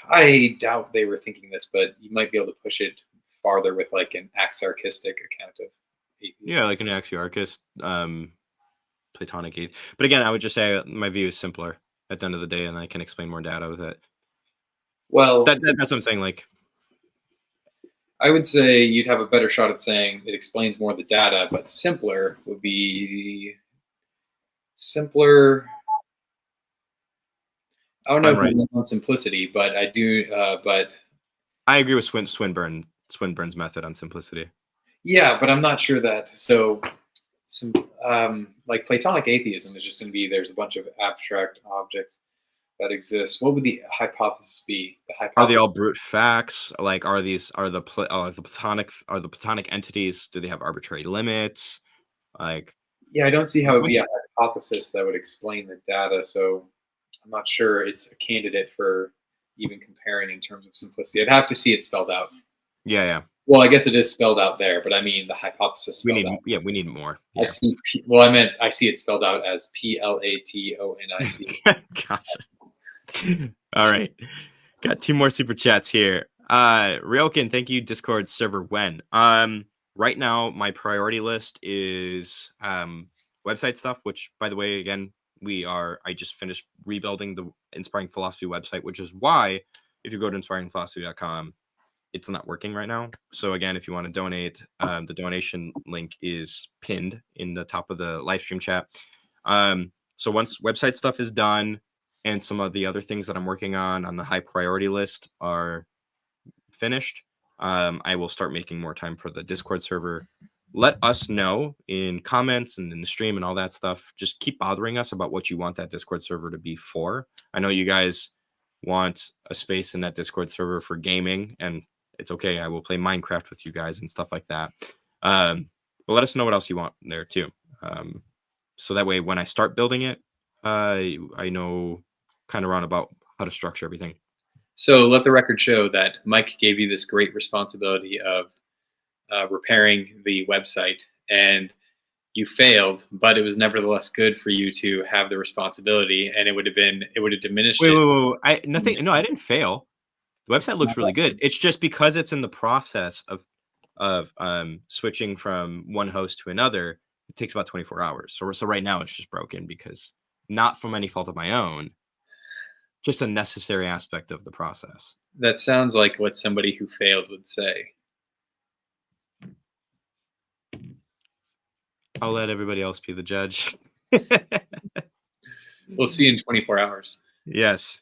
I doubt they were thinking this, but you might be able to push it farther with like an axarchistic account of atheism. Yeah, like an axiarchist, Platonic atheist. But again, I would just say my view is simpler at the end of the day, and I can explain more data with it. Well, that's what I'm saying. Like, I would say you'd have a better shot at saying it explains more of the data, but simpler would be simpler. I don't know if we went on simplicity, but I do. But I agree with Swinburne's method on simplicity. Yeah, but I'm not sure that. So, like Platonic atheism is just going to be there's a bunch of abstract objects that exist. What would the hypothesis be? Are they all brute facts? Like, are the Platonic entities? Do they have arbitrary limits? Like, yeah, I don't see how it would be a hypothesis that would explain the data. So I'm not sure it's a candidate for even comparing in terms of simplicity. I'd have to see it spelled out. Yeah. Well, I guess it is spelled out there, but I mean the hypothesis. We need more. Yeah. I see it spelled out as Platonic. Gotcha. All right, got 2 more super chats here. Ryokin, thank you. Discord server when? Right now my priority list is website stuff, which by the way, again, I just finished rebuilding the Inspiring Philosophy website, which is why if you go to inspiringphilosophy.com, it's not working right now. So again, if you want to donate, the donation link is pinned in the top of the live stream chat. So once website stuff is done and some of the other things that I'm working on the high priority list are finished, I will start making more time for the Discord server. Let us know in comments and in the stream and all that stuff. Just keep bothering us about what you want that Discord server to be for. I know you guys want a space in that Discord server for gaming, and it's okay. I will play Minecraft with you guys and stuff like that. But let us know what else you want there too. So that way, when I start building it, I know kind of around about how to structure everything. So let the record show that Mike gave you this great responsibility of repairing the website, and you failed, but it was nevertheless good for you to have the responsibility, and it would have diminished. Wait. I didn't fail. The website looks really good. It's just because it's in the process of switching from one host to another, it takes about 24 hours. So right now it's just broken because not from any fault of my own, just a necessary aspect of the process. That sounds like what somebody who failed would say. I'll let everybody else be the judge. We'll see in 24 hours. Yes.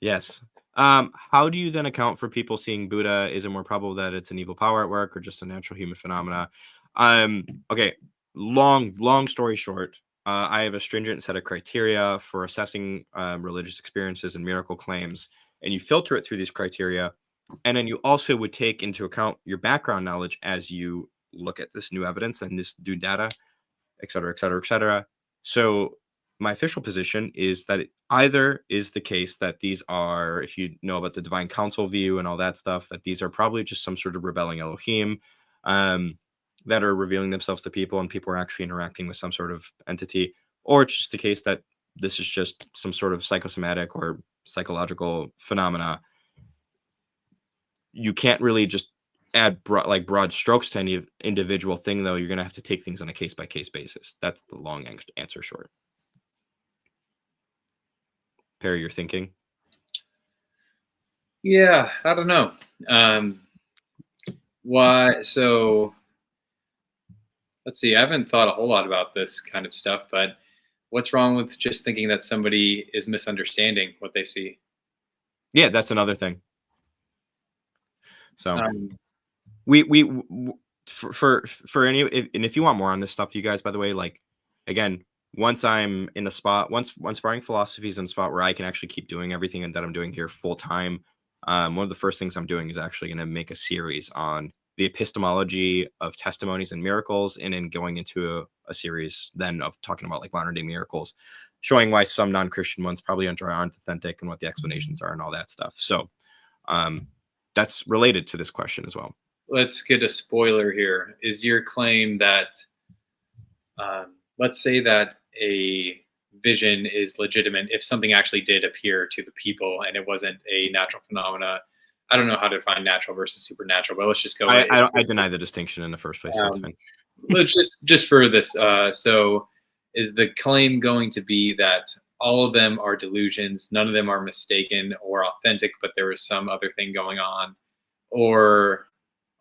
How do you then account for people seeing Buddha? Is it more probable that it's an evil power at work or just a natural human phenomena? Okay, long story short, I have a stringent set of criteria for assessing religious experiences and miracle claims, and you filter it through these criteria, and then you also would take into account your background knowledge as you look at this new evidence and this new data, et cetera, et cetera, et cetera. So my official position is that it either is the case that these are, if you know about the divine council view and all that stuff, that these are probably just some sort of rebelling Elohim that are revealing themselves to people, and people are actually interacting with some sort of entity, or it's just the case that this is just some sort of psychosomatic or psychological phenomena. You can't really just add broad strokes to any individual thing, though. You're going to have to take things on a case-by-case basis. That's the long answer short. Perry, you're thinking? Yeah, I don't know. Why? So let's see. I haven't thought a whole lot about this kind of stuff, but what's wrong with just thinking that somebody is misunderstanding what they see? Yeah, that's another thing. So we for any and if you want more on this stuff, you guys, by the way, like, again, once I'm in a spot, once Sparring Philosophy is in a spot where I can actually keep doing everything that I'm doing here full time, one of the first things I'm doing is actually going to make a series on the epistemology of testimonies and miracles, and then going into a series then of talking about like modern day miracles, showing why some non-Christian ones probably aren't authentic and what the explanations are and all that stuff. So that's related to this question as well. Let's get a spoiler here. Is your claim that, let's say that a vision is legitimate if something actually did appear to the people and it wasn't a natural phenomena? I don't know how to define natural versus supernatural, but let's just go. I deny the distinction in the first place. That's fine. Let's just for this. So is the claim going to be that all of them are delusions, none of them are mistaken or authentic, but there was some other thing going on? Or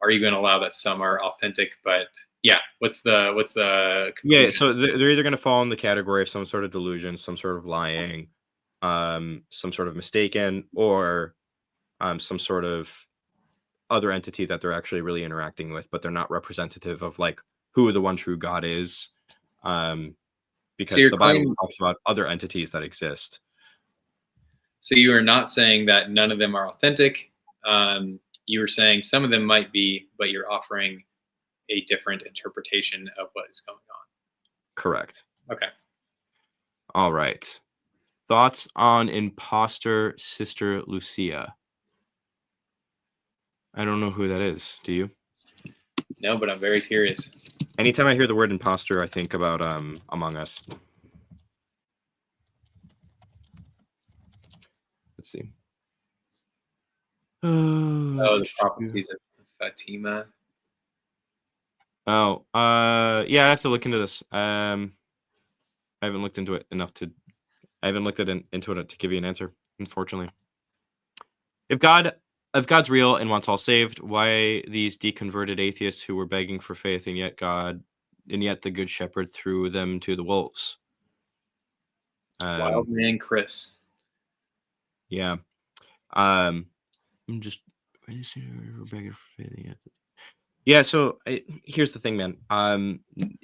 are you going to allow that some are authentic, but yeah, what's the conclusion? Yeah, so they're either going to fall in the category of some sort of delusion, some sort of lying, some sort of mistaken, or some sort of other entity that they're actually really interacting with, but they're not representative of like who the one true God is, because the Bible talks about other entities that exist. So you are not saying that none of them are authentic. You were saying some of them might be, but you're offering a different interpretation of what is going on. Correct. Okay. All right. Thoughts on imposter Sister Lucia? I don't know who that is. Do you? No, but I'm very curious. Anytime I hear the word imposter, I think about Among Us. Let's see. Oh, the prophecies of Fatima. Oh, yeah, I have to look into this. I haven't looked into it enough to. I haven't looked into it to give you an answer, unfortunately. If God's real and wants all saved, why these deconverted atheists who were begging for faith, and yet the Good Shepherd threw them to the wolves? Wild man Chris. Yeah. I'm just begging for faith. Yeah, so here's the thing, man.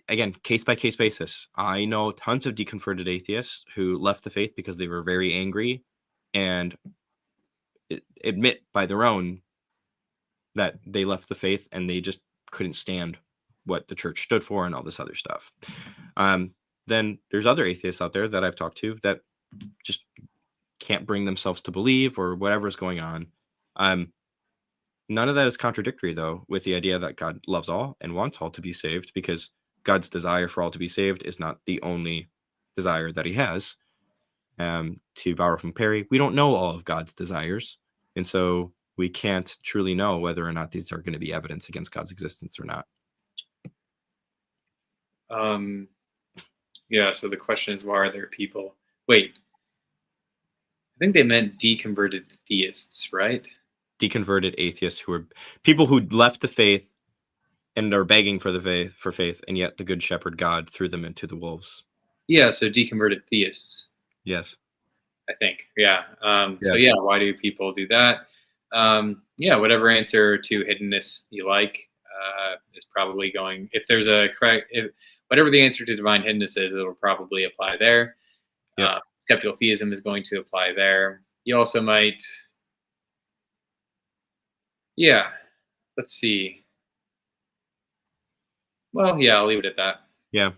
Again, case-by-case basis. I know tons of deconverted atheists who left the faith because they were very angry and admit by their own that they left the faith and they just couldn't stand what the church stood for and all this other stuff. Then there's other atheists out there that I've talked to that just can't bring themselves to believe or whatever's going on. None of that is contradictory, though, with the idea that God loves all and wants all to be saved, because God's desire for all to be saved is not the only desire that he has. To borrow from Perry, we don't know all of God's desires, and so we can't truly know whether or not these are going to be evidence against God's existence or not. Yeah, so the question is, why are there people? Wait, I think they meant deconverted theists, right? Deconverted atheists who are people who left the faith and are begging for faith, and yet the Good Shepherd God threw them into the wolves. Yeah, so deconverted theists. Yes. I think. Yeah. So yeah, why do people do that? Yeah, whatever answer to hiddenness you like is probably going. If there's a correct, whatever the answer to divine hiddenness is, it'll probably apply there. Yep. Skeptical theism is going to apply there. You also might. Yeah, let's see. Well, yeah, I'll leave it at that. Yeah.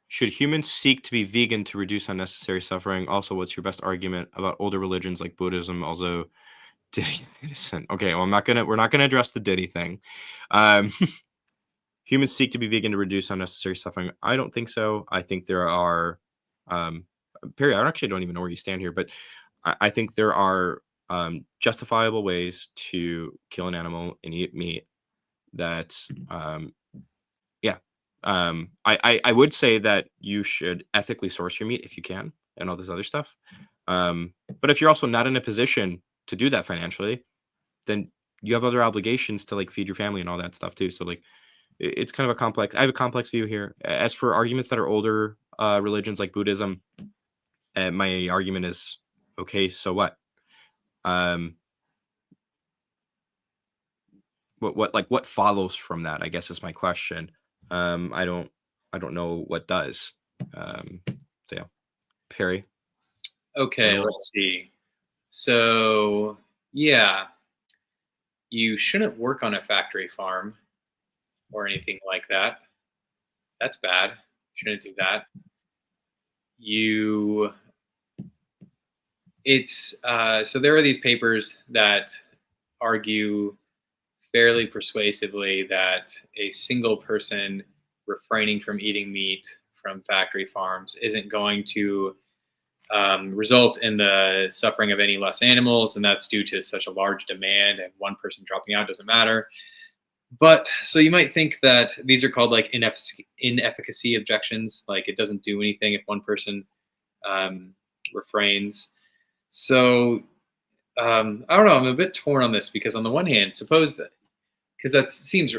Should humans seek to be vegan to reduce unnecessary suffering? Also, what's your best argument about older religions like Buddhism? Also, Diddy innocent. Okay, well, we're not gonna address the Diddy thing. Humans seek to be vegan to reduce unnecessary suffering. I don't think so. I think there are, Perry, I actually don't even know where you stand here, but I think there are justifiable ways to kill an animal and eat meat that I would say that you should ethically source your meat if you can and all this other stuff, but if you're also not in a position to do that financially, then you have other obligations to like feed your family and all that stuff too. So like it's kind of I have a complex view here. As for arguments that are older religions like Buddhism, my argument is, okay, so what? what follows from that, I guess, is my question. I don't know what does. So yeah, Perry. Okay, let's see. So yeah, you shouldn't work on a factory farm or anything like that. That's bad. Shouldn't do that. So there are these papers that argue fairly persuasively that a single person refraining from eating meat from factory farms isn't going to result in the suffering of any less animals, and that's due to such a large demand, and one person dropping out doesn't matter. But so you might think that these are called like inefficacy objections, like it doesn't do anything if one person refrains. So I don't know, I'm a bit torn on this, because on the one hand, suppose that, because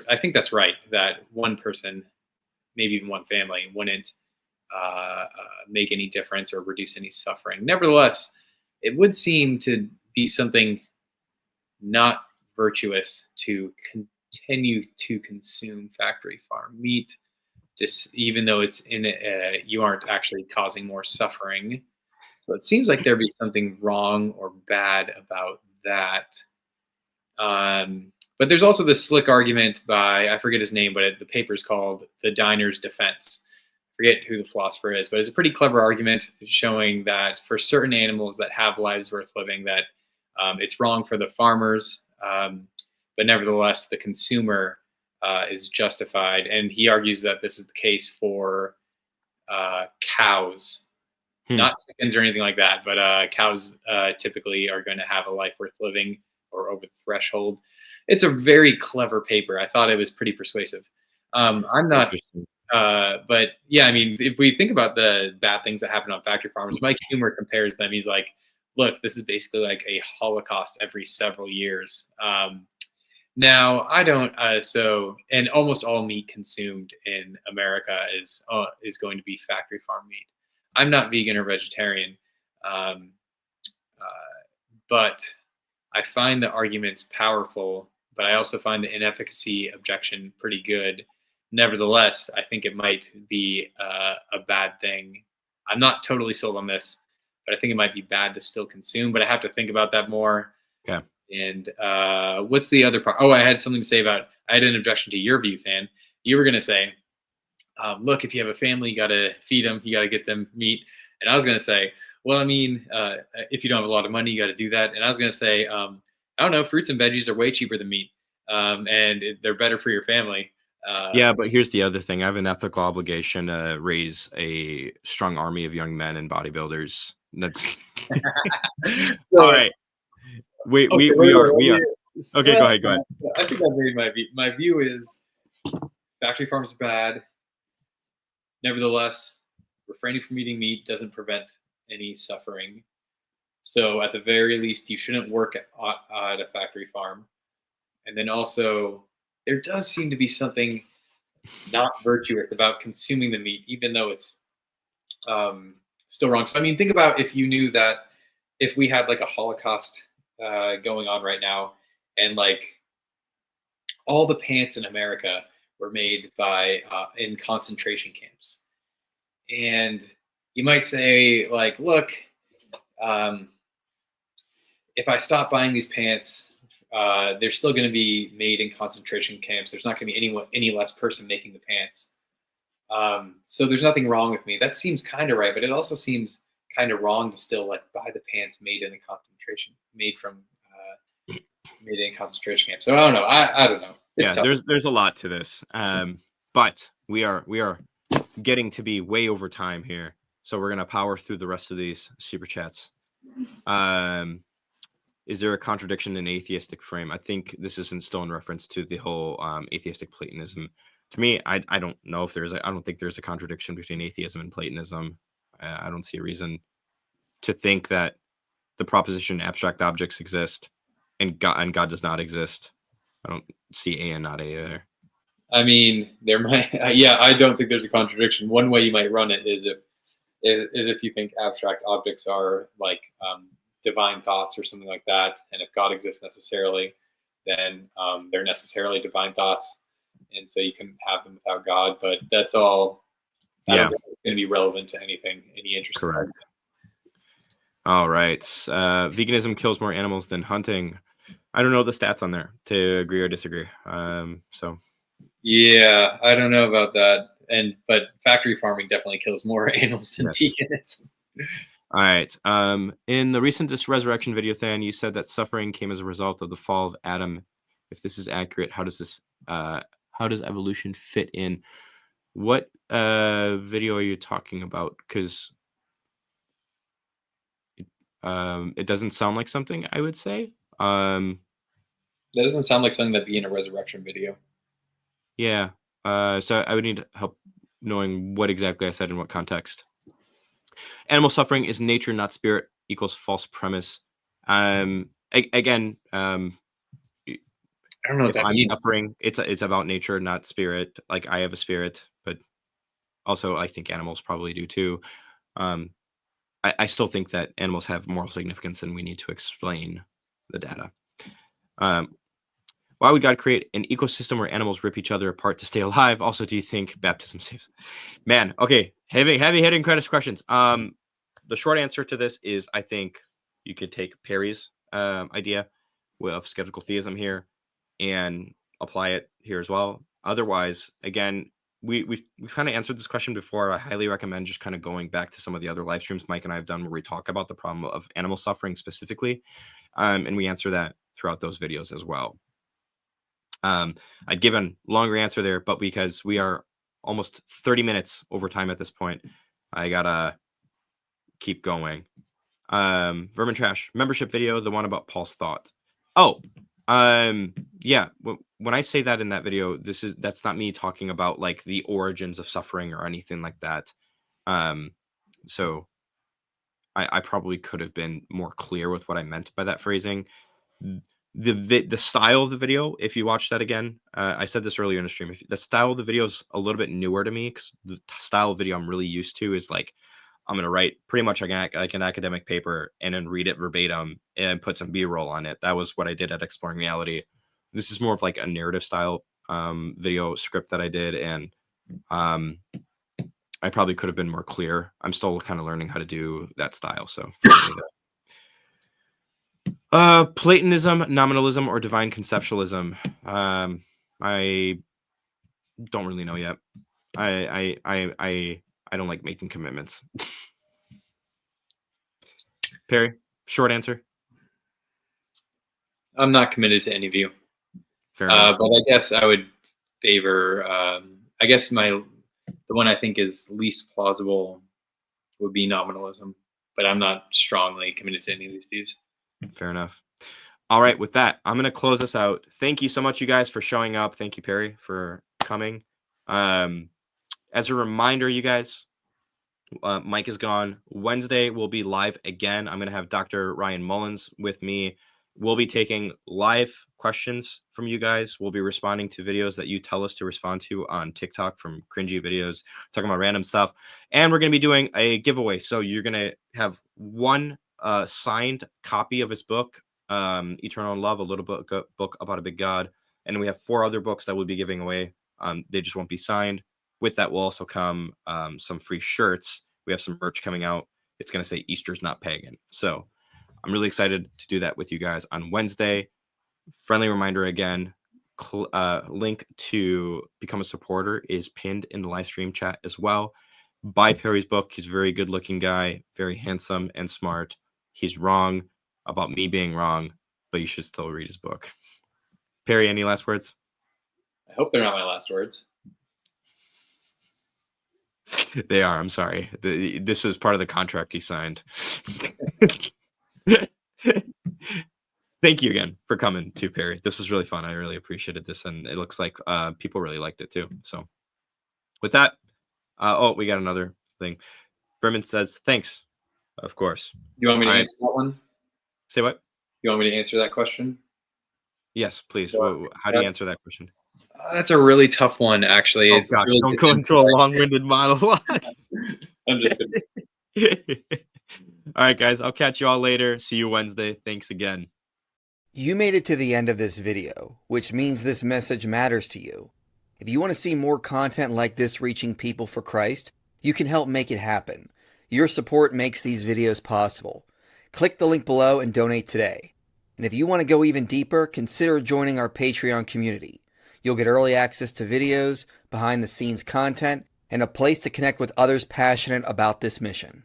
I think that's right, that one person, maybe even one family, wouldn't make any difference or reduce any suffering. Nevertheless, it would seem to be something not virtuous to continue to consume factory farm meat, just even though it's you aren't actually causing more suffering. So it seems like there'd be something wrong or bad about that. But there's also this slick argument by, I forget his name, but the paper's called The Diner's Defense. I forget who the philosopher is, but it's a pretty clever argument showing that for certain animals that have lives worth living, that it's wrong for the farmers, but nevertheless, the consumer is justified. And he argues that this is the case for cows. Not chickens or anything like that, but cows typically are going to have a life worth living or over the threshold. It's a very clever paper. I thought it was pretty persuasive. I'm not, but yeah, I mean, if we think about the bad things that happen on factory farms, Mike Humer compares them. He's like, look, this is basically like a Holocaust every several years. Now, I don't, and almost all meat consumed in America is going to be factory farm meat. I'm not vegan or vegetarian, but I find the arguments powerful, but I also find the inefficacy objection pretty good. Nevertheless, I think it might be a bad thing. I'm not totally sold on this, but I think it might be bad to still consume, but I have to think about that more. Okay. And what's the other part? Oh, I had something to say about, I had an objection to your view, Fan. You were going to say, look, if you have a family, you got to feed them, you got to get them meat. And I was going to say, well, I mean, if you don't have a lot of money, you got to do that. And I was going to say, I don't know, fruits and veggies are way cheaper than meat, and they're better for your family. Yeah, but here's the other thing. I have an ethical obligation to raise a strong army of young men and bodybuilders. That's all right. We are. Okay, go ahead. I think I've made my view. My view is factory farms are bad. Nevertheless, refraining from eating meat doesn't prevent any suffering. So at the very least, you shouldn't work at a factory farm. And then also, there does seem to be something not virtuous about consuming the meat, even though it's still wrong. So I mean, think about if you knew that if we had like a Holocaust going on right now, and like all the pants in America were made by in concentration camps, and you might say like, look, if I stop buying these pants, they're still going to be made in concentration camps. There's not going to be any less person making the pants. So there's nothing wrong with me. That seems kind of right, but it also seems kind of wrong to still like buy the pants made in concentration camp. So I don't know. I don't know. It's tough. There's a lot to this. But we are getting to be way over time here. So we're gonna power through the rest of these super chats. Is there a contradiction in atheistic frame? I think this isn't still in reference to the whole atheistic Platonism. To me, I don't know if I don't think there's a contradiction between atheism and Platonism. I don't see a reason to think that the proposition abstract objects exist and God does not exist. I don't see A and not A there. I mean, there might, I don't think there's a contradiction. One way you might run it is if you think abstract objects are like divine thoughts or something like that, and if God exists necessarily. then they're necessarily divine thoughts, and so you can have them without God. But that's all. I don't think it's going to be relevant to anything, any interest. Correct. All right. Veganism kills more animals than hunting. I don't know the stats on there to agree or disagree. So yeah, I don't know about that. But factory farming definitely kills more animals than veganism. All right. In the recent resurrection video, Than, you said that suffering came as a result of the fall of Adam. If this is accurate, how does evolution fit in? What video are you talking about? Because it doesn't sound like something I would say. That doesn't sound like something that'd be in a resurrection video. Yeah. So I would need help knowing what exactly I said in what context. Animal suffering is nature, not spirit, equals false premise. Again, I don't know what that I'm means. suffering. It's about nature, not spirit. Like I have a spirit, but also I think animals probably do too. I still think that animals have moral significance, and we need to explain the data. Why would God create an ecosystem where animals rip each other apart to stay alive? Also, do you think baptism saves? Man, okay, heavy hitting questions. The short answer to this is I think you could take Perry's idea of skeptical theism here and apply it here as well. Otherwise, again, we've kind of answered this question before. I highly recommend just kind of going back to some of the other live streams Mike and I have done where we talk about the problem of animal suffering specifically, and we answer that throughout those videos as well. I'd give a longer answer there, but because we are almost 30 minutes over time at this point, I gotta keep going. Vermin Trash membership video, the one about Paul's thought. Oh, yeah. When I say that in that video, that's not me talking about like the origins of suffering or anything like that. So I probably could have been more clear with what I meant by that phrasing. The style of the video, if you watch that again, I said this earlier in the stream, the style of the video is a little bit newer to me because the style of video I'm really used to is like I'm going to write pretty much like an academic paper and then read it verbatim and put some B-roll on it. That was what I did at Exploring Reality. This is more of like a narrative style video script that I did, and I probably could have been more clear. I'm still kind of learning how to do that style, so Platonism, nominalism, or divine conceptualism. I don't really know yet. I don't like making commitments. Perry, short answer. I'm not committed to any view. Fair enough. But I guess I would favor. I guess the one I think is least plausible would be nominalism, but I'm not strongly committed to any of these views. Fair enough. All right, with that, I'm going to close this out. Thank you so much, you guys, for showing up. Thank you, Perry, for coming. As a reminder, you guys, Mike is gone. Wednesday we'll be live again. I'm going to have Dr. Ryan Mullins with me. We'll be taking live questions from you guys. We'll be responding to videos that you tell us to respond to on TikTok from cringy videos, talking about random stuff. And we're going to be doing a giveaway. So you're going to have one signed copy of his book, Eternal Love, a little book about a big God. And we have 4 other books that we'll be giving away. They just won't be signed. With that will also come some free shirts. We have some merch coming out. It's going to say Easter's not pagan. So I'm really excited to do that with you guys on Wednesday. Friendly reminder again, link to become a supporter is pinned in the live stream chat as well. Buy Perry's book. He's a very good looking guy, very handsome and smart. He's wrong about me being wrong, but you should still read his book. Perry, any last words? I hope they're not my last words. They are. I'm sorry. This was part of the contract he signed. Thank you again for coming to Perry. This was really fun. I really appreciated this, and it looks like people really liked it too. So with that, we got another thing. Berman says, thanks. Of course. You want me to answer that one? Say what? You want me to answer that question? Yes, please. How do you answer that question? That's a really tough one, actually. Oh, gosh, really don't go into a long-winded monologue. I'm just kidding. All right, guys. I'll catch you all later. See you Wednesday. Thanks again. You made it to the end of this video, which means this message matters to you. If you want to see more content like this reaching people for Christ, you can help make it happen. Your support makes these videos possible. Click the link below and donate today. And if you want to go even deeper, consider joining our Patreon community. You'll get early access to videos, behind-the-scenes content, and a place to connect with others passionate about this mission.